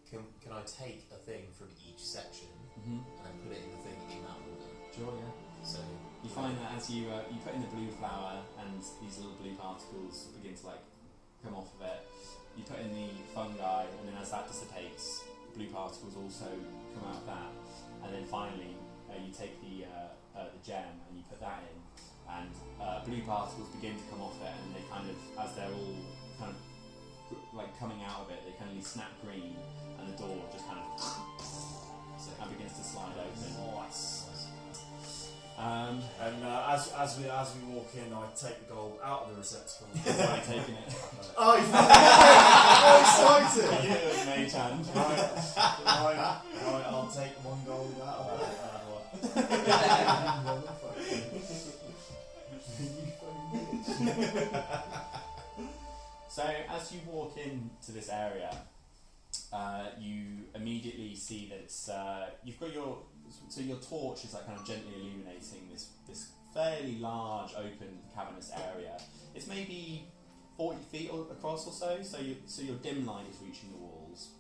can I take a thing from each section Mm-hmm. and then put it in the thing in that order? Sure, yeah. So You find that as you put in the blue flower and these little blue particles begin to like come off of it, you put in the fungi, and then as that dissipates, blue particles also come out of that, and then finally you take the gem and you put that in, and blue particles begin to come off it, and they kind of, as they're all kind of like coming out of it, they kind of snap green, and the door just kind of and begins to slide open. Nice. And as we walk in, I take the gold out of the receptacle. I'm taking it. Oh, how exciting! Yeah, mage hand. Right, I'll take 1 gold out of So as you walk into this area, you immediately see that it's you've got your torch is like kind of gently illuminating this fairly large open cavernous area. It's maybe 40 feet across or so. So your dim light is reaching the walls,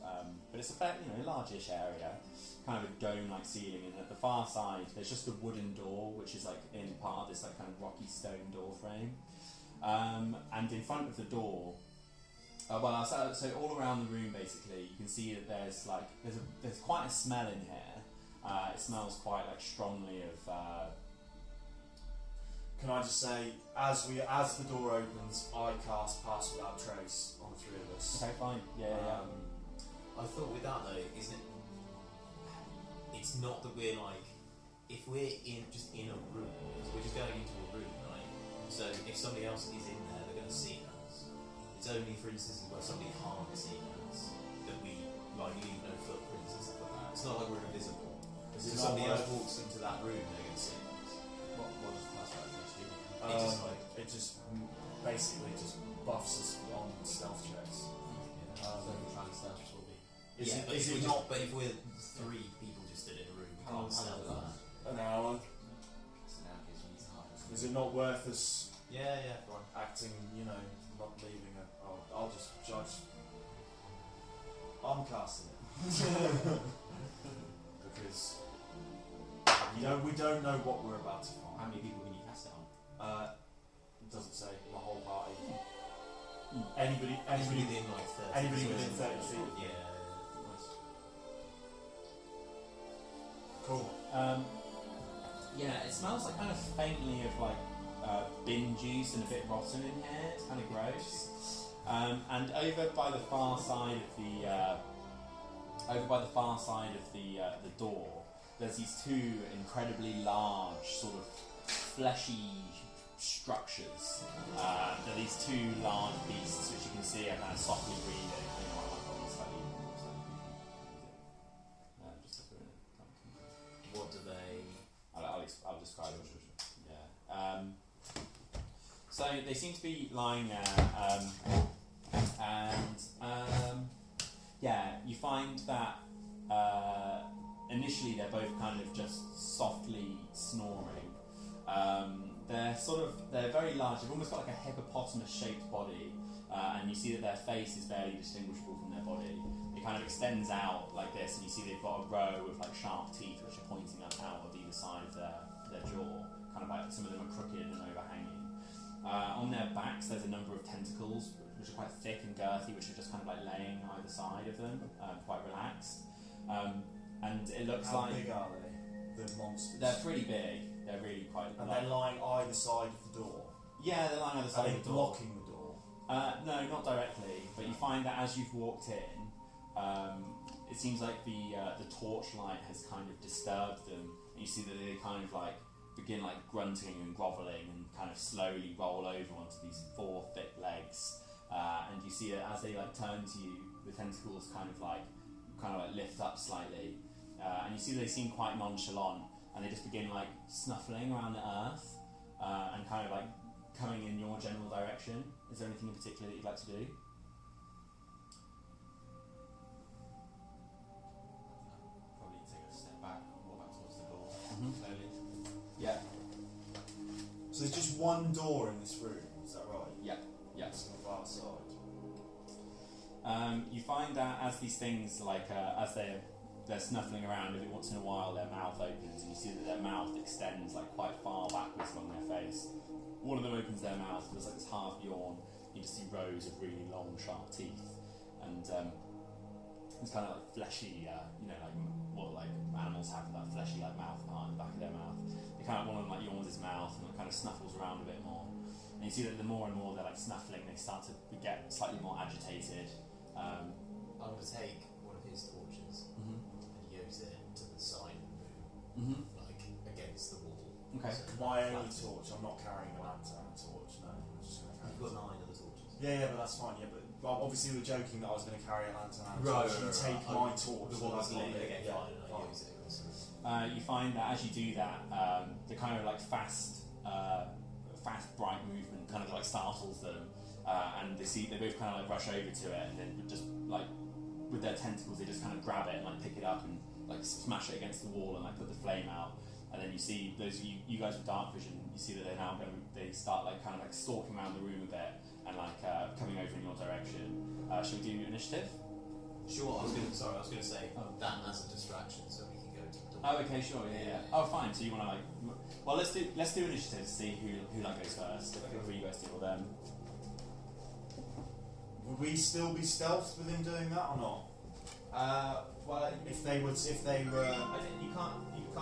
but it's a fair, largish area, kind of a dome-like ceiling. And at the far side, there's just a wooden door, which is like in part of this like kind of rocky stone door frame. And in front of the door, so all around the room, basically, you can see that there's quite a smell in here. It smells quite like strongly of. Can I just say, as the door opens, I cast Pass Without Trace on the 3 of us. Okay, fine. Yeah. I thought with that though, isn't it? It's not that we're like, if we're in a room, we're just going into a room, right? So if somebody else is in there, they're going to see us. It's only for instances where somebody can't see us that we like leave no footprints and stuff like that. It's not like we're invisible. Is If it somebody not else walks into that room, they're going to see us. What does Pass Without Trace do? It just basically just buffs us on stealth checks. So we try and stealth will be. Is but it if not But if we're 3 people just stood in a room, we How long can't stealth does that. that? an hour? So now it gives me time. Is it not worth us Yeah, go on. acting, not leaving a... I'll just judge. I'm casting it. Because we don't know what we're about to How find. many people can you cast it on? It doesn't say my whole party. It's Anybody within like 30 anybody feet. within 30 feet. Yeah. Cool. Yeah, it smells like kind of faintly of like bin juice and a bit rotten in here. It's kind of gross. And over by the far side of the door, there's these 2 incredibly large, sort of fleshy structures. They're these 2 large beasts, which you can see are kind of softly breathing. What do they? I'll describe it. Yeah. So they seem to be lying there, you find that initially they're both kind of just softly snoring. they're very large. They've almost got like a hippopotamus-shaped body, and you see that their face is barely distinguishable from their body. It kind of extends out like this, and you see they've got a row of like sharp teeth which are pointing up out of either side of their jaw. Kind of like some of them are crooked and overhanging. On their backs, there's a number of tentacles which are quite thick and girthy, which are just kind of like laying either side of them, quite relaxed. And it looks How like big are they? The monsters. they're pretty big. They're really quite. And they're lying either side of the door. Yeah, they're lying either Are side they of the door. blocking the door? No, not directly. But you find that as you've walked in, it seems like the torchlight has kind of disturbed them. And you see that they kind of like begin like grunting and grovelling and kind of slowly roll over onto these 4 thick legs. And you see that as they like turn to you, the tentacles kind of like lift up slightly. And you see they seem quite nonchalant, and they just begin like snuffling around the earth and kind of like coming in your general direction. Is there anything in particular that you'd like to do? Probably take a step back, walk back towards the door Mhm. slowly. Yeah. So there's just one door in this room, is that right? Yeah. Yeah. It's on the far side. You find that as these things, like as they're snuffling around, every once in a while their mouth opens, and you see that their mouth extends like quite far backwards along their face. One of them opens their mouth, and there's like this half yawn. You just see rows of really long, sharp teeth, and it's kind of like fleshy, like what like animals have that fleshy like mouth part in the back of their mouth. They kind of one of them like yawns his mouth and it kind of snuffles around a bit more. And you see that the more and more they're like snuffling, they start to get slightly more agitated. I'm going to take one of his torches Mm-hmm. and use it to the side of the room, Mm-hmm. like against the wall. Okay. So My flat. only torch, I'm not carrying a lantern torch, no. I'm just going to carry You've got 9 other torches. Yeah, but that's fine, yeah, but well, obviously we were joking that I was going to carry a lantern and a Right, torch. right, You right, take right. my torch. The so one that's that's not lit, it. okay, Yeah, fine, and I fine. use it. You find that as you do that, the kind of like fast, bright movement kind of like startles them, and they both kind of like rush over to it, and then just like with their tentacles, they just kind of grab it and like pick it up and like smash it against the wall and like put the flame out. And then you see those of you guys with dark vision, you see that they start like kind of like stalking around the room a bit and like coming over in your direction. Shall we do initiative? Sure, I was going to say that as a distraction so we can go to the door. Oh, okay, sure, yeah. Oh, fine. So you want to like, well, let's do initiative to see who like goes first. Who you guys do or them? Would we still be stealthed with him doing that or not? Well, If they were, I think you can't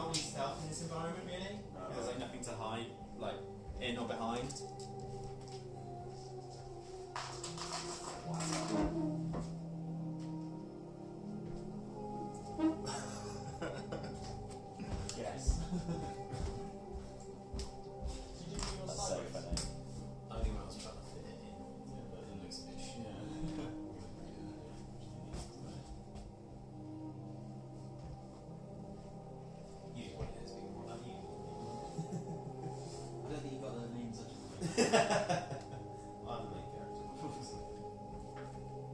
really stealth in this environment really. No. There's like nothing to hide, like in or behind. Yes. That's so funny. Only when I was trying to fit it in. Yeah, but it looks a bit shit. You just want it to be more like you. I don't think you got the names such I'm the main character.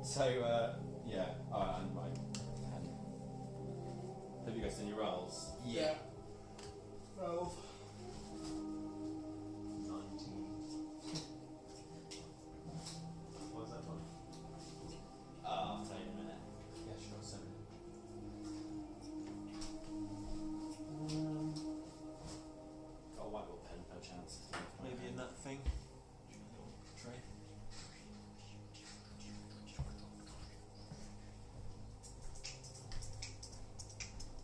So yeah, and right. Have you guys done your rolls? Yeah. 12. 19. What is that one? I'll tell you in a minute. Yeah, sure, 7. Got a whiteboard pen, no chance. Maybe in that thing. Tray.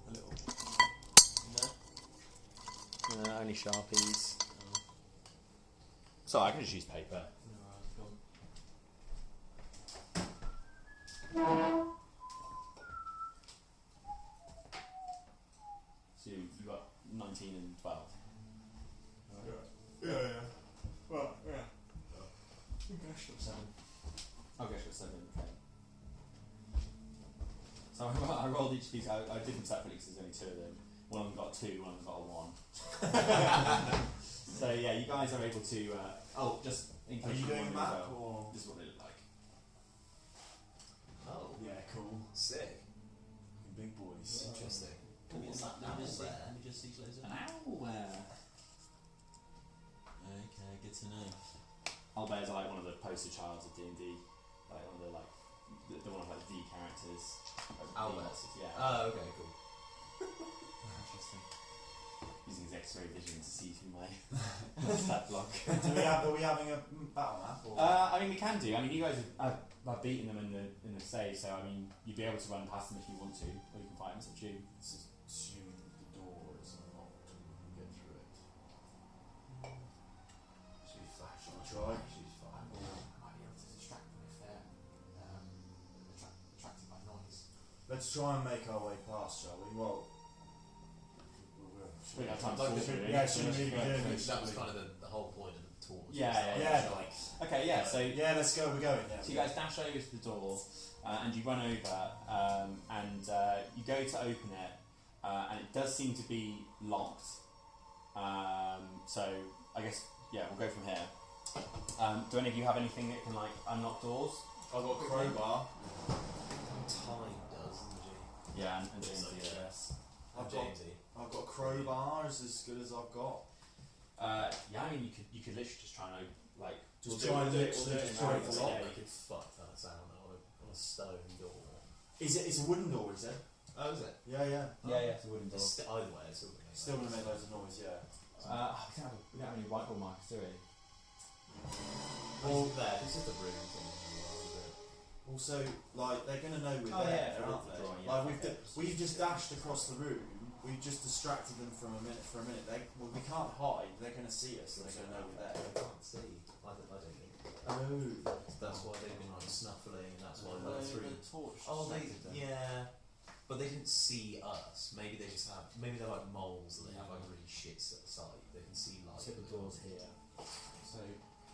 A little. No? Only Sharpies. So I can just use paper. No, I've gone. So you got 19 and 12. Yeah. Well, yeah. Okay, sure, 7. Okay, so 7. Okay. So I rolled each of these. I did them separately because there's only 2 of them. One of them got 2, one of them got a 1. So yeah, you guys are able to. Just in Are case you doing a wonder map as well, or? this is what they look like. Oh, Yeah, cool. sick. Big boys. Interesting. Let me just see closer. Ow! Good to know. Owlbears are like one of the poster childs of D&D, like one of the one of like the characters. Like, Owlbears? Yeah. Oh, okay, cool. Interesting. Using his X-ray vision to see through my stat block. Are we having a battle map? Or? I mean, we can do. I mean, you guys have beaten them in the save, so I mean, you'd be able to run past them if you want to, or you can fight them. It's up to you. Let's just assume the door is unlocked and we can get through it. Should we flash on? Try. She's fine. Might be able to distract them if they're attracted by noise. Let's try and make our way past, shall we? Well, We got time to Like talk the- to it. yeah, shouldn't we be doing it? That was kind of the whole point of the torch. Yeah, It's yeah. like, Okay, yeah. So yeah, let's go. We're going. Yeah. So you guys dash over to the door, and you run over, and you go to open it, and it does seem to be locked. So I guess we'll go from here. Do any of you have anything that can like unlock doors? I've got a crowbar. time does, doesn't it? Yeah, and James, yes. I've got a crowbar. Is as good as I've got. Yeah, I mean you could literally just try and like Just try and literally just try try and and lock. yeah, You could fuck that sound on a stone door. Is it? It's a wooden door, is it? Oh, is it? Yeah, yeah. yeah, it's a wooden door. Either way, it's still gonna make Still gonna make loads of noise. Yeah. We don't have any whiteboard markers, do we? Well, there. This is the room thing. Also, like they're gonna know we're Oh, there, yeah, aren't for they? drawing, yeah. Like we've just dashed across the room. We've just distracted them for a minute. We can't hide. They're gonna see us. And they're gonna know we're there. They can't see. I don't think. Oh. That's why they've been like snuffling, and that's why Well, they're through. the torch. Oh, distracted them. yeah. But they didn't see us. Maybe they just have. Maybe they're like moles and they have like really shit sight. They can see light. So the door's here. So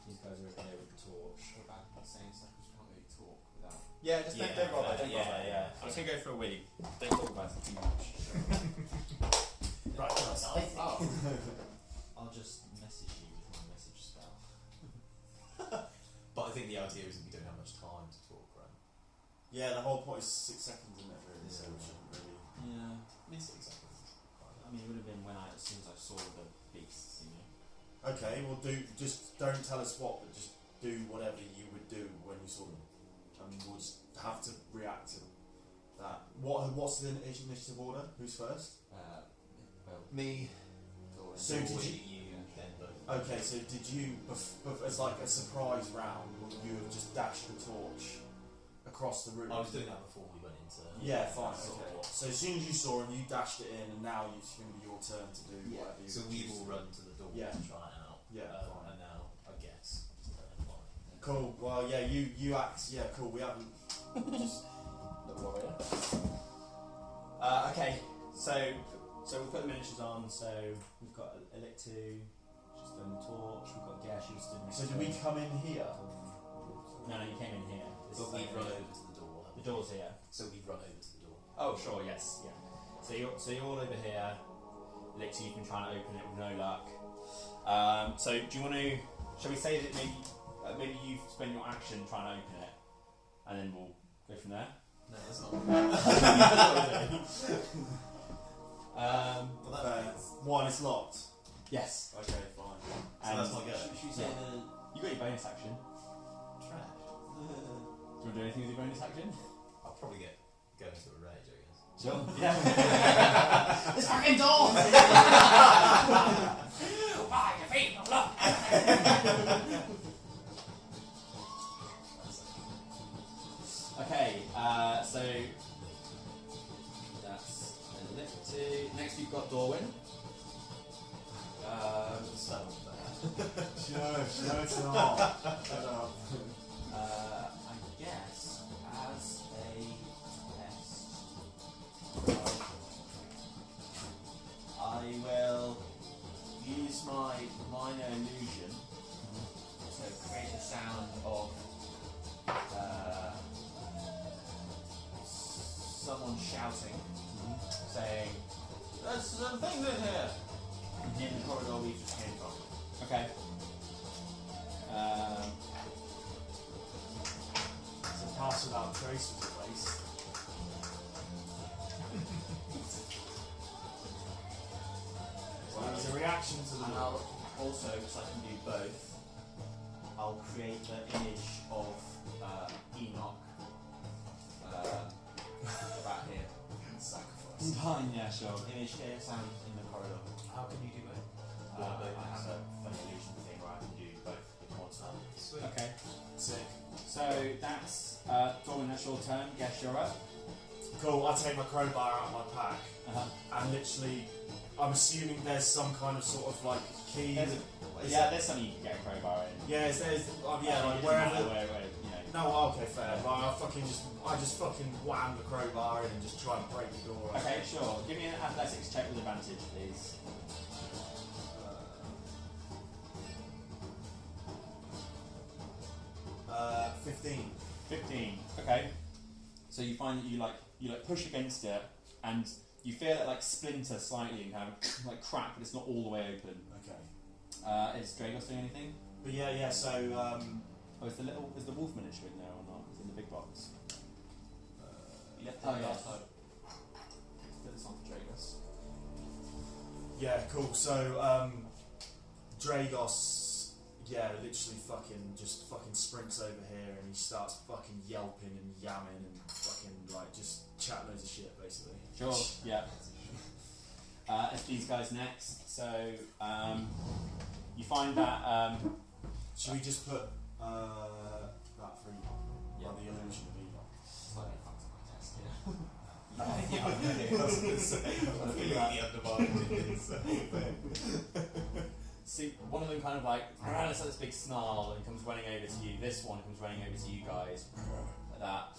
these guys are okay with the torch. We're back in the same stuff because we can't really talk without. Yeah, just Yeah, don't bother. Don't yeah, bother. yeah. I'm just gonna go for a wee. Don't talk about it too much. Right, guys, I think. Oh. I'll just message you with my message spell. But I think the idea is that we don't have much time to talk, right? Yeah, the whole point is 6 seconds, isn't it? Really, so Yeah. we shouldn't really. Yeah. I mean, 6 seconds. I mean, it would have been as soon as I saw the beasts, you know. Okay, well, just don't tell us what, but just do whatever you would do when you saw them, and we'll just have to react to that. What's the initiative order? Who's first? Well, Me. So did you- then both. Okay, so did you, as like a surprise round, will you have just dashed the torch across the room? I was doing that before we went into. Yeah, fine. sort Okay. of- So as soon as you saw him, you dashed it in, and now it's going to be your turn to do Yeah. whatever you. So we choose will to do. run to the door Yeah. to try it out. Yeah, fine. And now, I guess. Fine. Cool. Well, yeah, you act. Yeah, cool. We haven't. Just Little warrior. Okay, so we'll put the miniatures on. So we've got Elictu, she's doing the torch. We've got Gash, who's doing. So did we come in here? No, you came in here. This But is we like- run over to the door. The door's here. So we run over to the door. Oh, sure, yes, yeah. So you're all over here. Elictu, you've been trying to open it with no luck. So do you want to? Shall we say that maybe you spend your action trying to open it, and then we'll go from there. No, that's not. Well, Fair. One is locked. Yes. Okay, fine. So And that's my go. should we say Yeah. You got your bonus action. Trash. Do you want to do anything with your bonus action? I'll probably go into a rage, I guess. Sure. Yeah. this fucking door? Why your feet don't look? Okay. So that's Elictu. Next we've got Dorwin. So Sure, it's not. Shut up. I guess as a test, I will use my minor illusion to create a sound of someone shouting, saying, "There's some things in here!" in the corridor we just came from. Okay. It's a pass without trace was a waste. Well, it was a reaction to the. And I'll also, because I can do both, I'll create the image of Enoch about here. Sacrifice. Fine, yeah, sure. Image here, sound in the corridor. How can you do both? I have a fun illusion thing where I can do both with one time. Sweet. Okay. Sick. So that's Dorman, that's your turn. Guess you're up. Cool. I take my crowbar out of my pack Uh-huh. and literally, I'm assuming there's some kind of sort of like key. There's there's something you can get a crowbar in. Yeah, there's yeah, It like doesn't matter wherever. where, you know. No, okay, fair. Like, I just fucking wham the crowbar in and just try and break the door. open. Okay, sure. Give me an athletics check with advantage, please. 15. 15. Okay. So you find that you push against it, and you feel it like splinter slightly and kind of like crack, but it's not all the way open. Okay. Is Dragos doing anything? But yeah. So Oh, is the wolf miniature in there or not? It's in the big box. You left Oh, it yeah. last time. Put this on for Dragos. yeah, cool. So Dragos, yeah, literally fucking sprints over here and he starts fucking yelping and yamming and fucking like just chat loads of shit basically. Sure. Yeah. It's these guys next. So you find that. Should we just put that for Enoch? Yeah. Or the illusion of Enoch? Slightly fucked up my test, yeah. Yeah, I was going to say, completely undermined. See, one of them kind of like lets out this big snarl and comes running over to you. This one comes running over to you guys, like that,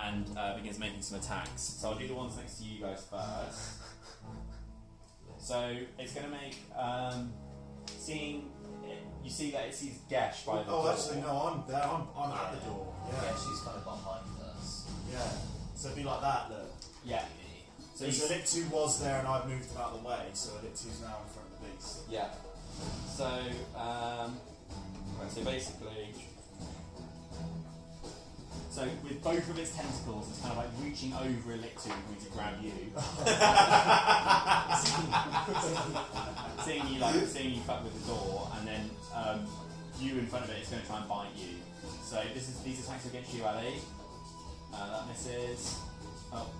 and begins making some attacks. So I'll do the ones next to you guys first. So it's going to make you see that it sees Gesh by the door. Oh, actually no, I'm there. I'm at the door. Yeah, Yeah. she's kind of behind us. Yeah. So it'd be like that, look. Yeah. So So you Eliptu was there and I've moved him out of the way, so Eliptu's now in front of the beast. yeah. So right, so basically. So with both of its tentacles, it's kind of like reaching over Elixir and going to grab you. seeing you fuck with the door, and then you in front of it is going to try and bite you. So these attacks against you, Ali. That misses. Oh,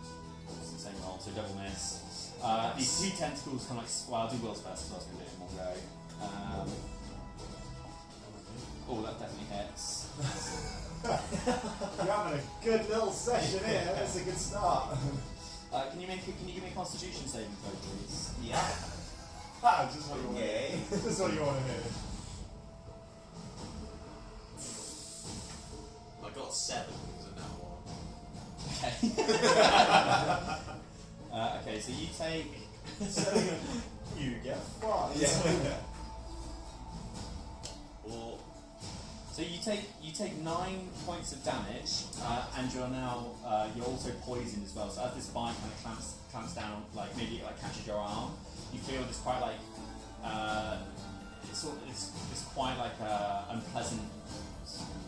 it's the same roll, so double miss. These two tentacles kind of like. Well, I'll do Will's first, so I was going to do it in one go. Oh, that definitely hits. You're having a good little session here. That's a good start. Can you give me a Constitution saving throw, please? Yeah. Just what you want. Yay. Just what you want to hear. I got 7 because of now 1. Okay. Okay, so you take. So you get fucked. Or So you take 9 points of damage, and you're also poisoned as well. So as this bite kind of clamps down, like maybe it like catches your arm, you feel this quite like it's quite like unpleasant.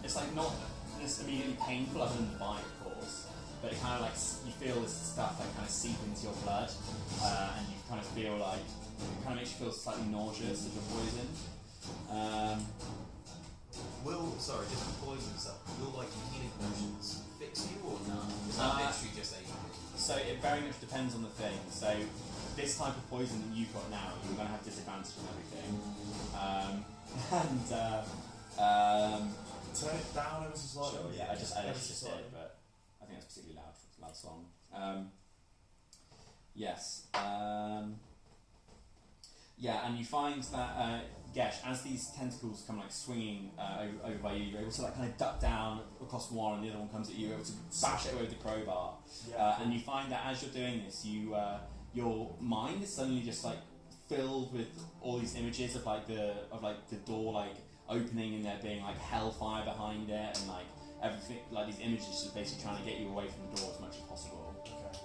It's like not this immediately painful other than the bite, of course, but it kind of like you feel this stuff like kind of seep into your blood, and you kind of feel like it kind of makes you feel slightly nauseous as you're poisoned. just the poison stuff, will like healing potions fix you or not? Is that literally just a So it very much depends on the thing. So this type of poison that you've got now, you're going to have disadvantage on everything. Turn it down ever so slightly. Sure, yeah, I just Ever so did, slightly. but I think that's particularly loud song. Yes. Yeah, and you find that Gesh, as these tentacles come like swinging over by you, you're able to like kind of duck down across one, and the other one comes at you, you're able to bash it with the crowbar. Yeah. And you find that as you're doing this, your mind is suddenly just like filled with all these images of the door like opening and there being like hellfire behind it, and like everything, like these images just basically trying to get you away from the door as much as possible. Okay.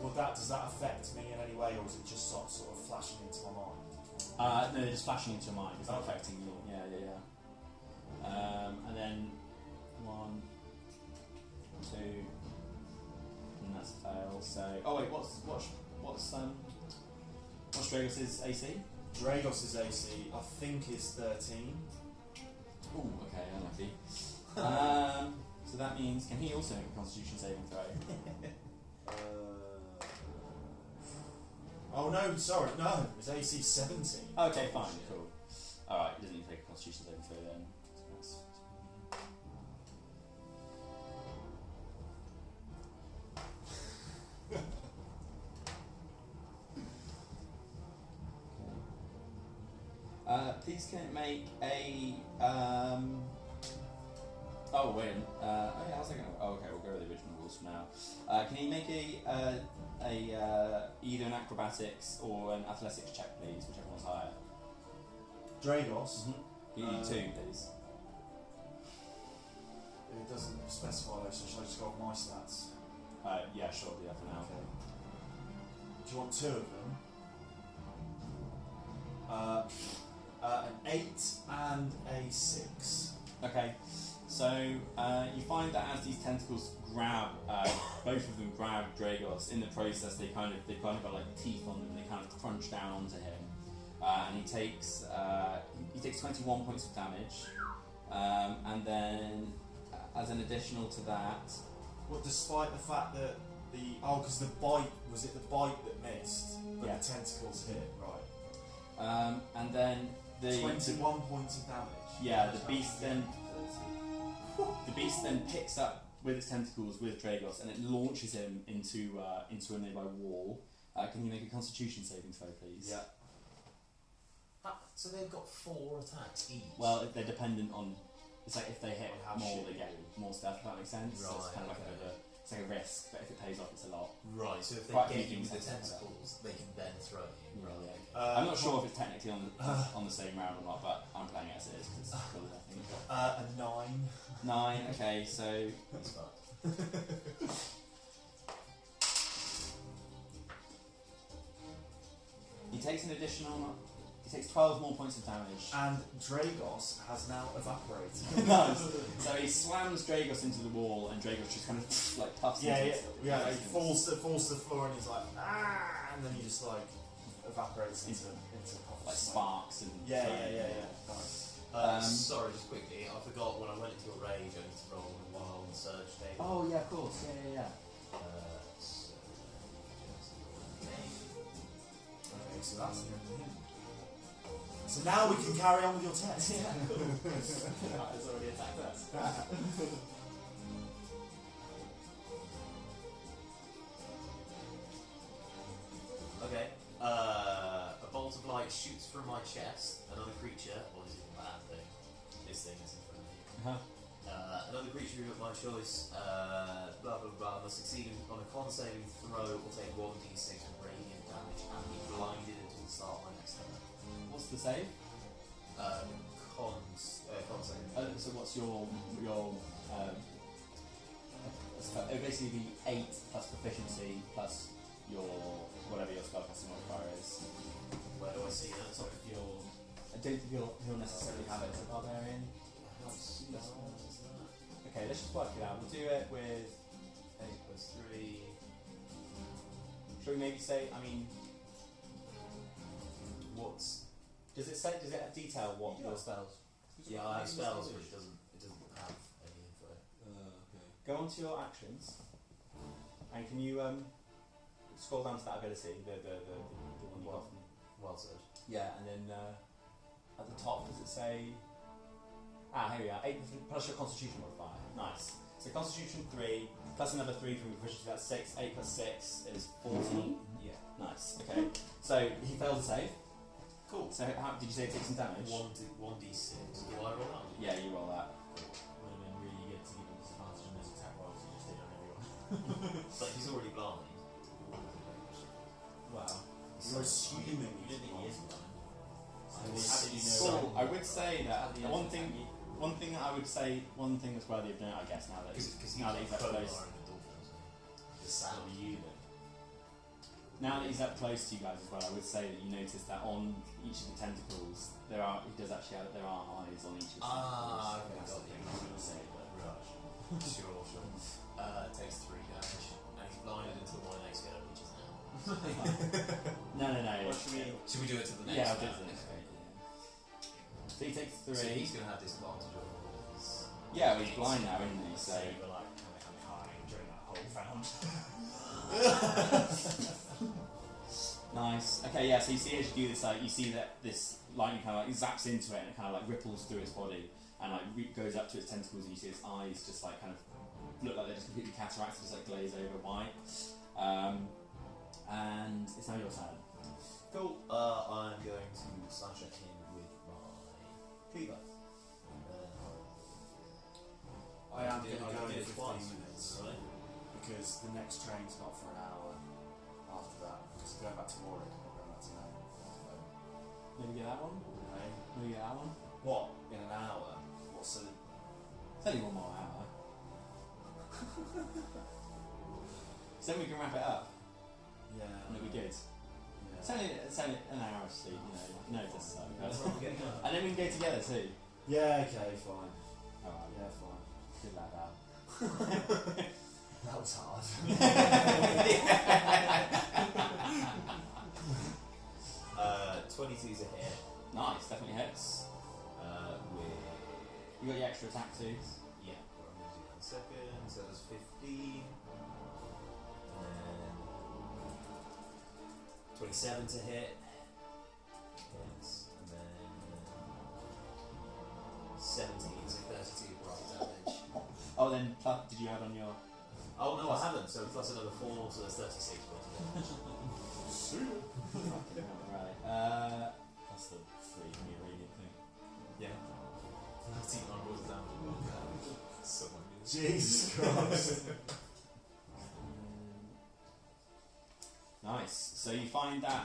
Well, does that affect me in any way, or is it just sort of flashing into my mind? No, they're just flashing into your mind. It's not Okay. affecting you. Yeah. And then 1, 2, and that's a fail. So, oh wait, what's Dragos' AC? Dragos' AC, I think, is 13. Ooh, that means, can he also make a Constitution saving throw? Oh no, sorry, no, it's AC 17. Okay, fine, cool. Alright, he doesn't need to make a Constitution saving throw then. That's- please can it make a oh wait oh yeah, how's that going? Oh, okay, we'll go with the original rules for now. Can you make a either an acrobatics or an athletics check, please, whichever one's higher? Dragos. Can you do 2, please? It doesn't specify those, so should I just go off my stats? Yeah, sure, do that for now. Okay. Do you want 2 of them? An 8 and a 6. Okay, so you find that as these tentacles grab, both of them grab Dragos. In the process, they've kind of got like teeth on them. They kind of crunch down onto him, and he takes 21 points of damage, and then as an additional to that, Well, despite the fact that because the bite was it the bite that missed, but Yeah. the tentacles hit, right? and then the 21 points of damage. yeah, the beast then picks up with its tentacles with Dragos, and it launches him into a nearby wall. Can you make a Constitution saving throw, please? Yeah. So they've got 4 attacks each. Well, they're dependent on. It's like if they hit On how more, shit they you get do. more stuff. If that makes sense. So it's Right, kind of like okay. it's like a risk, but if it pays off, it's a lot. Right, so if they Quite a get few you with the things happen to tentacles, they can then throw you. Yeah, Right. yeah. Okay. I'm not sure if it's technically on the same round or not, but I'm playing it as it is because it's cool. I think. A 9. 9. Okay, so That's fine. he takes an additional. He takes 12 more points of damage. And Dragos has now evaporated. Nice. So he slams Dragos into the wall, and Dragos just kind of like puffs Yeah, into yeah, it. yeah. He falls to the floor, and he's like, ah, and then he just like evaporates into puff of like smoke. sparks and Yeah. Nice. Sorry, just quickly, I forgot when I went into a rage, I need to roll a wild surge table. Oh yeah, of course. Yeah. Okay, so that's the end of him. So now we can carry on with your test. Yeah, cool. It's already attacked us. Okay. A bolt of light shoots from my chest. Another creature, or is it a bad thing? This thing is in front of you. Another creature of my choice, blah blah blah, must succeed on a con saving throw or take 1d6 of radiant damage and be blinded until the start of my next turn. What's the save? Con saving. So what's your it would basically be 8 plus proficiency plus your whatever your spellcasting modifier is. Where do I see that? Top of your. I don't think he'll necessarily have it as a barbarian. Okay, let's just work it out. We'll do it with 8 plus 3. Shall we maybe say? I mean, What's does it detail what your spells? yeah? I have spells, but it doesn't have any info. Go on to your actions, and can you scroll down to that ability, the one you got from. Wild surge. Yeah, and then at the top, does it say? Here we are. 8 plus your Constitution modifier. Nice. So Constitution 3 plus another 3 from your proficiency. That's 6. 8 plus 6 is 14. Yeah. Nice. Okay. So he failed to save. Cool. So how did you say it takes some damage? 1d6. Do I roll that? Yeah, you roll that. Would have been really good to give him disadvantage on those attack rolls. You just did on everyone. But he's already blind. Wow. You're assuming You didn't think he is blind. So how did you know? So I would say that How did he one attack thing you? One thing that's worthy of note, I guess, now that Because he's he's now that he's up close. in the door, the That'll sound. be you then. Now that he's up close to you guys as well, I would say that you notice that on each of the tentacles there are eyes on each of the tentacles. Ah, okay, That's got the thing you. I was going to say, but Right. Sure. Takes 3 damage, and he's blinded until my next go, which is now. No. Should we do it to the next? Yeah, I'll do it round? to the next round. Yeah. So he takes 3. So he's going to have disadvantage on all of his. Yeah, well, he's blind now, isn't he? So. So you were like kind of hiding during that whole found. Nice. Okay, yeah, so you see as you do this, like, you see that this lightning kind of like zaps into it and it kind of like ripples through its body and like goes up to its tentacles and you see its eyes just like kind of look like they're just completely cataracted, just like glaze over white. And it's now your turn. Cool. I'm going to slash at him with my cleaver. I am going to I go can do in it 15 twice, minutes right? because the next train's not for an hour after that. So going back to Warwick, I'm not going back to now. Maybe get that one? Okay. Maybe get that one? What? In an hour? What's the... It's only 1 more hour. So then we can wrap it up Yeah. and it'll be good. Yeah. It's only an hour of sleep, you know, no, it doesn't suck. That's what I'm getting at. And then we can go together too. Yeah, okay, fine. Alright, Yeah, fine. good lad, Al. That was hard. 22's a hit. Nice, definitely hits. With You got your extra attack too. yeah, I'm going to do that in a second. So that's 15. And then 27 to hit. Hits. And then 17, so 32 bright damage. Oh, then did you add on your? Oh no, I haven't. So plus another 4, so that's 36 points of damage. Right. That's the 3 from your radiant thing. Yeah. 13 points of damage. So good. Jesus Christ. Nice. So you find that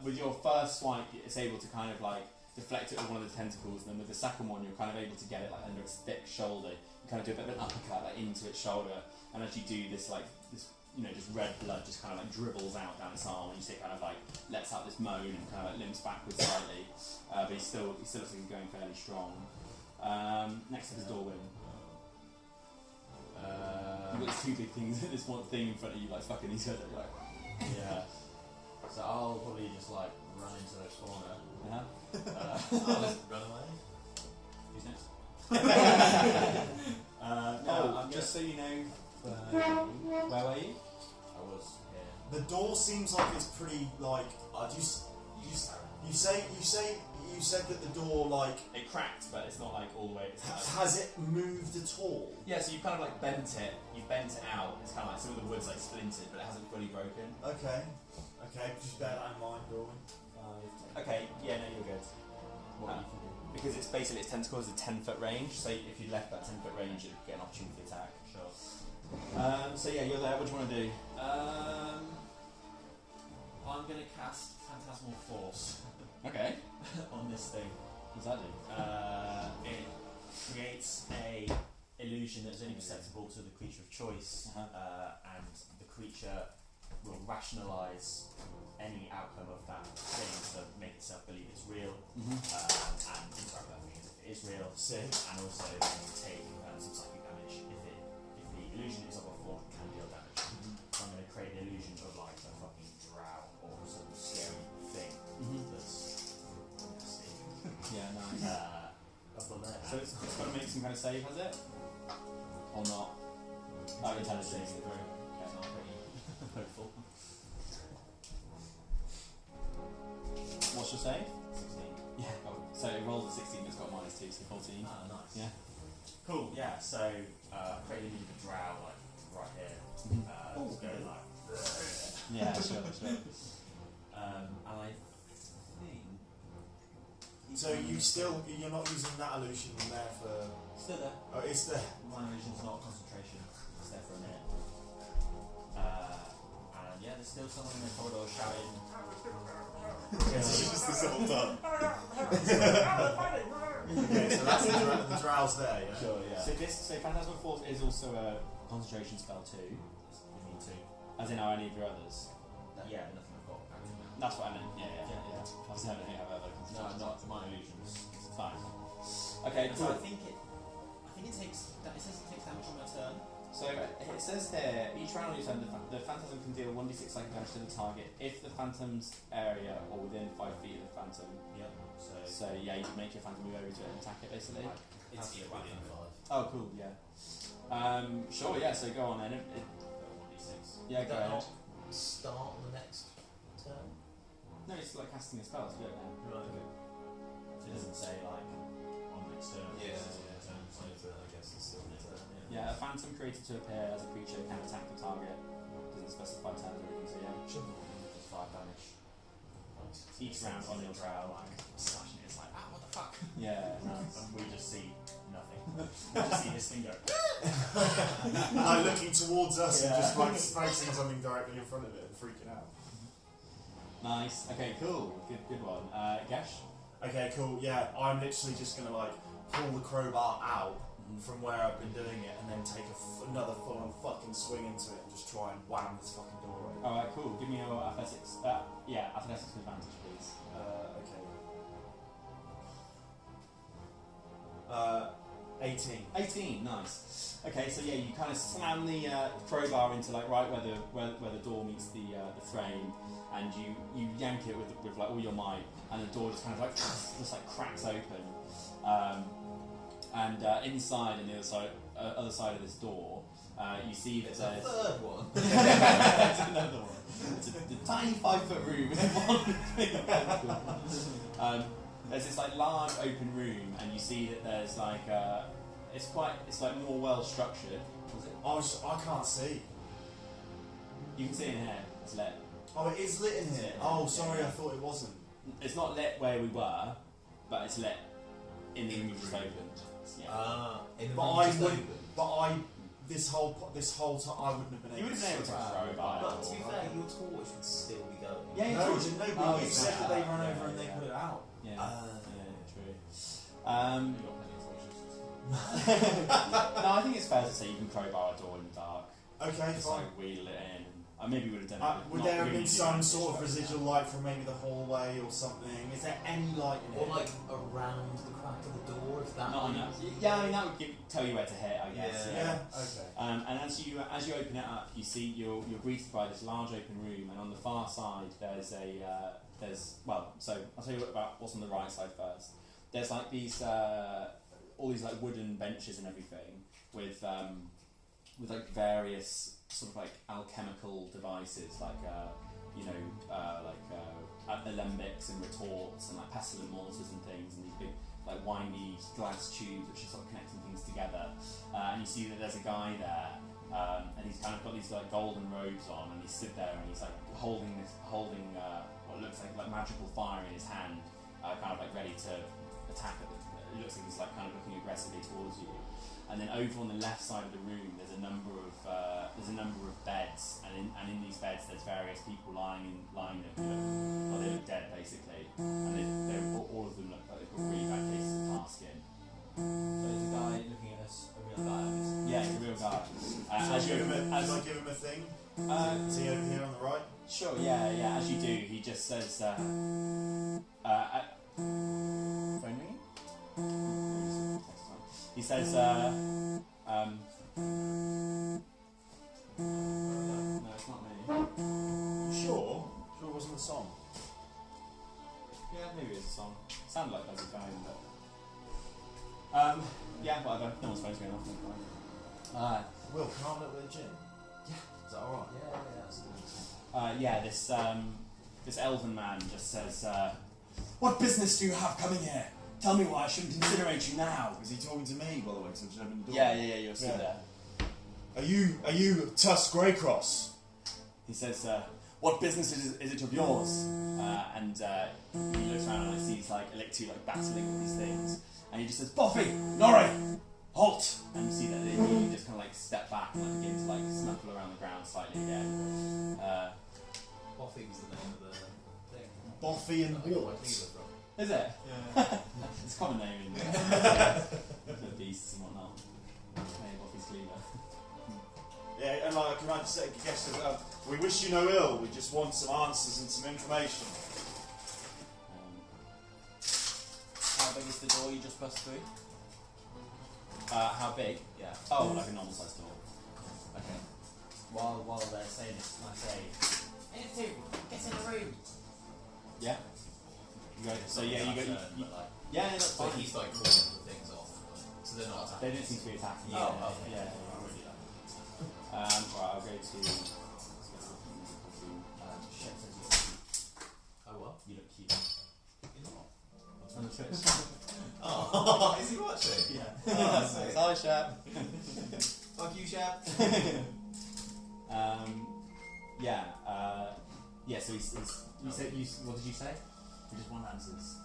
with your first swipe, it's able to kind of like deflect it with one of the tentacles, and then with the second one, you're kind of able to get it like under its thick shoulder. You kind of do a bit of an uppercut like into its shoulder, and as you do this, like this, you know, just red blood just kind of like dribbles out down its arm, and you see it kind of like lets out this moan and kind of like limps backwards slightly, but he still looks like he's going fairly strong. Next up is Dorwin. You've got these two big things, this one thing in front of you, like fucking these guys are like. Yeah. So I'll probably just like run into the corner. Yeah. I'll just run away. Who's next? Just so you know, where were you? I was here. The door seems like it's pretty like. You said that the door like It cracked, but it's not like all the way. It's kind of, has it moved at all? yeah, so you kind of like bent it. You bent it out. It's kind of like some of the wood's like splintered, but it hasn't fully broken. Okay, just bear that in mind, Dorwin. Okay, yeah, no, you're good. What are you thinking? Because it's basically its tentacle is a 10-foot range. So if you left that 10-foot range, you'd get an opportunity attack. Sure. So yeah, you're there. What do you want to do? I'm going to cast Phantasmal Force Okay. on this thing. What's that do? It creates a illusion that is only perceptible to the creature of choice, and the creature will rationalise any outcome of that thing to make itself believe it's real, and interact with that thing as if it is real, Sick. and also then take some psychic damage if the illusion is of a form that can deal damage. So I'm going to create an illusion of like a fucking drow or some scary thing that's nasty. Yeah, nice. Up on there. So it's got to make some kind of save, has it? Or not? Oh, intelligence. Okay, so I'm pretty hopeful. What's your save? 16. Yeah. Oh, so it rolls a 16, but it's got -2, so 14. Ah, nice. Yeah. Cool, yeah, so creating a drow like right here. It's going like Yeah, sure. and I think So you're not using that illusion in there for. still there. Oh, it's there. My illusion's not concentration, it's there for a minute. And yeah, there's still someone in the corridor shouting. It's just this whole time. Okay, so that's the drow's there, yeah. Sure, yeah. So Phantasmal Force is also a concentration spell too, You need to. as in are any of your others. Yeah, nothing I've got active now. That's what I meant. Yeah. I was having have other No, concentration. not my illusions. Fine. Okay, So cool. I think it takes. It says it takes damage on my turn. So it says here, each round on your turn, the phantasm can deal 1d6 psychic damage to the target if the phantom's area or within 5 feet of the phantom. Yep. So So yeah, you can make your phantom move over to it and attack it basically. It's within 5. Oh, cool. Yeah. Sure. Yeah. So go on then. Yeah, Did go that ahead. not start on the next turn? No, it's like casting a spell. So do it now. Right, okay. It doesn't say like on next turn. Yeah, It's just yeah. turn. So I guess it's still the turn, Yeah, a phantom created to appear as a creature can attack the target. Doesn't specify turn or anything. So yeah. Just 5 damage. Each round on your trail. Like slashing it, it's like, what the fuck? Yeah. And we just see nothing. We just see this thing go. Like looking towards us and Yeah. just like facing something directly in front of it and freaking out. Nice. Okay. Cool. Good one. Gesh. Okay, cool. Yeah, I'm literally just gonna like pull the crowbar out from where I've been doing it, and then take another full-on fucking swing into it, and just try and wham this fucking door open. All right. Cool. Give me your athletics. Yeah, athletics with advantage, please. Okay. 18. 18. Nice. Okay. So yeah, you kind of slam the crowbar into like right where the door meets the frame, and you yank it with like all your might, and the door just kind of like just like cracks open. And inside on the other side of this door, you see that It's there's a third one. It's another one. It's a tiny 5-foot room with one big there's this like large open room, and you see that there's like it's like more well structured. I can't see. You can see in here. It's lit. Oh, it is lit in here. Oh, sorry, I thought it wasn't. It's not lit where we were, but it's lit in the room we just opened. Yeah. In the But room I just would. open. But this whole time I wouldn't have been You able would to have been able see to it. throw by. But to be fair, your torch would still be going. Yeah, No, torch- no, but Oh, you it's said not that they that. run Yeah, over and they yeah. put it out. Yeah. Yeah. True. You've got plenty of torches. No, I think it's fair to say you can crowbar a door in the dark. Okay, Just fine. like wheel it in. I maybe would have done it. but Would not there have really been do some that. sort of residual light from maybe the hallway or something? Is there any light in Or it? like around the crack of the door, if that. Not enough. Yeah, I mean that would tell you where to hit, I guess. Yeah. Yeah. Okay. And as you open it up, you see you're greeted by this large open room, and on the far side there's so I'll tell you about what's on the right side first. There's like these all these like wooden benches and everything with like various sort of like alchemical devices like alembics and retorts and like pestle and mortars and things, and these big like windy glass tubes which are sort of connecting things together. And you see that there's a guy there, and he's kind of got these like golden robes on, and he's stood there and he's like holding what looks like magical fire in his hand, kind of like ready to attack it. It looks like he's like kind of looking aggressively towards you. And then over on the left side of the room, there's a number of beds, and in these beds there's various people lying that they look dead basically, and all of them look like they've got really bad cases of tar skin. So is the guy looking at us a real guy? Yeah, it's a real guy. Should I give him a thing? Is he over here on the right? Sure, yeah. As you do, he just says, phone ringing? He says, no, it's not me. Sure it wasn't the song. Yeah, maybe it's a song. Sounded like there's a phone, but... yeah, whatever. No one's phone's going off. Will, can I have a little bit of gin? Yeah. Is that alright? Yeah, that's This elven man just says, What business do you have coming here? Tell me why I shouldn't incinerate you now. Is he talking to me, by the way, because I'm just opening the door? yeah, you're still Yeah. there. Are you Tusk Greycross? He says, what business is it of yours? And he looks around and he sees like Electu like battling with these things, and he just says, Buffy, Nori, halt! and you see that they immediately just kind of like step back and like begin to like snuffle around the ground slightly again. Boffy was the name of the thing. Boffy and I got my Wart. cleaver from. Is it? Yeah. It's a common name in the beasts and whatnot. Hey, Buffy's cleaver. Yeah, and like, can I just say, guess that we wish you no ill, we just want some answers and some information. How big is the door you just bust through? How big? Yeah. Oh, like a normal sized door. Okay. While they're saying this, can I say, Into, get in the room. Yeah. You go. So yeah, you go. But like, Yeah, that's but fine. he's like calling the things off. So they're not They attacking. don't seem to be attacking. Oh, yeah, okay. yeah. Right, I'll go to. Let's get something to Shep says you look cute. Oh, what? You look cute. You're not. on the Twitch. Oh, is he watching? Yeah. Oh, sick. Hi, Shab. Fuck you, chap. Yeah. Yeah. So he's you said you. What did you say? We just want answers.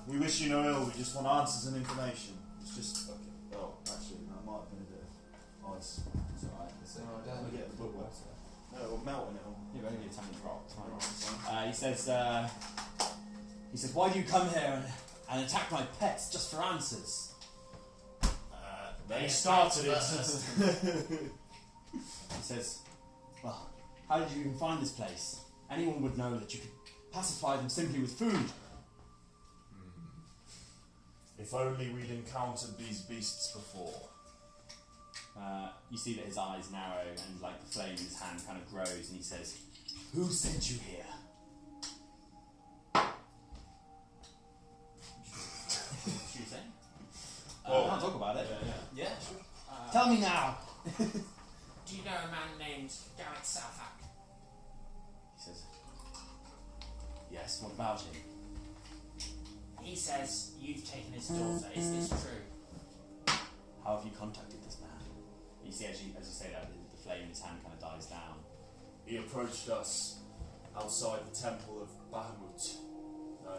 We wish you no ill, we just want answers and information. It's just. Okay. Oh, actually, that might have been a bit of ice. It's alright. Let me get the bubble. No, it will melt in it all. You've only a tiny drop. It's Alright, fine. fine. He says, why do you come here and attack my pets just for answers? They started it. He says, well, how did you even find this place? Anyone would know that you could pacify them simply with food. If only we'd encountered these beasts before. You see that his eyes narrow and like the flame in his hand kind of grows, and he says, Who sent you here? What you saying? I'll talk about it. Yeah, sure. Tell me now. Do you know a man named Garrett Southak? He says, yes, what about him? He says you've taken his daughter. Is this true? How have you contacted this man? you see as you say that the flame in his hand kind of dies down. He approached us outside the temple of Bahamut. No,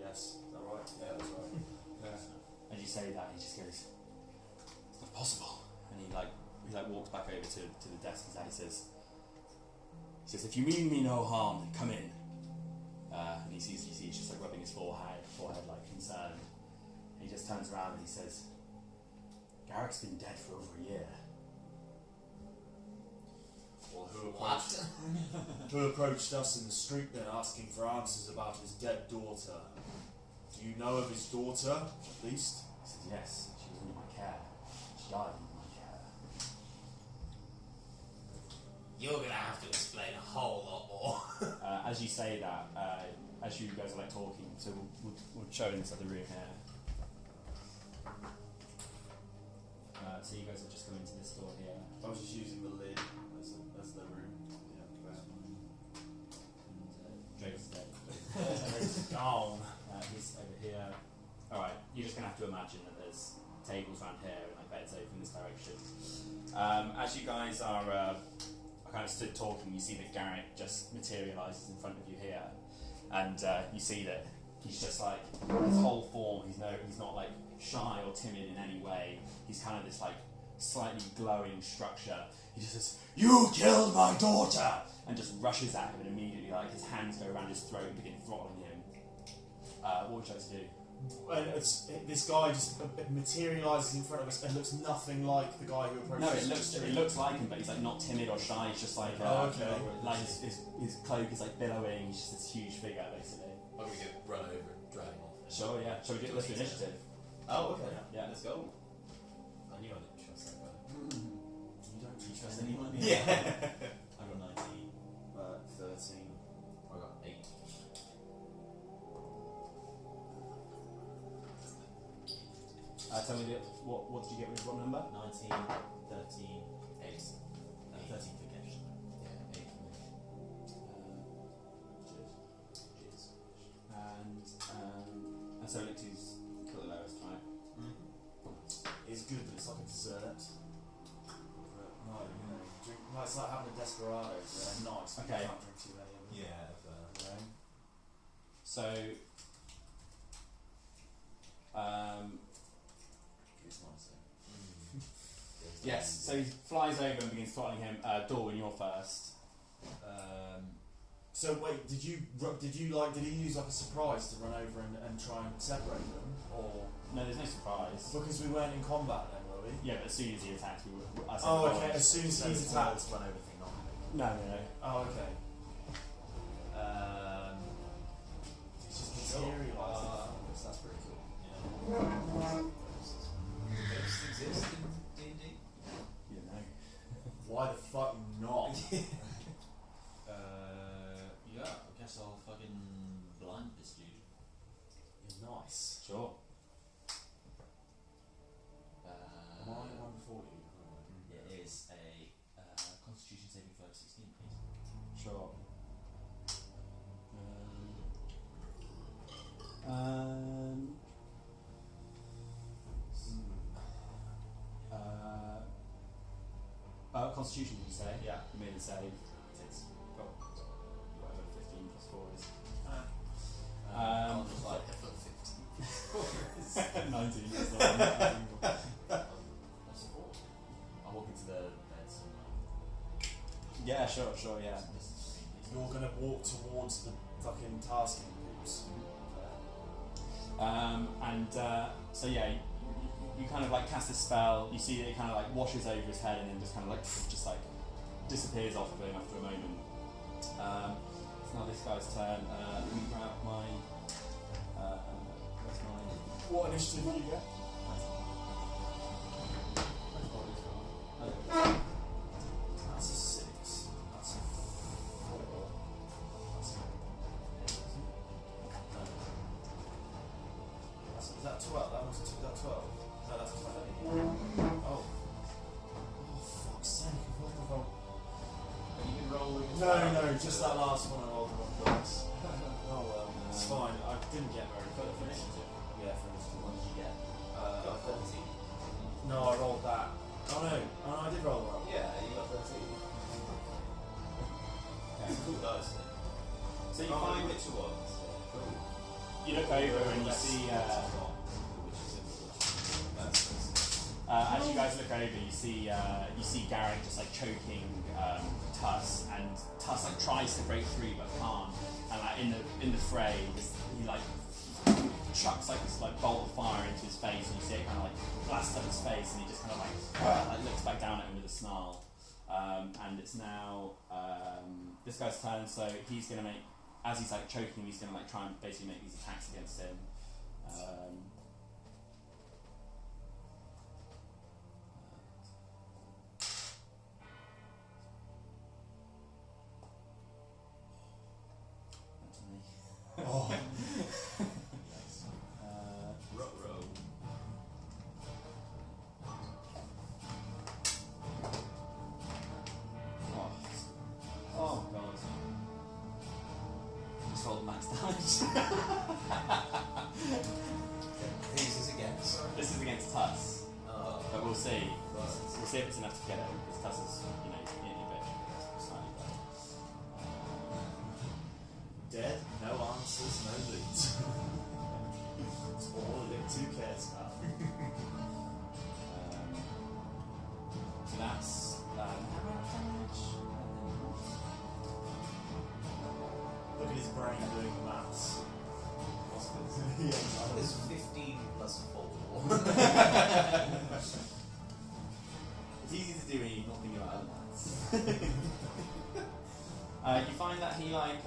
yes, is that right? Yeah, that's right. Yeah. As you say that, he just goes, "It's not possible," and he walks back over to the desk and he says, "If you mean me no harm, then come in." And you see he's just like rubbing his forehead like concerned. And he just turns around and he says, "Garrick's been dead for over a year." Well, What? who approached us in the street then asking for answers about his dead daughter? Do you know of his daughter, at least? He says, "Yes, she was under my care. She died under my care." You're gonna have to explain a whole lot more. As you say that, as you guys are like talking, so we'll show inside the room here. So you guys have just come into this door here. I was just using the lid as the room. Yeah, And Drake's dead. gone. He's over here. Alright, you're just going to have to imagine that there's tables around here and like beds over in this direction. As you guys are kind of stood talking, you see that Garrett just materialises in front of you here. And you see that he's just like, his whole form, he's not like shy or timid in any way. He's kind of this like slightly glowing structure. He just says, "You killed my daughter!" and just rushes at him, and immediately like his hands go around his throat and begin throttling him. What would you like to do? And this guy just materialises in front of us and looks nothing like the guy who approached No, us. it looks like him, but he's like not timid or shy. He's just like okay. like his cloak is like billowing. He's just this huge figure, basically. I'm gonna get run over and drag him off. Sure, yeah. Shall we do let's do initiative? Oh, okay. Yeah. Let's go. I knew I didn't trust that guy. You don't really trust anyone? Yeah. I got 19. 13. I got 8. Tell me what did you get with what number? 19, 13, 8. 13 for Gesh. Yeah, 8 for me. Cheers. And so Elixir's got the lowest, right? It's good, but it's like a dessert. No, drink. No, it's like having a desperado. They're nice. But Okay. You can't drink too many of them. Yeah, So It's nice. yes, so he flies over and begins throttling him. Dorwin, you're first. So wait, did he use like a surprise to run over and try and separate them, or No, there's no surprise. because we weren't in combat then, were we? Yeah, but as soon as he attacks, I said Oh, Dorwin. okay. As soon as he's attacked. Run over thing, not No. Oh, okay. It's just materialised. that's pretty cool. Ghosts exist in D&D? You don't know. Why the fuck not? Yeah, I guess I'll fucking blind this dude. You're nice. Sure. Constitution, did you say? Yeah. You made a save. It's got whatever 15 plus 4 is. I'll just like a foot 50. 19 plus 1. That's 4. I'll walk into the beds and Yeah, sure, yeah. You're gonna walk towards the fucking tasking groups. So yeah, you kind of like cast a spell. You see that it kind of like washes over his head and then just kind of like just like disappears off of him after a moment. It's now this guy's turn. Let me grab my. Where's mine? What initiative do you get? That's a 6. That's a 4. That's a 1. Is that 12? That was that 12? No, that's 12. Oh. Oh, fuck's sake. What the fuck? Have you been rolling? No, just that last one I rolled the wrong dice. Oh well, it's fine. I didn't get very good for initiative. Yeah, for initiative. What did you get? Got 13. No, I rolled that. Oh no, I did roll well. Yeah, you got 13. It's a cool dice thing. So you Oh, find which ones? Cool. You look over and you see. As you guys look over, you see Garrick just like choking Tuss, and Tuss like tries to break free but can't. And like in the fray, he like chucks like this like bolt of fire into his face, and you see it kind of like blast up his face, and he just kind of like looks back down at him with a snarl. And it's now this guy's turn, so he's gonna make, as he's like choking, he's gonna like try and basically make these attacks against him. Oh. Ruh-roh. Oh god. Just rolled max damage. Who's this against? Sorry. This is against Tuss, Oh. but we'll see. Right. We'll see if it's enough to get it, because Tuss is, you know, in a bit slightly better. Dead, no answers, no leads. It's all Lip2 cares about. So that's damage. Look at his brain doing the maths. It's 15 plus 4. It's easy to do when you're not thinking about other maths. You find that he like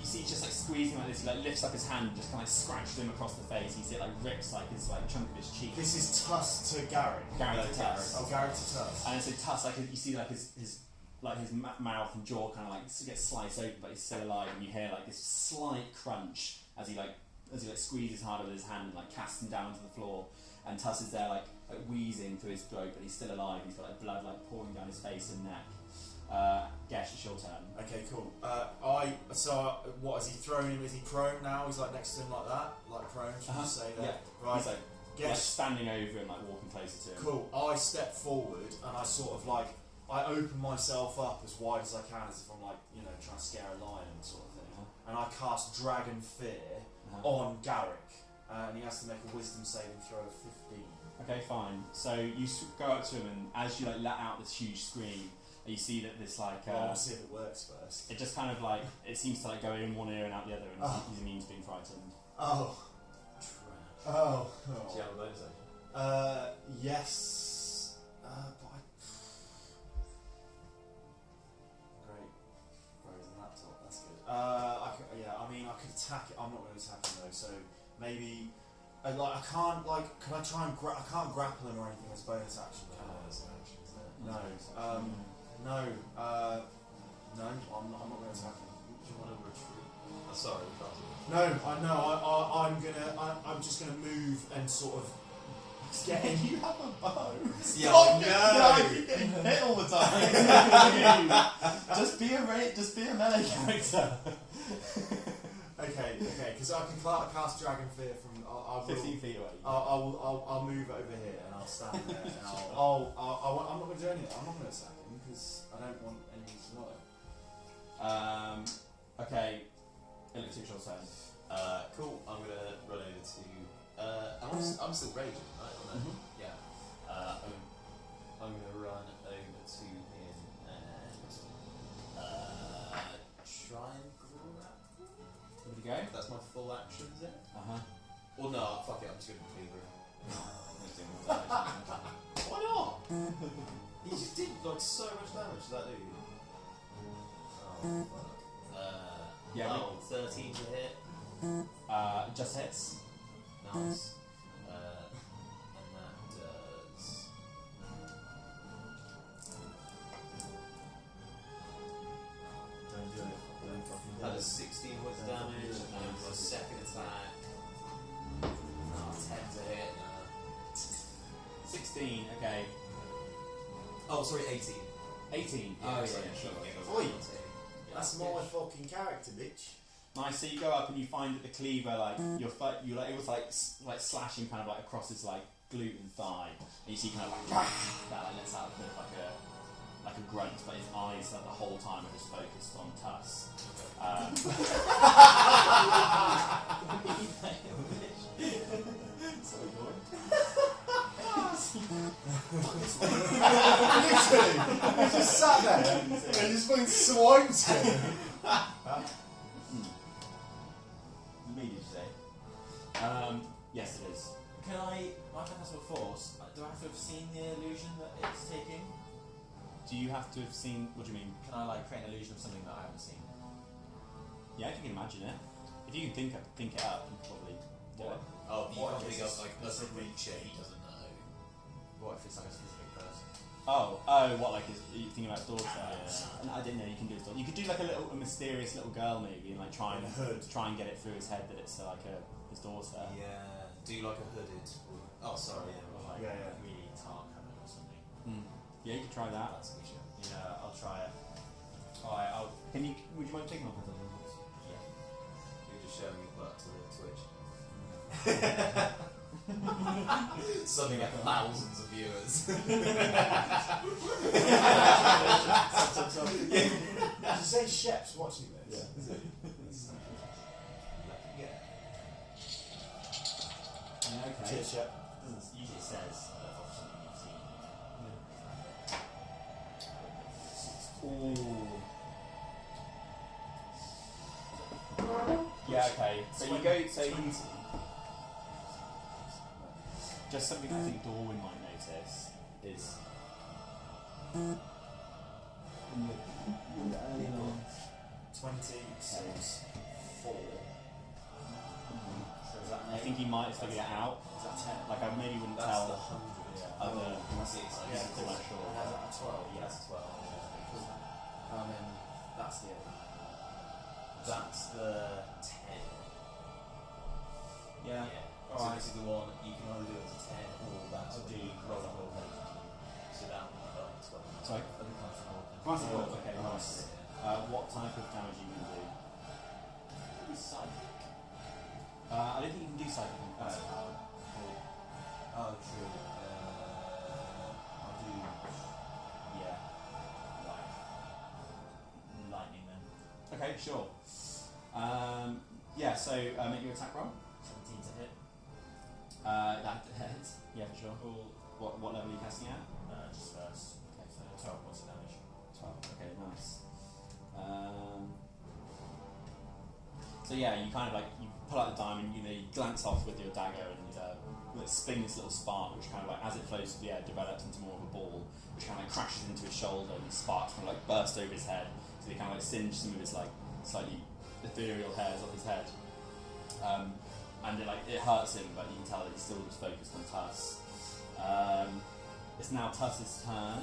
you see just like squeezing like this. He like lifts up his hand, and just kind of scratches him across the face. You see it like rips like his like chunk of his cheek. This is Tuss to Garrick. Garrick to Tuss. Oh, Garrick to Tuss. And so Tuss, like you see like his mouth and jaw kind of like gets sliced open, but he's still alive. And you hear like this slight crunch as he squeezes harder with his hand and like casts him down to the floor. And Tuss is there like wheezing through his throat, but he's still alive. He's got like blood like pouring down his face and neck. Gesh, it's your turn. Okay, cool. What has he thrown him? Is he prone now? He's like next to him like that, like prone. Should you say that? Yeah. Right. He's like Gesh. standing over and like walking closer to him. Cool. I step forward and I sort of like I open myself up as wide as I can, as if I'm like trying to scare a lion sort of thing. And I cast Dragon Fear on Garrick, and he has to make a Wisdom saving throw of 15. Okay, fine. So you go up to him, and as you like let out this huge scream, you see that this like I want to see if it works first. it just kind of like it seems to like go in one ear and out the other, and he's immune to being frightened. Oh. Trash. Oh. Do you have a bonus action? Yes. Great. Frozen laptop. That's good. I could attack it. I'm not going to attack him though. So maybe, I can't can I try and I can't grapple him or anything as bonus action. Can I? That's an action, isn't it? No. No. I'm not going to attack him. Do you want to retreat? Oh, sorry, we can't do it. No. I'm just gonna move and sort of get in. You have a bow. Yeah, Stop I it! know. No, I keep getting hit all the time. Just be a melee character. Okay, because I can cast Dragon Fear from. I will, 15 feet away. I'll move over here and I'll stand there and I'm not going to do anything. I'm not going to attack him because I don't want anyone to know. Okay. Elliptic short turn. Cool. I'm gonna run over to. I'm still raging, right? Or no? Yeah. I'm gonna run over to him and try and grab. Where did you go? That's my full action, is it? Uh-huh. Or no, fuck it. I'm just gonna cleaver him. Why not? He just did like so much damage to that dude. Oh fuck. Yeah, oh, 13 to hit. Just hits. Nice. And that does. Don't do it. Don't fucking do That it. does 16 points of Don't damage, fucking do it. and for a second attack. Oh, 10 to hit. 16, okay. Oh, sorry, 18. 18. Yeah, Oh, sorry, yeah, sure. Oi. That's my fucking character, bitch. Nice. So you go up and you find that the cleaver, like you like it was like slashing kind of like across his like glute and thigh, and you see kind of like that like lets out a bit of like a grunt, but his eyes like, the whole time are just focused on Tuss. Sorry, boy. Literally, he just sat there and just fucking swiped him. Me, did you say? Yes, it is. Can I, my fantastical force, do I have to have seen the illusion that it's taking? Do you have to have seen? What do you mean? Can I like create an illusion of something that I haven't seen? Yeah, if you can imagine it. If you can think it up, you can probably do it. Oh, you What can't if think it's of like a creature he doesn't know. What if it's like a specific person? Oh, what, like, are you thinking about his daughter? Yeah. I didn't know you can do his daughter. You could do like a mysterious little girl maybe, and like try and get it through his head that it's like his daughter. Yeah. Do like a hooded. Oh, sorry. Yeah. Or like Yeah. really tar covered or something. Yeah, you could try that. That's a good show. Yeah, I'll try it. Alright, Would you mind taking off the yeah. You're just showing your butt to the Twitch. Something like thousands of viewers. Did you say Shep's watching this? Yeah. Is it? Yeah, okay. Cheers, Shep. Usually it says of something you've seen. Ooh. Yeah, okay. So you go, just something I think Dorwin might notice is in the early on. 26, 4. So is that I think he might have figured it out. Is that 10? Like I maybe wouldn't That's tell the 100. other. That's it. It's Yeah, cool, cool. sure. And that's a 12. Yeah, that's 12. And then that's the 8. That's the 10. Yeah. So this is the one you can either do it as a 10 or that's I'll what do you roll Khazal. roll later. So that would be like 12. Sorry. I'll do comfortable. Comfortable. Okay, nice. What type of damage are you going to do? Maybe psychic? I don't think you can do psychic on That's fire. power. Oh, true. I'll do. Yeah. Like lightning then. Okay, sure. Yeah, so make your attack roll. 17 to hit. That hits. Yeah, for sure. Cool. What level are you casting at? Just first. Okay, so 12 points of damage. 12. Okay, nice. So yeah, you kind of like you pull out the diamond, you glance off with your dagger and spling this little spark, which kind of like as it flows through the air develops into more of a ball, which kind of like crashes into his shoulder, and the sparks kind of like burst over his head, so they kind of like singe some of his like slightly ethereal hairs off his head, and it hurts him, but you can tell that he's still just focused on Tuss. It's now Tuss's turn,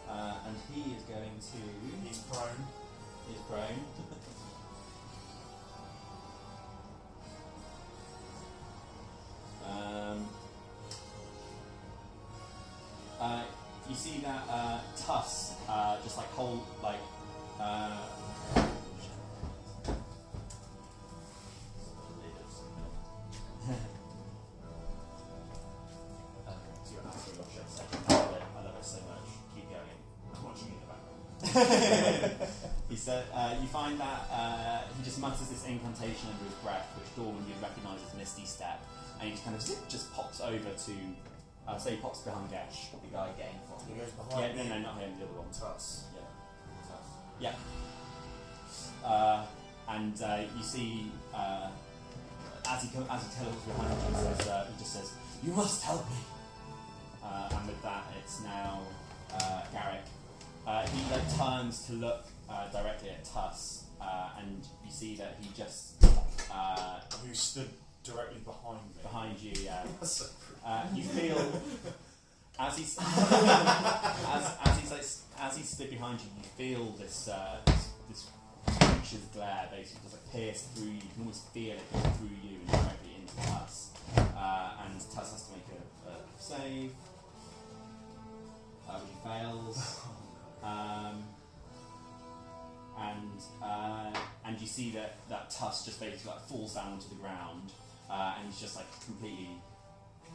and he is going to. He's prone. He's prone. You see that Tuss just like He said, you find that he just mutters this incantation under his breath, which Dorman you'd recognise as Misty Step, and he just kind of just pops over to, so he pops behind Gesh. The guy getting for He me. goes behind Yeah, me. no, not him, the other one. Tuss. Yeah. And you see, as he teleports behind you, he just says, "You must help me." And with that, it's now Garrick. He like turns to look directly at Tuss, and you see that he just Who stood directly behind me. behind you. That's so You feel as he's as he stood behind you, you feel this creature's glare basically just like pierce through you. You can almost feel it go through you and directly into Tuss. And Tuss has to make a save, which he fails. And you see that Tuss just basically like falls down onto the ground, and he's just like completely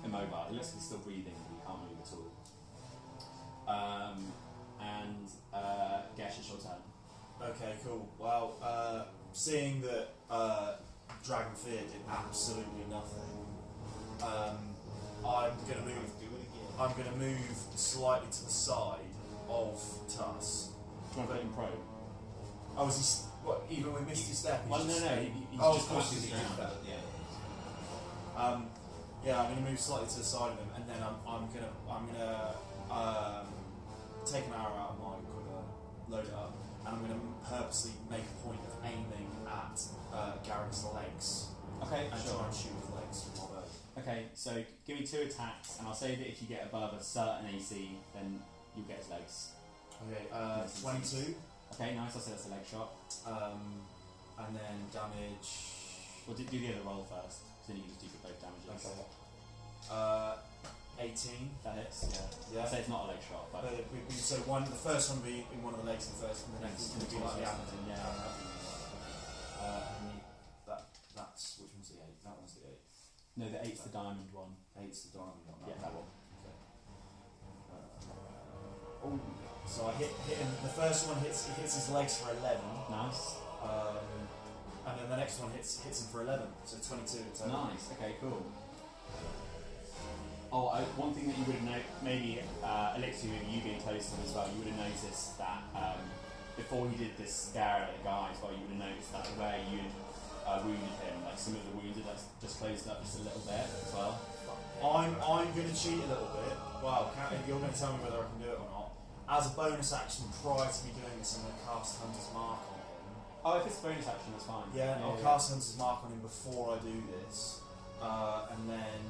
immobile. He looks like he's still breathing, but he can't move at all. Gesh, it's your turn. Okay, cool. Well, seeing that Dragon Fear did absolutely nothing, I'm gonna move slightly to the side of Tuss. Do you want to put him prone? Oh, is he? What? Even with Misty Step? he's Well, just- no, he's Oh, just of course collapsed he's to the ground. Yeah, I'm gonna move slightly to the side of him, and then I'm gonna take an arrow out of my quiver, load it up, and I'm gonna purposely make a point of aiming at Garrett's legs Okay, and sure. try and shoot his legs from my bow. Okay, so give me 2 attacks, and I'll say that if you get above a certain AC, then you'll get his legs. Okay, 22, Okay, nice. I'll say that's a leg shot. and then damage. Well, do the other roll first, because then you can just do both damages. Okay. 18. That hits. Yeah. I'll say it's not a leg shot, but So the first one will be in one of the legs, and the first, and the next one will be like the abdomen. Yeah. That's which one's the 8? That one's the 8. no, the 8's the diamond one. 8's the diamond one. Yeah, that one. So I hit him. The first one hits his legs for 11, Nice. and then the next one hits him for 11. So 22 in total. Nice. Okay, cool. One thing that you would have maybe Elixir, with you being close to him as well, you would have noticed that before he did this scare at the guy as well, you would have noticed that where you wounded him, like some of the wounds had just closed up just a little bit as well. I'm going to cheat a little bit. Well, you're going to tell me whether I can do it or not. As a bonus action, prior to me doing this, I'm going to cast Hunter's Mark on him. Oh, if it's a bonus action, that's fine. Yeah, I'll cast Hunter's Mark on him before I do this, and then.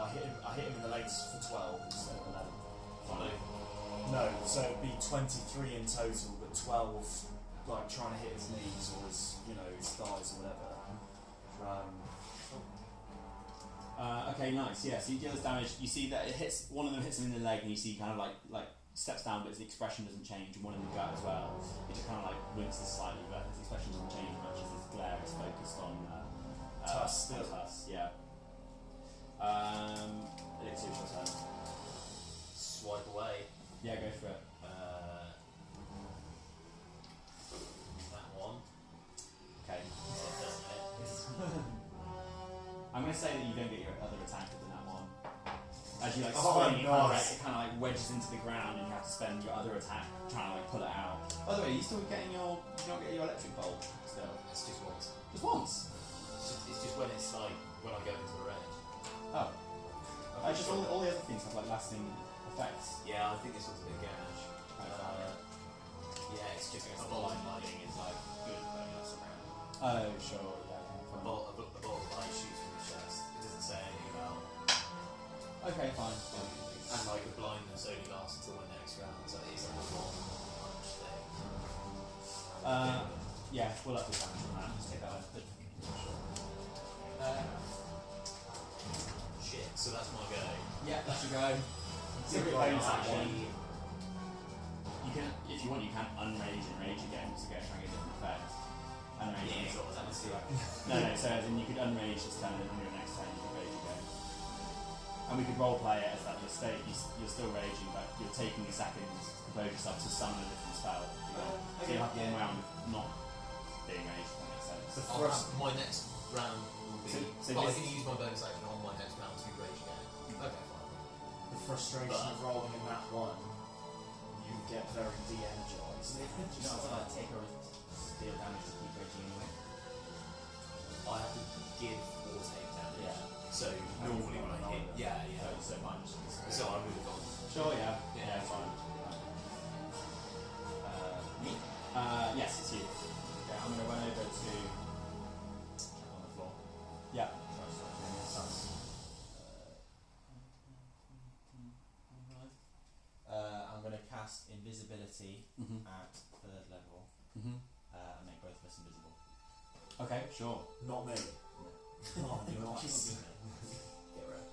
I hit him in the legs for 12 instead of 11. Fine. No, so it'd be 23 in total, but 12 like trying to hit his knees or his thighs or whatever. Okay, nice. Yeah, so he deals damage. You see that it hits one of them hits him in the leg, and you see kind of like steps down, but his expression doesn't change. And one in the gut as well. He just kind of like winces slightly, but his expression doesn't change much as his glare is focused on Tuss still. Tuss, yeah. Elixir, your turn. Swipe away. Yeah, go for it. That one. Okay. So it doesn't hit. I'm going to say that you don't get your other attack within that one. As you like Oh, swing, nice. it kind of like wedges into the ground, and you have to spend your other attack trying to like pull it out. By the way, are you still getting your? You don't get your electric bolt still? It's just once. Just once. It's just when it's like when I go into the range. Oh. Just all the other things have like lasting effects. Yeah, I think this one's a bit garish. Yeah, it's just A bolt of lightning is like good bonus around. Oh, sure. Yeah. a bolt of light shoots from the chest. It doesn't say anything about. Okay, fine. And like the blindness only lasts until my next round, so it's like a long punch thing. Yeah, we'll have to damage on that. Just take that out. Shit. So that's my go. Yeah, that should go. Secret bonus action. You can, if you want, you can unrage and rage again to go try and get a different effect. Unrage. Yeah, so let's do that. No, so as in you could unrage this turn, and then on your next turn you can rage again. and we could roleplay it as that you're still raging, but you're taking a second to compose yourself to summon a different spell. So you have one round of not being raged, if that makes sense. My next round will be. I can use my bonus action on my next round to rage again. Okay, fine. The frustration of rolling in that one, you get very de-energized. Do you not want to take or deal damage to keep raging anyway? I have to give or take damage. Yeah. So normally when I hit, So mine just so I would have gone. Sure, yeah. Yeah. It's fine. me? Yes, it's you. Okay, I'm going to run over to on the floor. Yeah. I'm going to cast invisibility Mm-hmm. at 3rd level Mm-hmm. and make both of us invisible. Okay, sure. Not me. Oh, you're not. Get rid.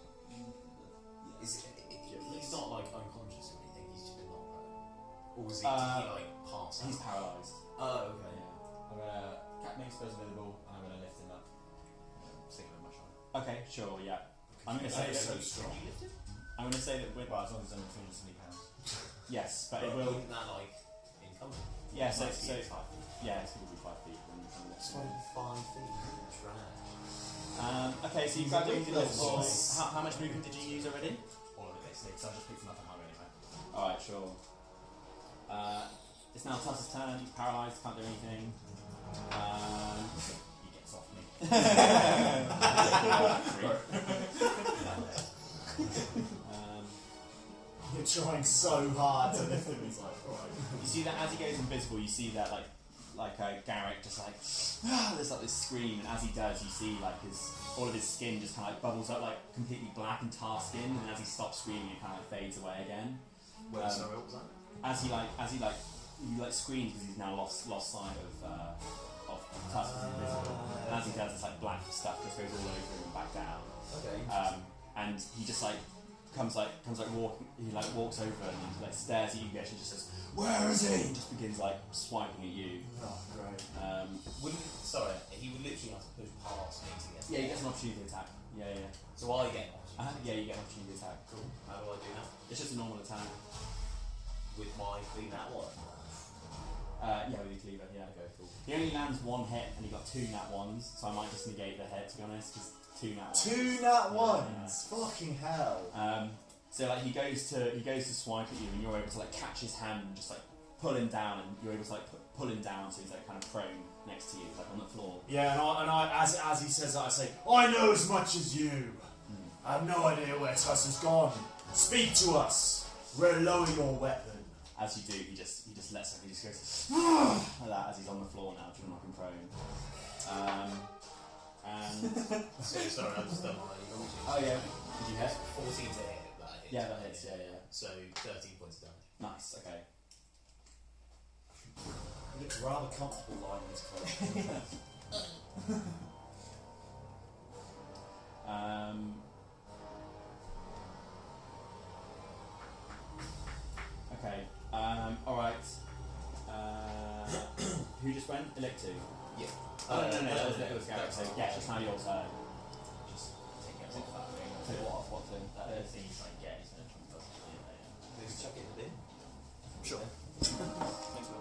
He's not like unconscious or anything. He's just been knocked out. Or was he? Did he like pass out? He's paralysed. Oh, okay. Yeah. I'm going to make us both invisible and I'm going to lift him up. Stick him in my shoulder. Okay, sure, yeah. I'm going to say That is that. so strong. Can you lift him? I'm going to say that. Well, as long as it's only 270 pounds. Yes, but it will. Isn't that like incumbent? Yeah, so Might be 5 feet. yeah, it's going to be 5 feet. It's 25 feet. Trash. Okay, so you've got how much movement did you use already? All of it basically, so I just picked him up and highway anyway. Alright, sure. It's now Tuss's turn, he's paralysed, can't do anything. He gets off me. You're trying so hard to lift him. He's like, right. You see that as he goes invisible, you see that Garrick just there's like this scream, and as he does, you see like all of his skin just kind of bubbles up like completely black and tar skin, and as he stops screaming, it kind of fades away again. Sorry, what was that? As he screams because he's now lost sight of Tusk as invisible. And as he does, it's like black stuff just goes all over him and back down. Okay. And he just walks over and he like stares at you guys and just says, "Where is he?" And just begins like swiping at you. Oh, great. He would literally have to push past me to get. Yeah, he gets an opportunity attack. Yeah. So I get an opportunity. Yeah, you get an opportunity attack. Cool. How do I do that? It's just a normal attack. With my clean that one. Yeah, with your cleaver. Yeah. Okay, cool. He only lands one hit and he got 2 nat 1s, so I might just negate the hit to be honest, because 2 nat 1s. 2 nat 1s. Fucking hell. So like he goes to swipe at you and you're able to like catch his hand and just like pull him down, and you're able to like pull him down so he's like kind of prone next to you, like on the floor. Yeah, and I as he says that, I say, I know as much as you. I have no idea where Tuss has gone. Speak to us. Lower your weapon. As you do, he just lets him. He just goes like that as he's on the floor now, trying to knock him prone. And Sorry, I just done my. oh yeah, did you hit? 14 to hit. That hits. Yeah, that hits. Yeah. So 13 points of damage. Nice. Okay. He looks rather comfortable lying in his clothes. Okay. All right. Who just went? Electu. Yeah. No, it was Garrick. So yeah, just now your turn. Just take it off that thing. So what thing? That thing he's trying to get, he's going to try and put it in there. Just chuck it in the bin. Sure. Thanks for the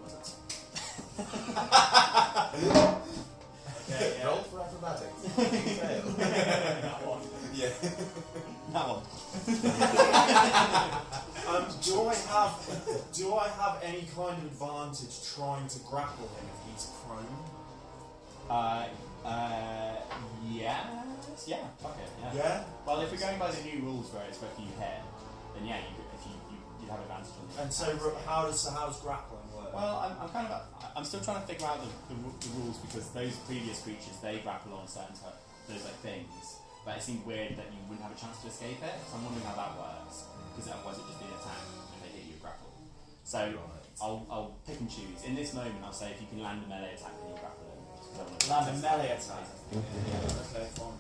Okay, roll for acrobatics. You fail. That one. Yeah. That one. Do I have any kind of advantage trying to grapple him if he's prone? Yes. Yeah. Fuck it. Yeah. Yeah. Well, if we're going by the new rules where it's both you hit, then yeah, you'd have advantage on the And so how does grappling work? Well, I'm still trying to figure out the rules, because those previous creatures, they grapple on certain those like things, but it seemed weird that you wouldn't have a chance to escape it. So I'm wondering how that works, because otherwise it'd just be an attack and they hit you with grapple. So I'll pick and choose. In this moment, I'll say if you can land a melee attack, then you grapple him. Land a melee attack. Okay, fine.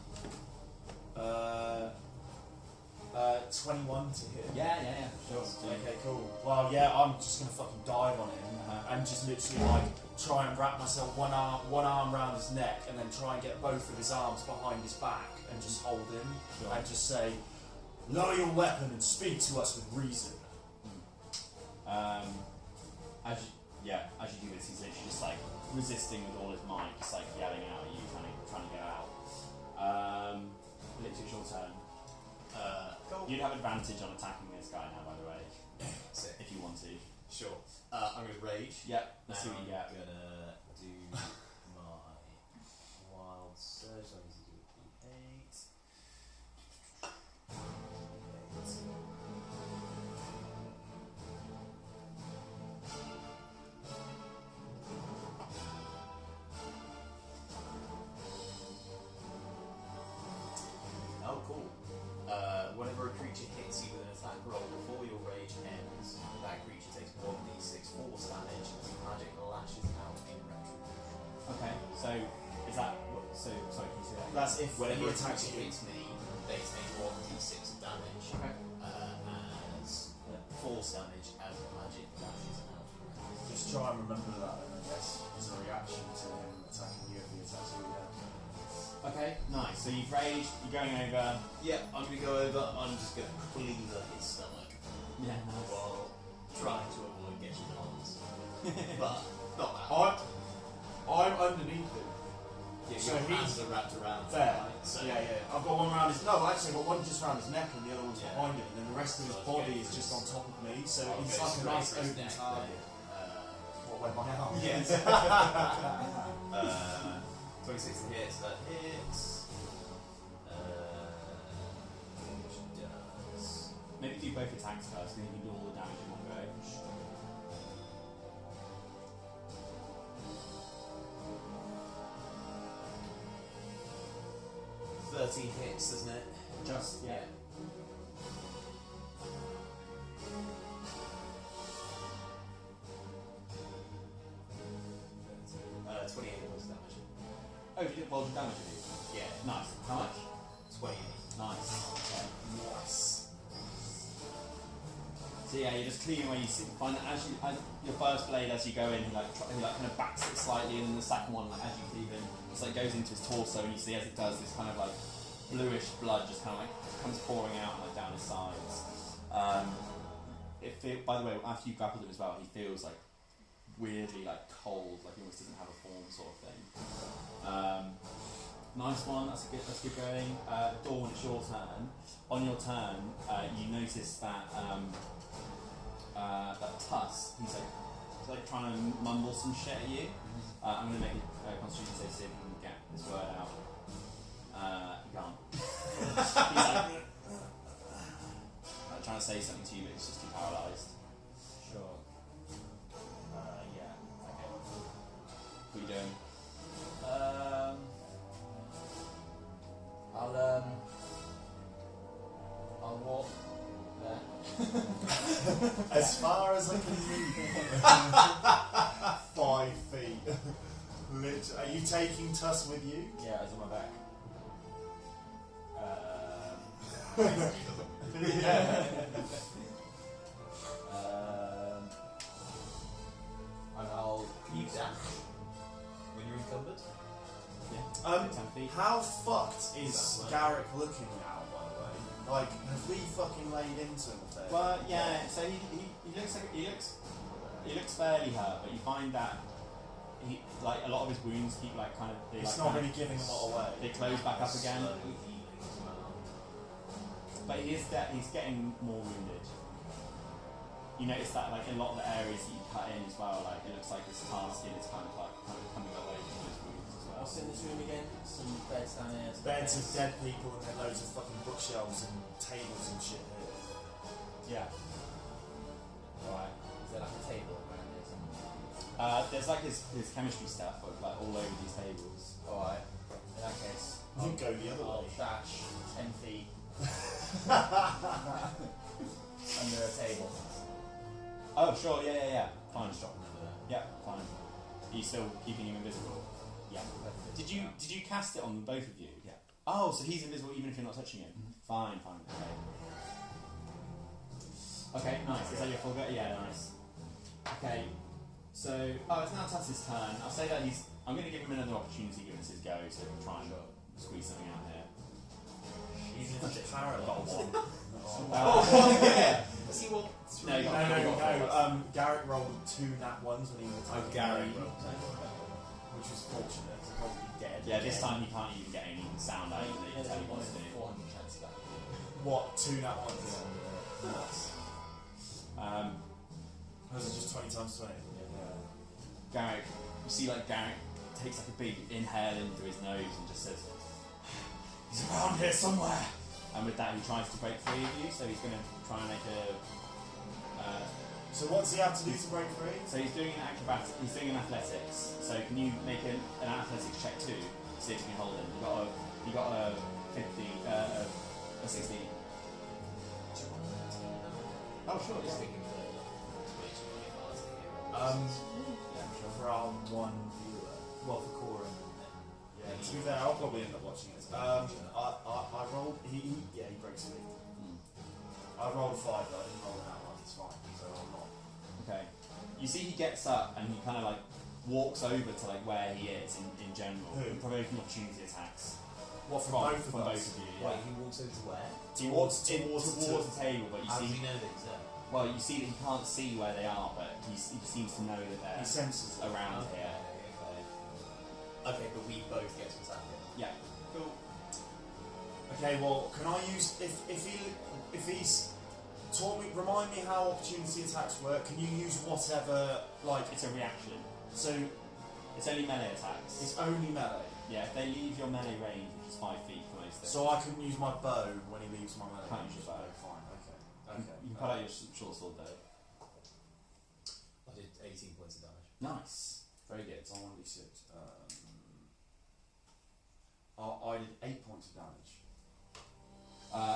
21 to hit. Yeah, sure. Okay, cool. Well, yeah, I'm just gonna fucking dive on him and just literally like try and wrap myself one arm around his neck, and then try and get both of his arms behind his back and just hold him and just say, Lower your weapon and speak to us with reason. As you do this, he's literally just like resisting with all his might, just like yelling out at you, trying to get out. Literally, it's your turn. Cool. You'd have advantage on attacking this guy now, by the way, Sick. if you want to. Sure. I'm going to rage. Yep. Let's see what you get. I'm going to do my wild surge. So I need to do D8. Oh, cool. Whenever a creature hits you with an attack roll before your rage ends, that creature takes 1d6 force damage as magic lashes out in retribution. Okay. So is that? Sorry, can you say that? That's if Whenever he a attacks creature you. hits me, they take 1d6 of damage Okay. as force damage as magic lashes out. Just try and remember that, and I guess, as a reaction to him attacking you if he attacks you again. Okay. Nice. So you've raged. You're going over. Yeah, I'm going to go over. I'm just going to cleaver his stomach Yeah. Nice. while trying to avoid getting arms. But not that. I'm underneath him. Yeah, so your he's- hands are wrapped around him, Fair. right? So Yeah. I've got one around his. No, actually, I've got one just around his neck and the other one's Yeah. behind him, and then the rest of his So body okay, is just on top of me. So I'll it's go like a straight nice for his open neck target. then. What, where my arm? Yes. 26 to hit, so that hits. Which does. Maybe do both attacks first, and then you can do all the damage in one go. 13 hits, doesn't it? Just yeah. 28 points of damage. Oh, you did volume damage with you. Yeah, Nice. How much? 28. Nice. Okay. Nice. So yeah, you're just cleaning where you see, find that as your first blade, as you go in, he like kind of backs it slightly, and then the second one, like as you cleave in, it's like goes into his torso, and you see as it does, this kind of like bluish blood just kind of like comes pouring out like down his sides. By the way, after you grappled him as well, he feels like weirdly like cold, like he almost doesn't have a form, sort of thing. Nice one. That's good going. Dawn, it's your turn. On your turn, you notice that that Tuss, he's like trying to mumble some shit at you. I'm going to make a Constitution save to see if he can get this word out. He can't. He's like trying to say something to you, but he's just too paralysed. Sure. Yeah. Okay. What are you doing? I'll walk there. As far as I can move. 5 feet. Are you taking Tuss with you? Yeah, it's on my back. And I'll use dash when you're encumbered. 10 feet. How fucked is That's right. Garrick looking now, by the way? Like, have we fucking laid into him a fair Well, yeah. So he looks like he looks fairly hurt, but you find that he like a lot of his wounds keep like kind of they It's like, not kind really giving a lot away. of, they close back up again. Slowly healing as well. But he's getting more wounded. You notice that like in a lot of the areas that you cut in as well, like it looks like his tar skin is kind of coming away from his wounds as well. What's in this room again? Some beds down here. some Beds of dead people and then loads of fucking bookshelves and tables and shit here. Yeah. Right. Is there like a table around here somewhere? There's like his chemistry stuff like all over these tables. Alright. In that case, You can go the other I'll way. dash 10 feet under a table. Oh sure, yeah. Fine. Drop him over there. Yeah, fine. Are you still keeping him invisible? Yeah. Did you cast it on both of you? Yeah. Oh, so he's invisible even if you're not touching him. Fine. Okay, nice. Is that your full go? Yeah, nice. Okay, so it's now Tuss's turn. I'll say that I'm going to give him another opportunity given it's his go, so he can try and squeeze something out here. He's Got parallel. one. Yeah. See what? No, you No, got- you got four. Garrett rolled 2 nat ones when he was Oh, attacking Gary. me, which was fortunate. 'Cause I'd probably be dead. Yeah, this time he can't even get any sound out that you can tell he wants to. 400 chance of that. What? 2 nat ones? Nuts. Was it just 20 times 20? Garrick, you see like Garrick takes like a big inhale into his nose and just says, "He's around here somewhere." And with that, he tries to break free of you. So he's going to try and make a. So what's he have to do to break free? So he's doing an acrobatic. He's doing an athletics. So can you make an athletics check too? See if you can hold him. You got a 50, a 16. Oh sure. Just Yeah. thinking for which one it was to hear. For our one viewer. Well, for Cora and Yeah, to be fair, I'll probably end up watching it. I rolled. He breaks free. I rolled a 5, though. I didn't roll that one. It's fine. So I'm not. Okay. You see, he gets up and he kind of like walks over to like where he is in general, Who? provoking opportunity attacks. What, from both of from us? both of you. Yeah. Wait, he walks over to where? He walks Towards towards the table, but you How does see, he know that he's there? well, you see that he can't see where they are, but he seems to know that He they're senses it. around Okay, here. okay, but we both get to attack him. Yeah. Cool. Okay, well, can I use if he's taught me, remind me how opportunity attacks work? Can you use whatever like? It's a reaction. So It's only melee attacks. it's only melee. Yeah, if they leave your melee range, which is 5 feet for most things. So I can use my bow when he leaves my melee. Can't range. use your bow. Fine. Okay. You can pull out your short sword though. I did 18 points of damage. Nice. Very good. It's on 1d6. I did 8 points of damage.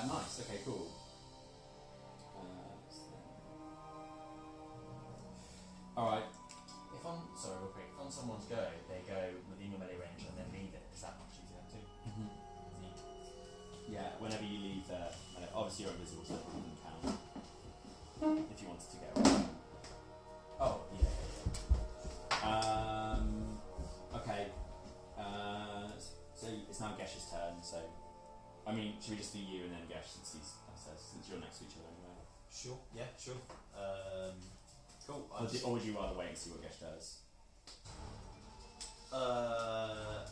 Nice. Okay. Cool. All right. If on sorry, real quick. If on someone's go, they go within your melee range and then leave it. Is that much easier too? Yeah. Whenever you leave there, obviously you're invisible, so it doesn't count. If you wanted to get away. Oh yeah. Okay. So it's now Gesh's turn. So, I mean, should we just do you and then Gesh since you're next to each other anyway? Sure. Yeah. Sure. Cool. Or would you rather wait and see what Gesh does? I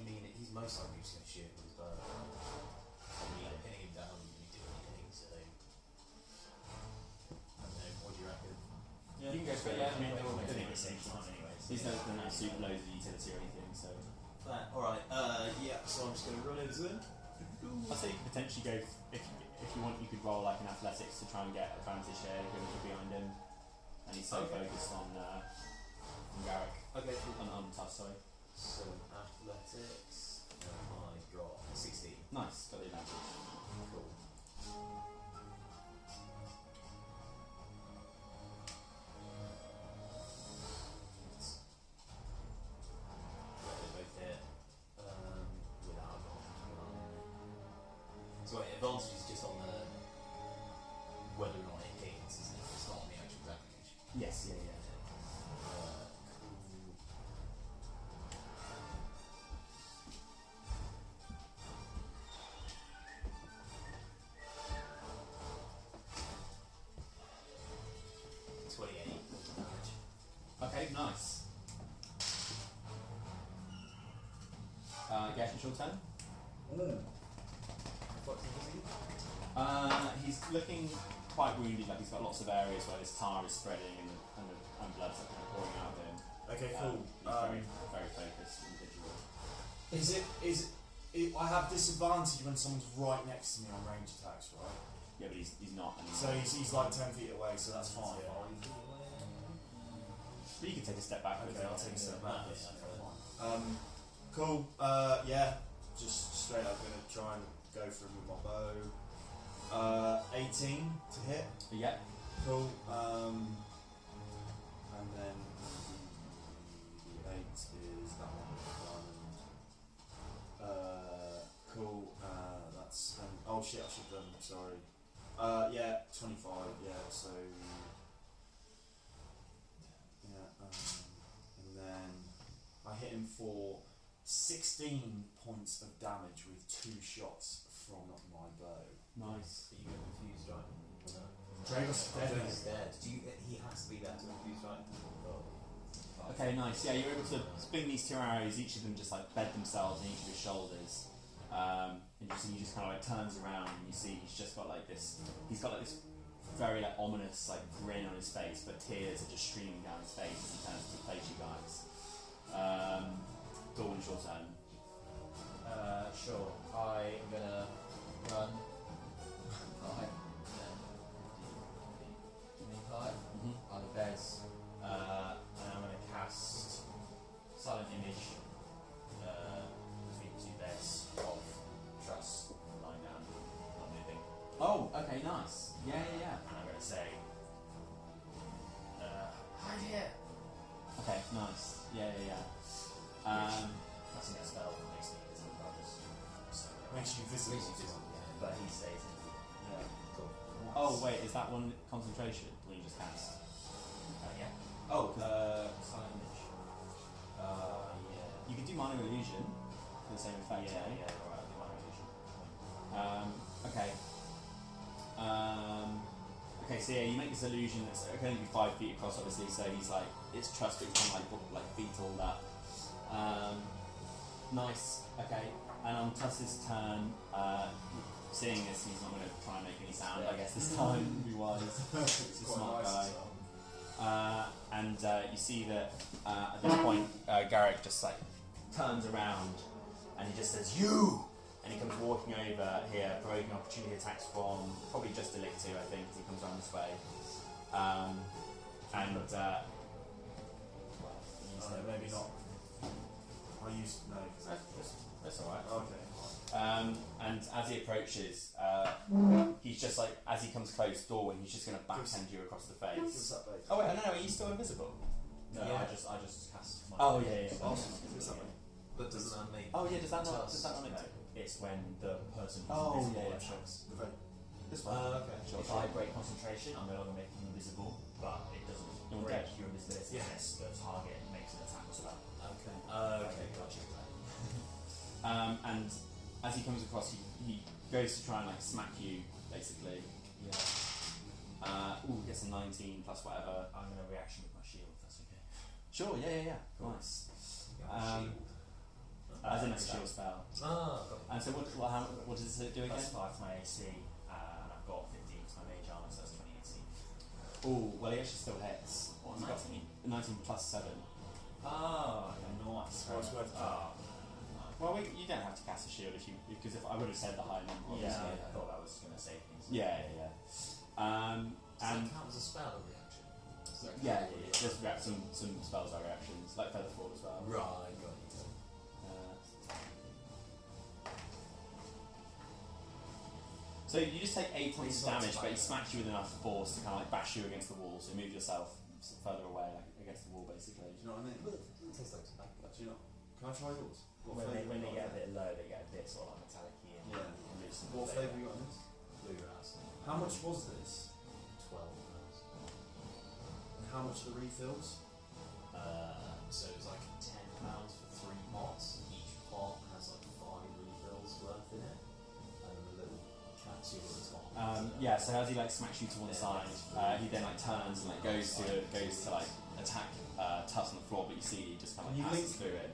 mean, he's most likely just going to shoot with his bow. I mean, pinning him down wouldn't really do anything, so. I don't know, what do you reckon? Yeah. You can go straight. Yeah, I mean, yeah. they're all Doesn't doing make the same sense. time anyway. So He's not super loads of utility or anything, so Alright, yeah, so I'm just going to run over to him. I'd say you could potentially go if you want. You could roll like an athletics to try and get advantage here, given you're behind him, and he's so Okay. focused on Garrick Okay, cool. on Tuss. Sorry. So, athletics, I got 16. Nice, got the advantage. Cool. Yeah, they both hit without advantage. So wait, advantage is just on the whether or not it hits, isn't it? It's not on the actual damage. Yes, yeah. Cool. 28 damage. Okay, nice. Gesh, it's your turn. He's looking quite wounded, like he's got lots of areas where this tar is spreading and blood's kind of pouring out of him. Okay, cool. He's very, very focused individual. Is it? I have disadvantage when someone's right next to me on range attacks, right? Yeah, but he's not. And So he's like 10 feet away, so that's fine. But you can take a step back. Okay, I'll take a step back. Yeah, Cool. Yeah. Just straight up gonna try and go for him with my bow. 18 to hit. Yeah. Cool. And then the 8 is that one. Cool. That's oh shit! I should have done. Sorry. Yeah, 25. Yeah. So. Yeah. And then I hit him for 16 points of damage with 2 shots from my bow. Nice. But you get confused, right? No. Dragos dead. He's dead. He has to be there to confuse, right? Okay, nice. Yeah, you're able to swing these 2 arrows. Each of them just like bed themselves in each of his shoulders, and he just kind of like turns around, and you see he's just got like this. He's got like this very like ominous like grin on his face, but tears are just streaming down his face as he turns to face you guys. Dawn, it's your turn. Sure. I'm gonna run 5, 25 on the beds, and I'm gonna cast Silent Image between the 2 beds of Trust lying down, not moving. Oh, okay, nice. Yeah. And I'm gonna say, hide here. Okay, nice. Yeah. Casting a spell that makes me visible by this. So, Makes you visible. but he stays in. Yeah. Cool. Oh wait, is that one concentration? Or you just cast? Yeah. Oh, Silent Image. Yeah. you can do minor illusion for the same effect. Yeah, right? right, I'll do my illusion. Okay. Okay, so yeah, you make this illusion that's it can only be 5 feet across, obviously. So he's like, it's trust, but he's kind of like feet all up. Nice. Okay. And on Tuss's turn, seeing this, he's not going to try and make any sound. I guess this time, be wise. He's a smart guy. And you see that at this point, Garrick just like turns around and he just says, "You!" And he comes walking over here, provoking opportunity attacks from probably just Delictu, I think, as he comes around this way. Maybe not. I used no. That's alright. Okay. And as he approaches, he's just like, as he comes close, Dorwin, he's just going to backhand you across the What's face. that, babe? Oh wait, no, are you still invisible? No, Yeah. I just cast my. Oh yeah. But doesn't that make? Oh yeah, does that not make No, it? it's when the person who's Oh, invisible yeah. attacks. This one? Okay. Sure. If I break concentration, I'm no longer making you invisible, but it doesn't You're break dead. your invisibility Yeah. unless the target makes an attack as well. Okay. Okay. Gotcha. And as he comes across, he goes to try and like smack you, basically. Yeah. Gets a 19 plus whatever. I'm going to reaction with my shield, if that's okay. Sure, yeah. Nice. As in like a shield spell. Ah, got it. And so what does it do again? Plus 5 to my AC, and I've got 15 to my mage armor, so that's 20 AC. Oh, well, he actually still hits. What, He's got 19 plus 7. Oh, okay, nice. Well, it's worth it. Oh, Well, you don't have to cast a shield because if I would have said the high number. yeah, obviously. I thought that was going to save things. Yeah. Does that And count as a spell or reaction? yeah. Just some spells are reactions, like Featherfall as well. Right, got it. So you just take 8 points of damage, but he smacks you with enough force to kind of like bash you against the wall. So move yourself further away, like against the wall, basically. Do you know what I mean? It tastes like tobacco. Actually, not. Can I try yours? When they get a bit low, they get a bit sort of like metallic-y and Yeah. loose. What flavour you got in this? Bluegrass. How much was this? 12 pounds. And how much are the refills? So it was like £10 for 3 pots. Each pot has like 5 refills worth in it, and a little capsule at the top. Yeah. So as he like smacks you to one side, he then like turns and like goes to like attack Tuss on the floor, but you see he just kind of You passes link- through it.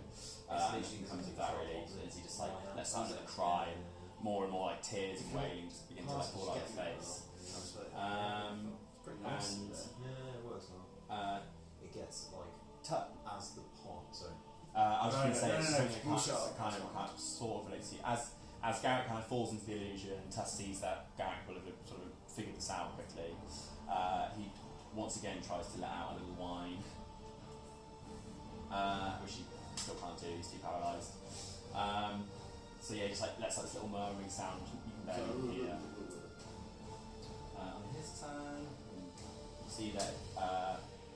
literally And comes with that really, as he just like lets out a cry and more like tears and wailing just begin to like fall out his face. It's pretty nice. And Yeah, it works well. It gets like as the pot. Sorry. I was No, going to say no, it's no, something no, that kind of sort of relates to you. As Garrick kind of falls into the illusion, Tuss sees that Garrick will have sort of figured this out quickly. He once again tries to let out a little whine, which he still can't do. He's too paralysed. So yeah, he just like lets out this little murmuring sound you can barely hear. On his turn, you see that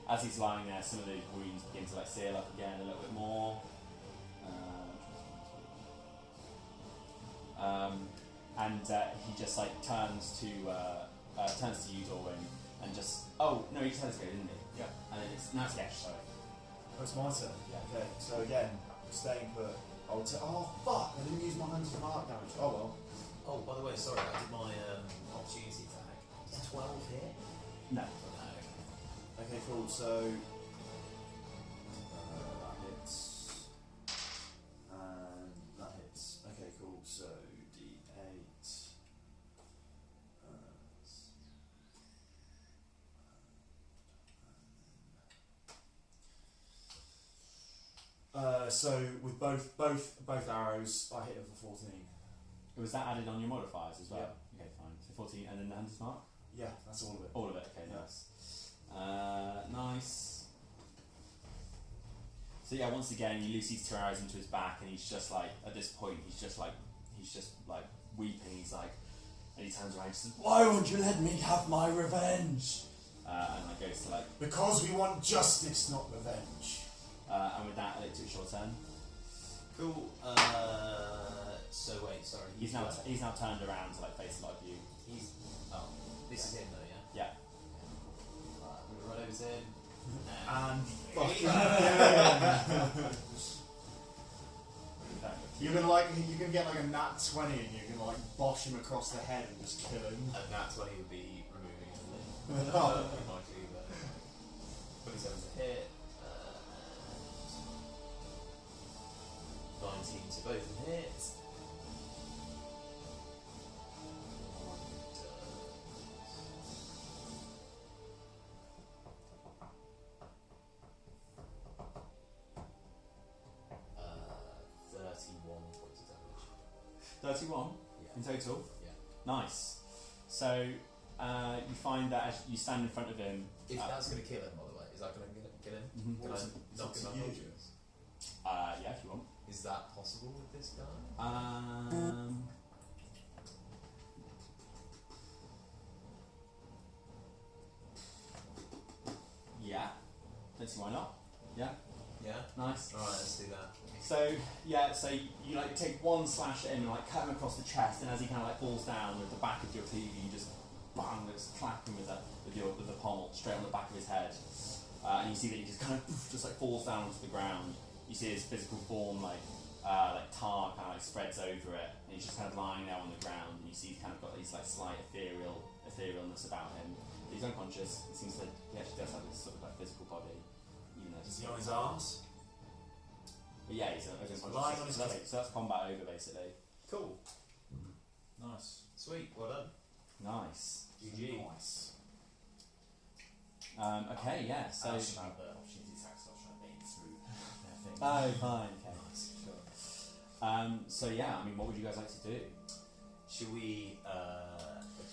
as he's lying there, some of those wounds begin to like seal up again a little bit more. And he just like turns to you, Dorwin, and just no, he just had his go, didn't he? Yeah. And then now it's Gesh, sorry. Oh, it's my turn. Yeah. Okay, so again, staying put. Oh fuck! I didn't use my hands for mark damage. Oh well. Oh, by the way, sorry, I did my No. Okay, cool. So that hits, and that hits. Okay, cool. So D8. So with both arrows, I hit him for 14. Was that added on your modifiers as well? Yeah. Okay, fine. So 14, and then the hunter's mark? Yeah, that's all of it. All of it, okay, Yeah. nice. Nice. So yeah, once again, you loose these two arrows into his back, and he's just like, at this point, he's just like weeping. He's like, and he turns around and says, "Why won't you let me have my revenge?" And like goes to like, Because we want justice, not revenge. and with that, it's your turn. Cool. So wait, sorry. He's now turned around to like face a lot of you. He's. Oh, this is him though, yeah. Yeah. Right, I'm gonna run over to him. And you're gonna get like a nat 20 and you're gonna like bosh him across the head and just kill him. And that 20 would be removing a limb. Oh. Unlikely, but 27 to hit. 19 to both of them hit. And 31 points of damage. 31 Yeah. in total. Yeah. Nice. So you find that as you stand in front of him. If that's going to kill him, by the way, is that going to kill him? Mhm. Can I knock him unconscious? Yeah, if you want. Is that possible with this guy? Yeah. Don't see why not. Yeah. Yeah? Nice. Alright, let's do that. So yeah, so you like take one slash at him and like cut him across the chest, and as he kind of like falls down with the back of your TV, you just bang, just clap him with the pommel straight on the back of his head, and you see that he just kind of just like falls down onto the ground. You see his physical form like tar kind of like spreads over it, and he's just kind of lying there on the ground, and you see he's kind of got these like slight etherealness about him. He's unconscious. It seems that he actually does have this sort of like physical body. Even though Is he on his arms? But yeah, he's unconscious. lying on his So that's combat over basically. Cool. Nice. Sweet, well done. Nice. GG. Nice. Okay, yeah. So. I should have the opportunity attack, so I was trying to aim through their thing. Oh, fine. Okay. Sure. So yeah, I mean, what would you guys like to do? Should we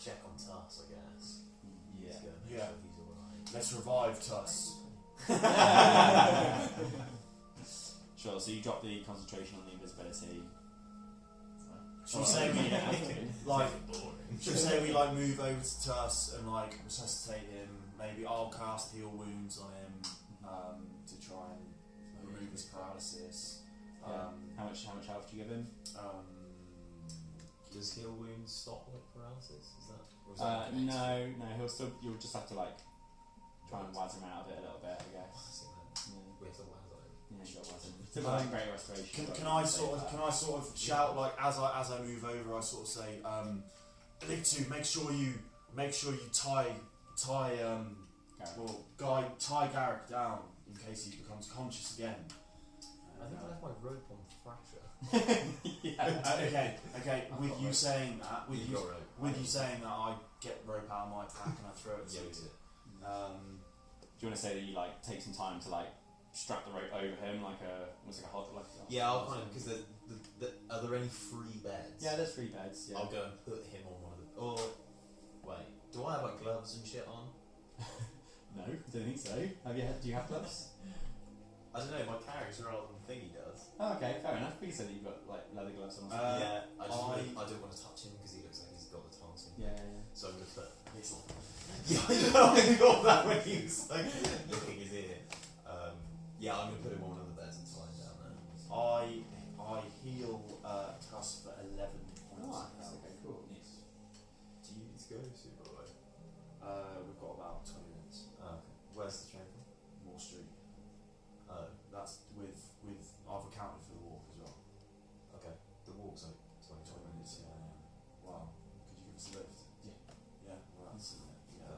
check on Tuss, I guess? Yeah. Let's go and make Yeah. sure he's alright. Let's revive Tuss. Sure. So you drop the concentration on the invisibility. Should we say we like? Boring. Should we say we like move over to Tuss and like resuscitate him? Maybe I'll cast heal wounds on him to try and remove his paralysis. How much health do you give him? Does heal wounds stop like paralysis? Is that? Or is that No. You'll just have to like try and waz him out of it a little bit, I guess. We have to waz on him. Yeah, you got waz him. It's like great restoration. Can I sort of shout like as I move over? I sort of say, Elictu, make sure you tie Garrick down in case he becomes conscious again. I think I left my rope on Thrasher. Yeah. Okay. With you saying that, You've got rope. with you saying that, I get rope out of my pack and I throw it. Yeah, we did. Do you want to say that you like take some time to like strap the rope over him almost like a hot like? Yeah, I'll kind of because are there any free beds? Yeah, there's 3 beds. Yeah. I'll go and put him on one of the. Or wait, do I have like gloves and shit on? No, I don't think so. Do you have gloves? I don't know. My character rather than thingy does. Oh, okay, fair enough. Because you said that you've got like leather gloves on. Yeah, I don't want to touch him because he looks like he's got the tarsing. Yeah. So I'm gonna put this on. Yeah, I know. I thought that when he was like looking his ear. Yeah, I'm gonna put him on one of the beds and tie him down there. I heal Tuss for 11 points. Nice. Okay, cool. Do you need to go to by the way? We've got about 20 minutes. Oh, okay. Where's the train from? Moore Street. Oh, That's with I've accounted for the walk as well. okay. The walk's like 20 minutes. Yeah. Wow. Could you give us a lift? Yeah. Yeah. Well, that's fair.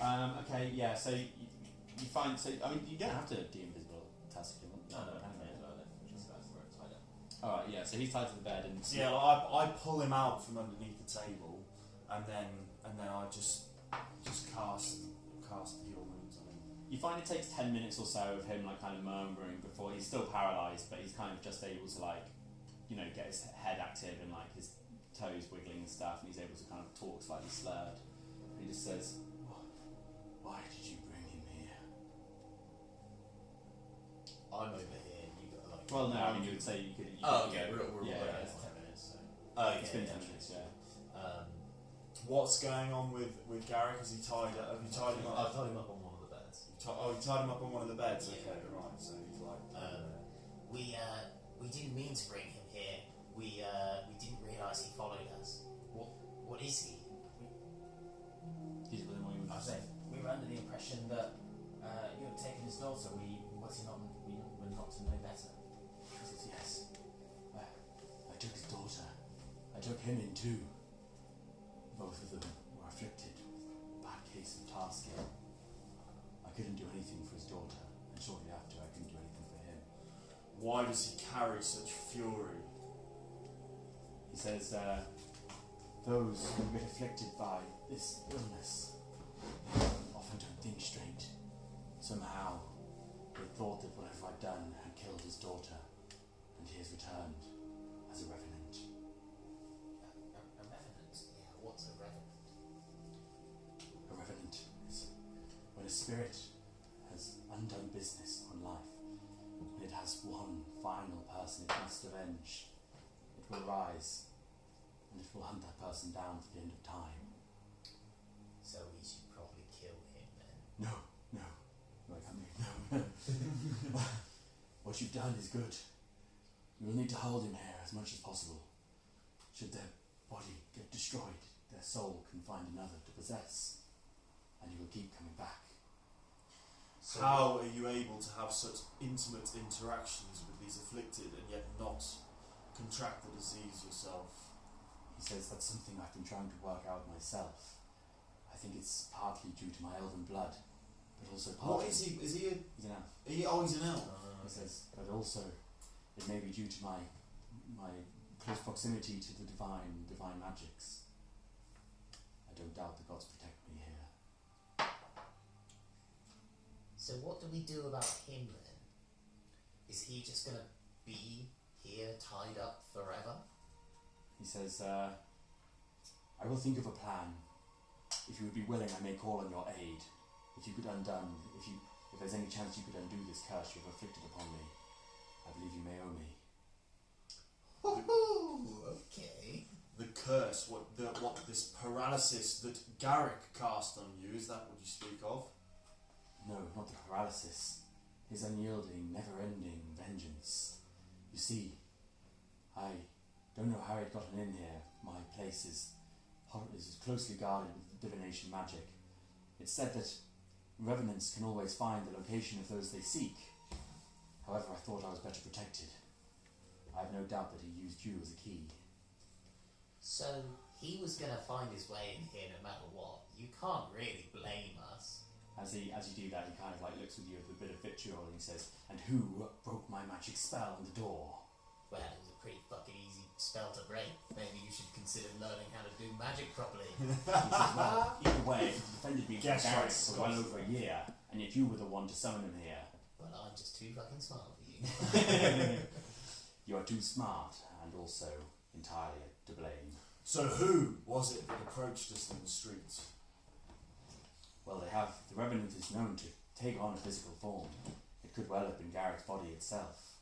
Okay, yeah. So you find. So I mean, you don't have to de-invisible Tusk if you want. No, I may as well then. Just guys where it's tied up. All right, yeah. So he's tied to the bed, and So yeah, I pull him out from underneath the table, and then I just cast heal wounds on him. you find it takes 10 minutes or so of him like kind of murmuring before he's still paralyzed, but he's kind of just able to like, you know, get his head active and like his toes wiggling and stuff, and he's able to kind of talk slightly slurred. And he just says, Why did you bring him here? I'm over here. You got like. well, no, I mean, you would say you could. Okay, we're yeah, it's yeah. 10 minutes. So. It's been 10 minutes, yeah. What's going on with Garrick? Is he tied up? Have you tied him up? I've tied him up on one of the beds. You tied him up on one of the beds. Yeah. Okay, right. So he's like. We didn't mean to bring him here. We didn't realise he followed us. What is he? He's within what you I would say, say. we were under the impression that you had taken his daughter. We were not to know better. He says, yes. I took his daughter. I took him in too. Both of them were afflicted with a bad case of tar skin. I couldn't do anything for his daughter, and shortly after I couldn't do anything for him. Why does he carry such fury? He says, those who get afflicted by this illness often don't think straight. Somehow, they thought that whatever I'd done had killed his daughter, and he has returned as a revenant. A revenant? Yeah, what's a revenant? A revenant is when a spirit has undone business on life, and it has one final person it must avenge. It will rise, and it will hunt that person down to the end of time. So we should probably kill him then. No. I can't no. What you've done is good. You will need to hold him here as much as possible. Should their body get destroyed, their soul can find another to possess, and he will keep coming back. So how are you able to have such intimate interactions with these afflicted and yet not contract the disease yourself? He says that's something I've been trying to work out myself. I think it's partly due to my elven blood, but also partly... What is he? Is he a... He's an elf. He's an elf. He says, but also it may be due to my close proximity to the divine magics. I don't doubt the gods protect me here. So what do we do about him then? Is he just gonna be here tied up forever? He says, I will think of a plan. If you would be willing, I may call on your aid. If you could if there's any chance you could undo this curse you have afflicted upon me, I believe you may owe me. Okay. The curse, what this paralysis that Garrick cast on you, is that what you speak of? No, not the paralysis. His unyielding, never-ending vengeance. You see, I don't know how it gotten in here. My place is closely guarded with divination magic. It's said that revenants can always find the location of those they seek. However, I thought I was better protected. I have no doubt that he used you as a key. So he was gonna find his way in here no matter what. You can't really blame us. As you do that, he kind of like looks with you with a bit of vitriol and he says, "And who broke my magic spell on the door?" Well, it was a pretty fucking easy spell to break. Maybe you should consider learning how to do magic properly. He says, "Well, either way, he defended me from Guess Garrett right, for well over a year, and yet you were the one to summon him here. Well, I'm just too fucking smart for you. You are too smart, and also entirely to blame." So who was it that approached us in the streets? Well, the Revenant is known to take on a physical form. It could well have been Garrick's body itself.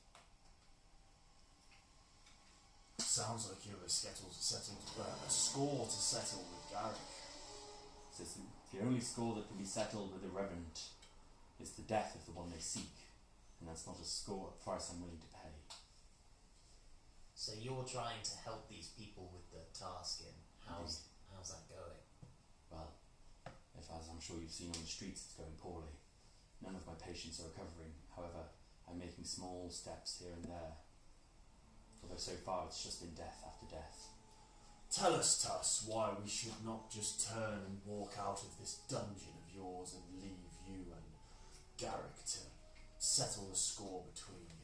Sounds like you have a score to settle with Garrick. It says the only score that can be settled with a Revenant is the death of the one they seek, and that's not a price I'm willing to pay. So you're trying to help these people with the tar skin. How's that going? Well, as I'm sure you've seen on the streets, it's going poorly. None of my patients are recovering. However, I'm making small steps here and there. Although so far it's just been death after death. Tell us, Tuss, why we should not just turn and walk out of this dungeon of yours and leave you and Garrick to settle the score between you.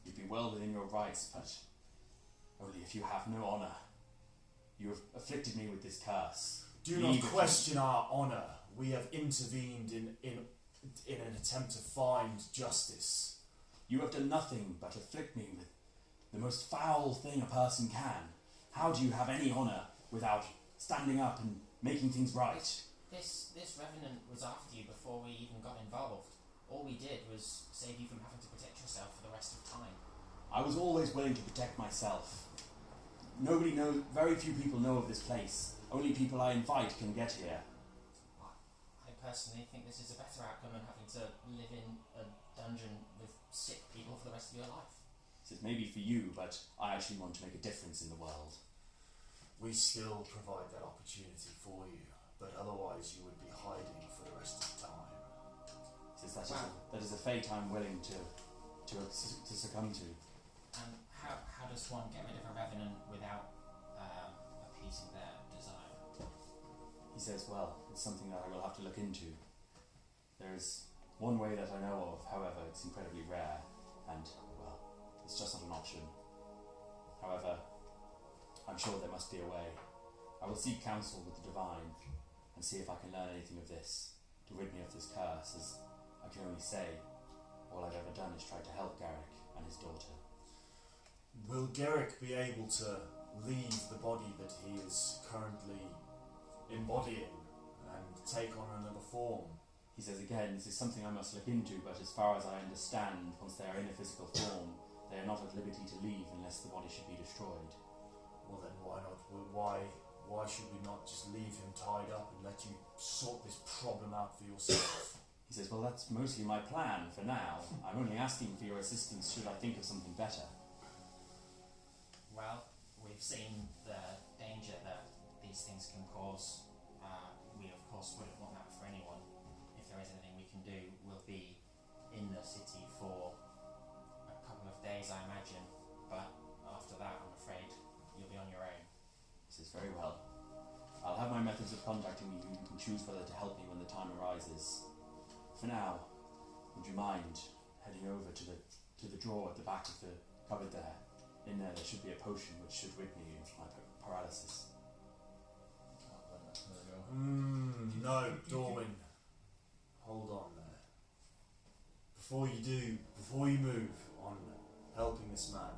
You'd be well within your rights, but only if you have no honour. You have afflicted me with this curse. Do not question our honour. We have intervened in an attempt to find justice. You have done nothing but afflict me with the most foul thing a person can. How do you have any honour without standing up and making things right? This revenant was after you before we even got involved. All we did was save you from having to protect yourself for the rest of time. I was always willing to protect myself. Nobody knows, very few people know of this place. Only people I invite can get here. I personally think this is a better outcome than having to live in a dungeon with sick people for the rest of your life. This is maybe for you, but I actually want to make a difference in the world. We still provide that opportunity for you, but otherwise you would be hiding for the rest of the time. Says that is a fate I'm willing to succumb to. And how does one get rid of a revenant without appeasing their desire? He says, well, it's something that I will have to look into. There is one way that I know of, however, it's incredibly rare, and, well, it's just not an option. However, I'm sure there must be a way. I will seek counsel with the divine, and see if I can learn anything of this, to rid me of this curse, as I can only say, all I've ever done is try to help Garrick and his daughter. Will Garrick be able to leave the body that he is currently embodying and take on another form? He says again, this is something I must look into, but as far as I understand, once they are in a physical form, they are not at liberty to leave unless the body should be destroyed. Well then, why not? Why should we not just leave him tied up and let you sort this problem out for yourself? He says, well, that's mostly my plan for now. I'm only asking for your assistance should I think of something better. Well, we've seen the danger that these things can cause. We, of course, wouldn't want that for anyone. If there is anything we can do, we'll be in the city for a couple of days, I imagine. But after that, I'm afraid you'll be on your own. He says, very well. I'll have my methods of contacting you. You can choose whether to help me when the time arises. For now, would you mind heading over to the drawer at the back of the cupboard there? In there should be a potion which should rid me of my paralysis. No, Dorwin. Hold on there. Before you move on helping this man,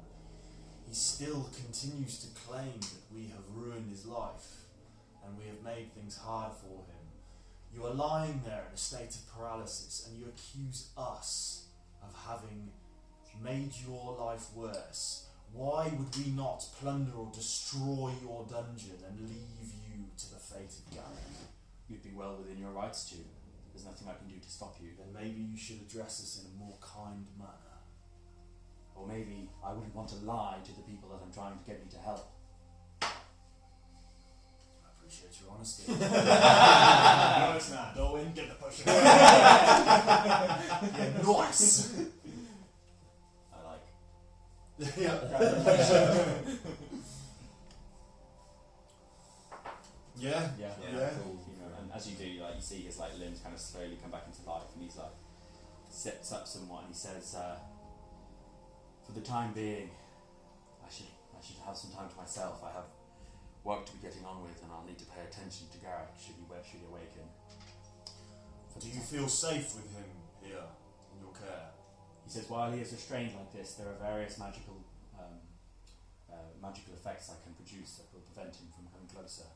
he still continues to claim that we have ruined his life and we have made things hard for him. You are lying there in a state of paralysis and you accuse us of having made your life worse. Why would we not plunder or destroy your dungeon and leave you to the fate of Garrick? You'd be well within your rights to. There's nothing I can do to stop you. Then maybe you should address us in a more kind manner. Or maybe I wouldn't want to lie to the people that I'm trying to get me to help. I appreciate your honesty. No, it's not. Dorwin, get the potion. Yeah, nice! I like. Yeah. Yeah. Yeah. Cool. You know, and as you do, like you see his like limbs kind of slowly come back into life, and he's like sits up somewhat, and he says, "For the time being, I should have some time to myself. I have work to be getting on with, and I'll need to pay attention to Garrick should he awaken." Do you feel safe with him here in your care? He says, while he is restrained like this, there are various magical effects I can produce that will prevent him from coming closer.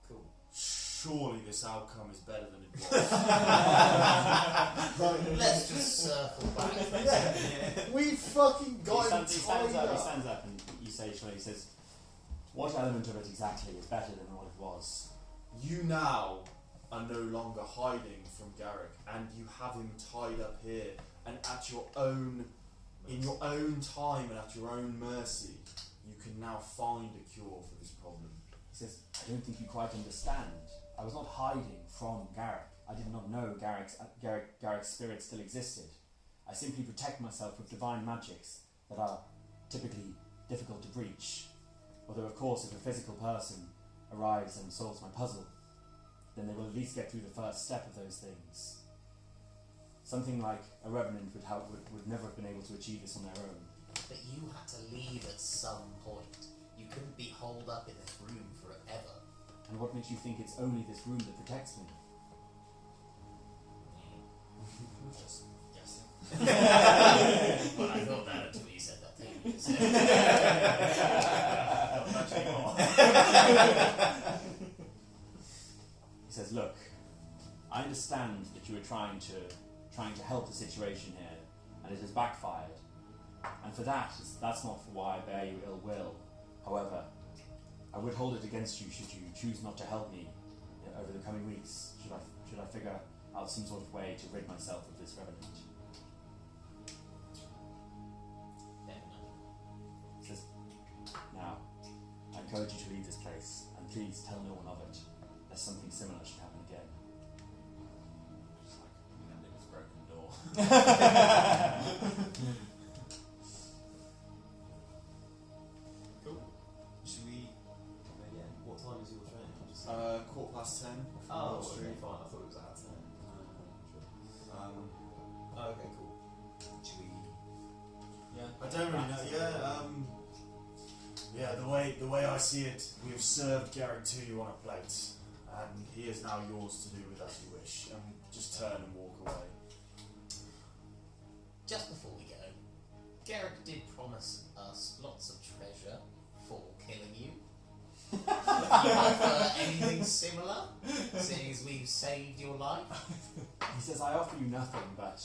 Cool. Surely this outcome is better than it was. Let's just circle back. We fucking got him He stands tied up, up. and you say, he says, what element of it exactly is better than what it was? You now are no longer hiding from Garrick, and you have him tied up here, and in your own time and at your own mercy, you can now find a cure for this problem. He says, I don't think you quite understand. I was not hiding from Garrick. I did not know Garrick's spirit still existed. I simply protect myself with divine magics that are typically difficult to breach. Although, of course, if a physical person arrives and solves my puzzle, then they will at least get through the first step of those things. Something like a revenant would never have been able to achieve this on their own. But you had to leave at some point. You couldn't be holed up in this room forever. And what makes you think it's only this room that protects me? Just guessing. Well, I thought that until you said that thing. He says, look, I understand that you were trying to help the situation here, and it has backfired. And for that's not for why I bear you ill will. However, I would hold it against you should you choose not to help me over the coming weeks, should I figure out some sort of way to rid myself of this revenant. He says, now, I encourage you to leave this place, and please tell no one of it, lest something similar should happen again. Just like ending this broken door. Cool. Should we? Yeah. What time is your train? Just 10:15. oh, okay, fine. I thought it was at 10. Okay, cool. Should we? I don't really know. Yeah, the way I see it, we have served Garrick to you on a plate, and he is now yours to do with as you wish. And just turn and walk away. Just before we go, Garrick did promise us lots of treasure for killing you. Do you offer anything similar, seeing as we've saved your life? He says, I offer you nothing, but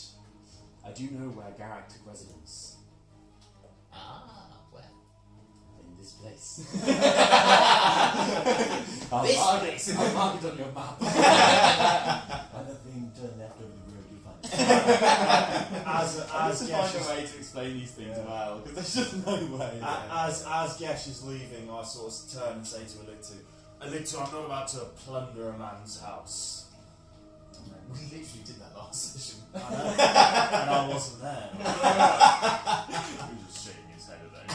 I do know where Garrick took residence. Ah, well. In this place. This place! I'll mark it on your map. Anything turn left over the road, you'll find it. As Gesh is, way to explain these things well, because there's just no way. as Gesh is leaving, I sort of turn and say to Alictu, I'm not about to plunder a man's house. We literally did that last session. I know, and I wasn't there. He was just shaking his head at those.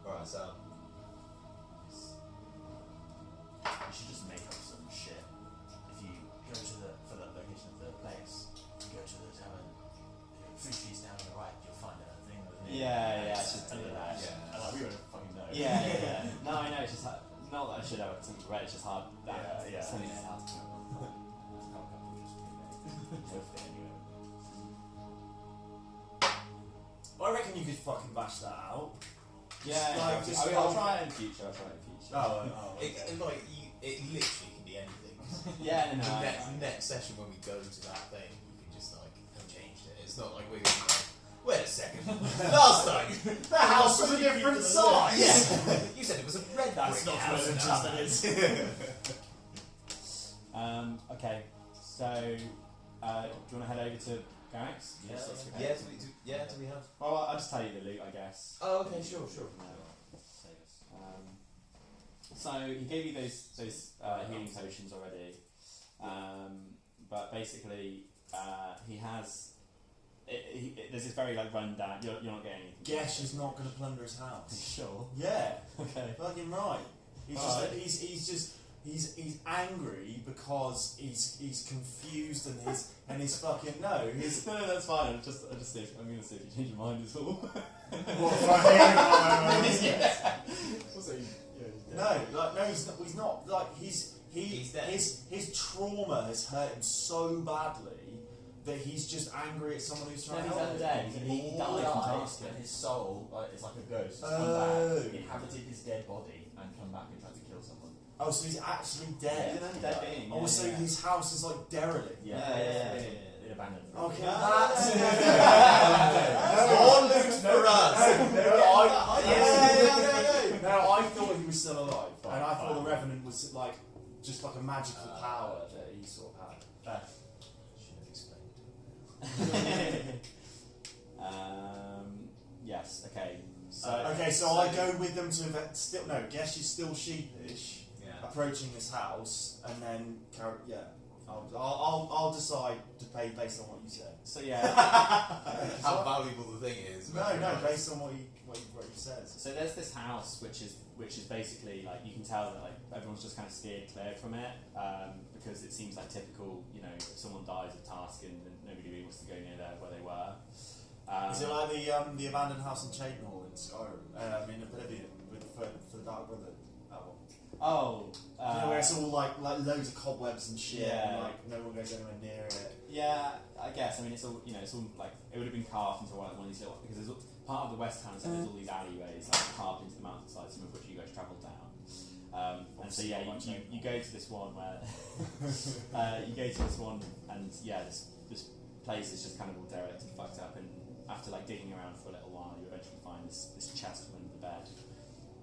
Alright, so. You should just make up some shit. If you go to for the location of the place, you go to the tavern, food trees down on the right, you'll find a thing with it. Yeah, it's just under that. Yeah. And like, we won't fucking know. Yeah. No, I know, it's just like, not that I should have something read, it's just hard. Yeah. Something that's hard to do. I reckon you could fucking bash that out. Yeah, Like, just I'll go- try it in future. Okay. It literally can be anything. Yeah, no, Next session when we go to that thing, you can just like have changed it. It's not like we're gonna be like, wait a second, last time The house was a different size! yeah, you said it was a red That's brick not house. what now. it is. Okay, so do you want to head over to Garrick's? Yeah, That's okay. do we have? Well, I'll just tell you the loot, I guess. Oh, okay, sure. So he gave you those healing potions already, but basically he has. There's this very like rundown. You're not getting anything. Gesh is not going to plunder his house. Sure. Yeah, Okay. fucking right. He's Alright. he's angry because he's confused and his fucking no. He's No, that's fine. I'm gonna see if you change your mind as well. He's not like He's dead. his trauma has hurt him so badly that he's just angry at someone who's trying to help him. undead. He died from dies, tasking. and his soul is like a ghost. It's Oh. come back, inhabited his dead body, and come back and tried to kill someone. Oh, so he's actually dead. He's an undead being. Oh, so his house is like derelict. It abandoned. Okay, That's that's more loot for us. No, I thought he was still alive, and I thought the Revenant was like just like a magical power that he sort of had. Should have explained. Yes. Okay. So. Okay, so I go with them to still no. Gesh is still sheepish, Yeah. approaching this house, and then I'll decide to pay based on what you said. So yeah. How valuable the thing is. No, based on what you said. So there's this house which is basically like you can tell that like everyone's just kind of steered clear from it because it seems like typical, you know, if someone dies of task and nobody really wants to go near there where they were. Is it like the abandoned house in Chadenhall in Skyrim, in Oblivion, for the Dark Brother? That one. Oh, Do you know where it's all like loads of cobwebs and shit, Yeah. and like no one goes anywhere near it. yeah, I guess. I mean, it's all like it would have been carved into one of these little because there's part of the West Town, so there's all these alleyways like carved into the mountainside, some of which you guys travelled down. And so yeah, you go to this one where and yeah, this place is just kind of all derelict and fucked up, and after like digging around for a little while, you eventually find this chest under the bed,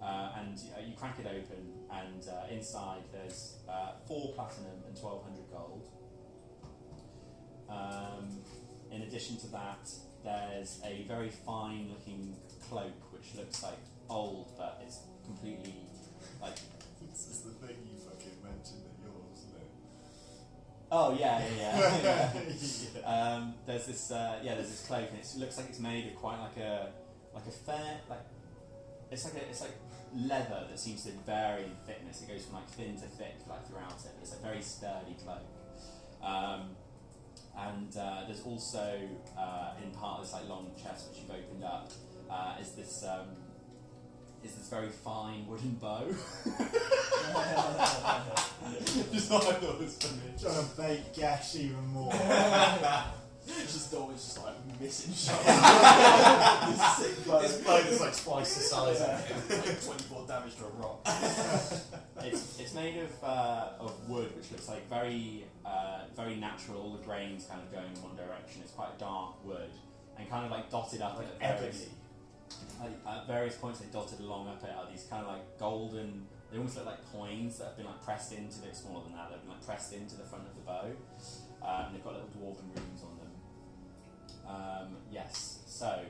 and you crack it open, and inside there's 4 platinum and 1,200 gold. In addition to that, there's a very fine-looking cloak which looks like old, but it's completely like. This is the thing you fucking mentioned at yours, isn't it? Oh yeah. There's this cloak, and it looks like it's made of quite like a fair it's like leather that seems to vary in thickness. It goes from like thin to thick like throughout it. It's a very sturdy cloak. And there's also in part of this like long chest which you've opened up is this very fine wooden bow. Just what I thought was funny. Trying to bait Gash even more. Just always just like missing shots. This bloke is like twice the size of him. Like 24 damage to a rock. It's made of wood, which looks like very natural. All the grains kind of going in one direction. It's quite dark wood and kind of like dotted up Like at various, ebony. at various points. They dotted along up it are these kind of like golden. They almost look like coins that have been like pressed into. They're smaller than that. They've been like pressed into the front of the bow. And they've got little dwarven runes on them. Yes. So,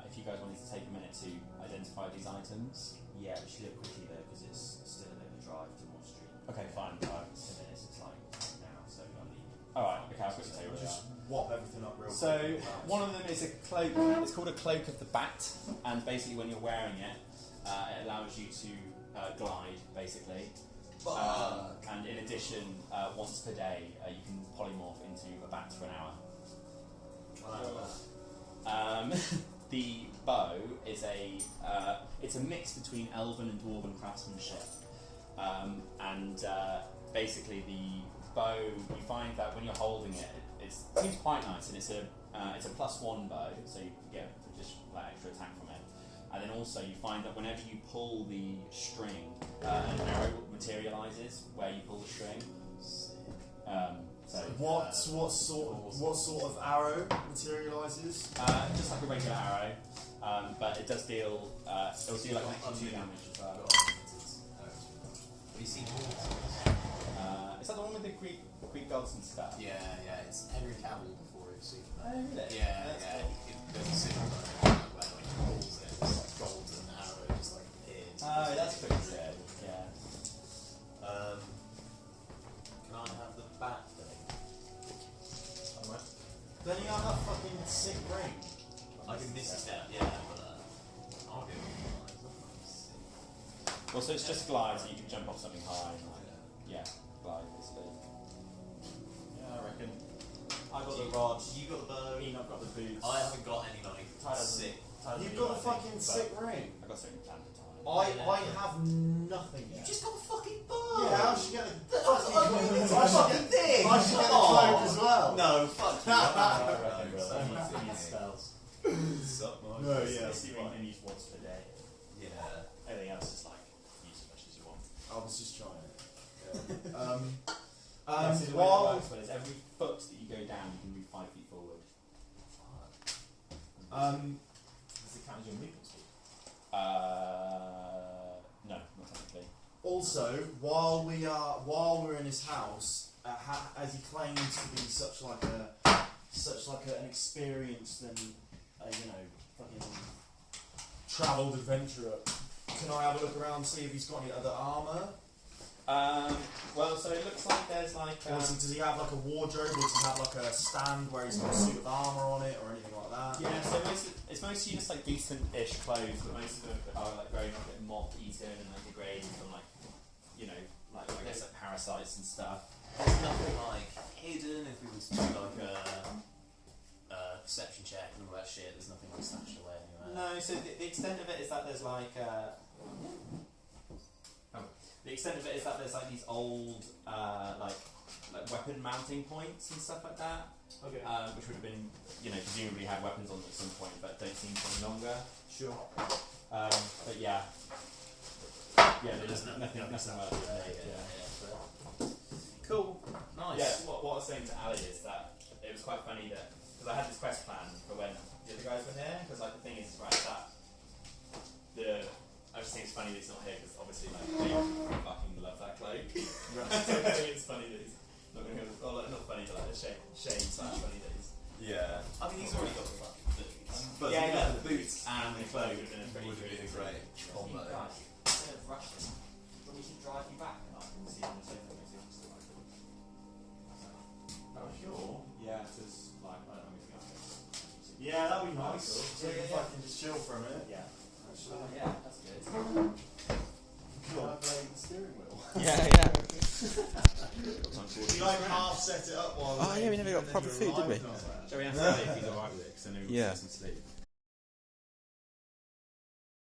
if you guys wanted to take a minute to identify these items. Yeah, we should do it quickly though, because it's still a bit of a drive to Wall Street. Okay, fine. Right. 10 minutes, it's like now, so I'll leave. All right. Okay, I'll quickly tell you what they are. Just whop everything up real So quick. one of them is a cloak. It's called a cloak of the bat, and basically when you're wearing it, it allows you to glide, basically. And in addition, once per day, you can polymorph into a bat for an hour. The bow is it's a mix between elven and dwarven craftsmanship, and basically the bow, you find that when you're holding it, it seems quite nice, and it's a +1 bow, so you get just like extra attack from it. And then also you find that whenever you pull the string, an arrow materialises where you pull the string. What sort of arrow materialises? Just like a regular arrow, but it does deal. It will deal like 2 damage as well. Have you seen all Is that the one with the Greek gods and stuff? Yeah, it's Henry Cavill before we've seen that. Oh really? Yeah. There's a scene where when he pulls it, this like golden arrow just like appears. Oh, that's pretty sick. Yeah. Can I have the bat thing? Then you have that fucking sick ring. I can miss step, yeah, but I'll go with Well, so it's just glide, so you can jump off something high. And glide basically. Yeah, I reckon. I got the rod. You got the bow. Enoch got the boots. I haven't got any money. Sick. You've got a fucking sick ring. I got something planned for time. I have nothing You yet. just got a fucking bow. Yeah, how should you get the That's a fucking thing. I should get the cloak as well. No, fuck you. I reckon, bro. So much He needs spells. Suck my No, yeah. Misty ring can use once per day. Yeah. Everything else is like use as much as you want. I was just trying it. Yes, the way it While works, but it's every foot that you go down, you can move 5 feet forward. Does it count as your movement speed? No, not technically. also, while we're in his house, as he claims to be such like an experienced and fucking travelled adventurer, can I have a look around and see if he's got any other armour? Well, so it looks like there's like. Does he have like a wardrobe, or does he have like a stand where he's got a suit of armour on it, or anything like that? Yeah, so it's mostly just like decent-ish clothes, but most of them are like very much like moth-eaten and like degraded from like, you know, like I guess like parasites and stuff. There's nothing like hidden. If we were to do like a perception check and all that shit, there's nothing like stashed away anywhere. No, so the extent of it is that there's like the extent of it is that there's like these old like weapon mounting points and stuff like that. Okay. Which would have been, you know, presumably had weapons on them at some point, but don't seem to any longer. Sure. But yeah, there's nothing about it. Yeah. Cool. Nice. Yeah, what I was saying to Ali is that it was quite funny that, because I had this quest plan for when the other guys were here, because like the thing is, right, that I just think it's funny that he's not here, because obviously like they fucking love that cloak. Right. So I think it's funny that he's not going to go, like, not funny, but like a shame / funny that he's. Yeah. I mean, he's already got the fucking boots. But Yeah, the boots and the cloak would have been a pretty would have been a great combo. Guys, instead of rushing, when we should drive you back. I can see him saying that he's still like it. Oh, sure. Yeah, because like I don't know anything else. Yeah, that'd be nice. Cool. So we can fucking just chill for a minute. Yeah. Oh, yeah, that's good. Can I play the steering wheel? Yeah. We like half set it up while. Oh, yeah, we never got proper food, did we? Shall we ask Ali if he's alright with it? Because I know he Yeah. wants to sleep.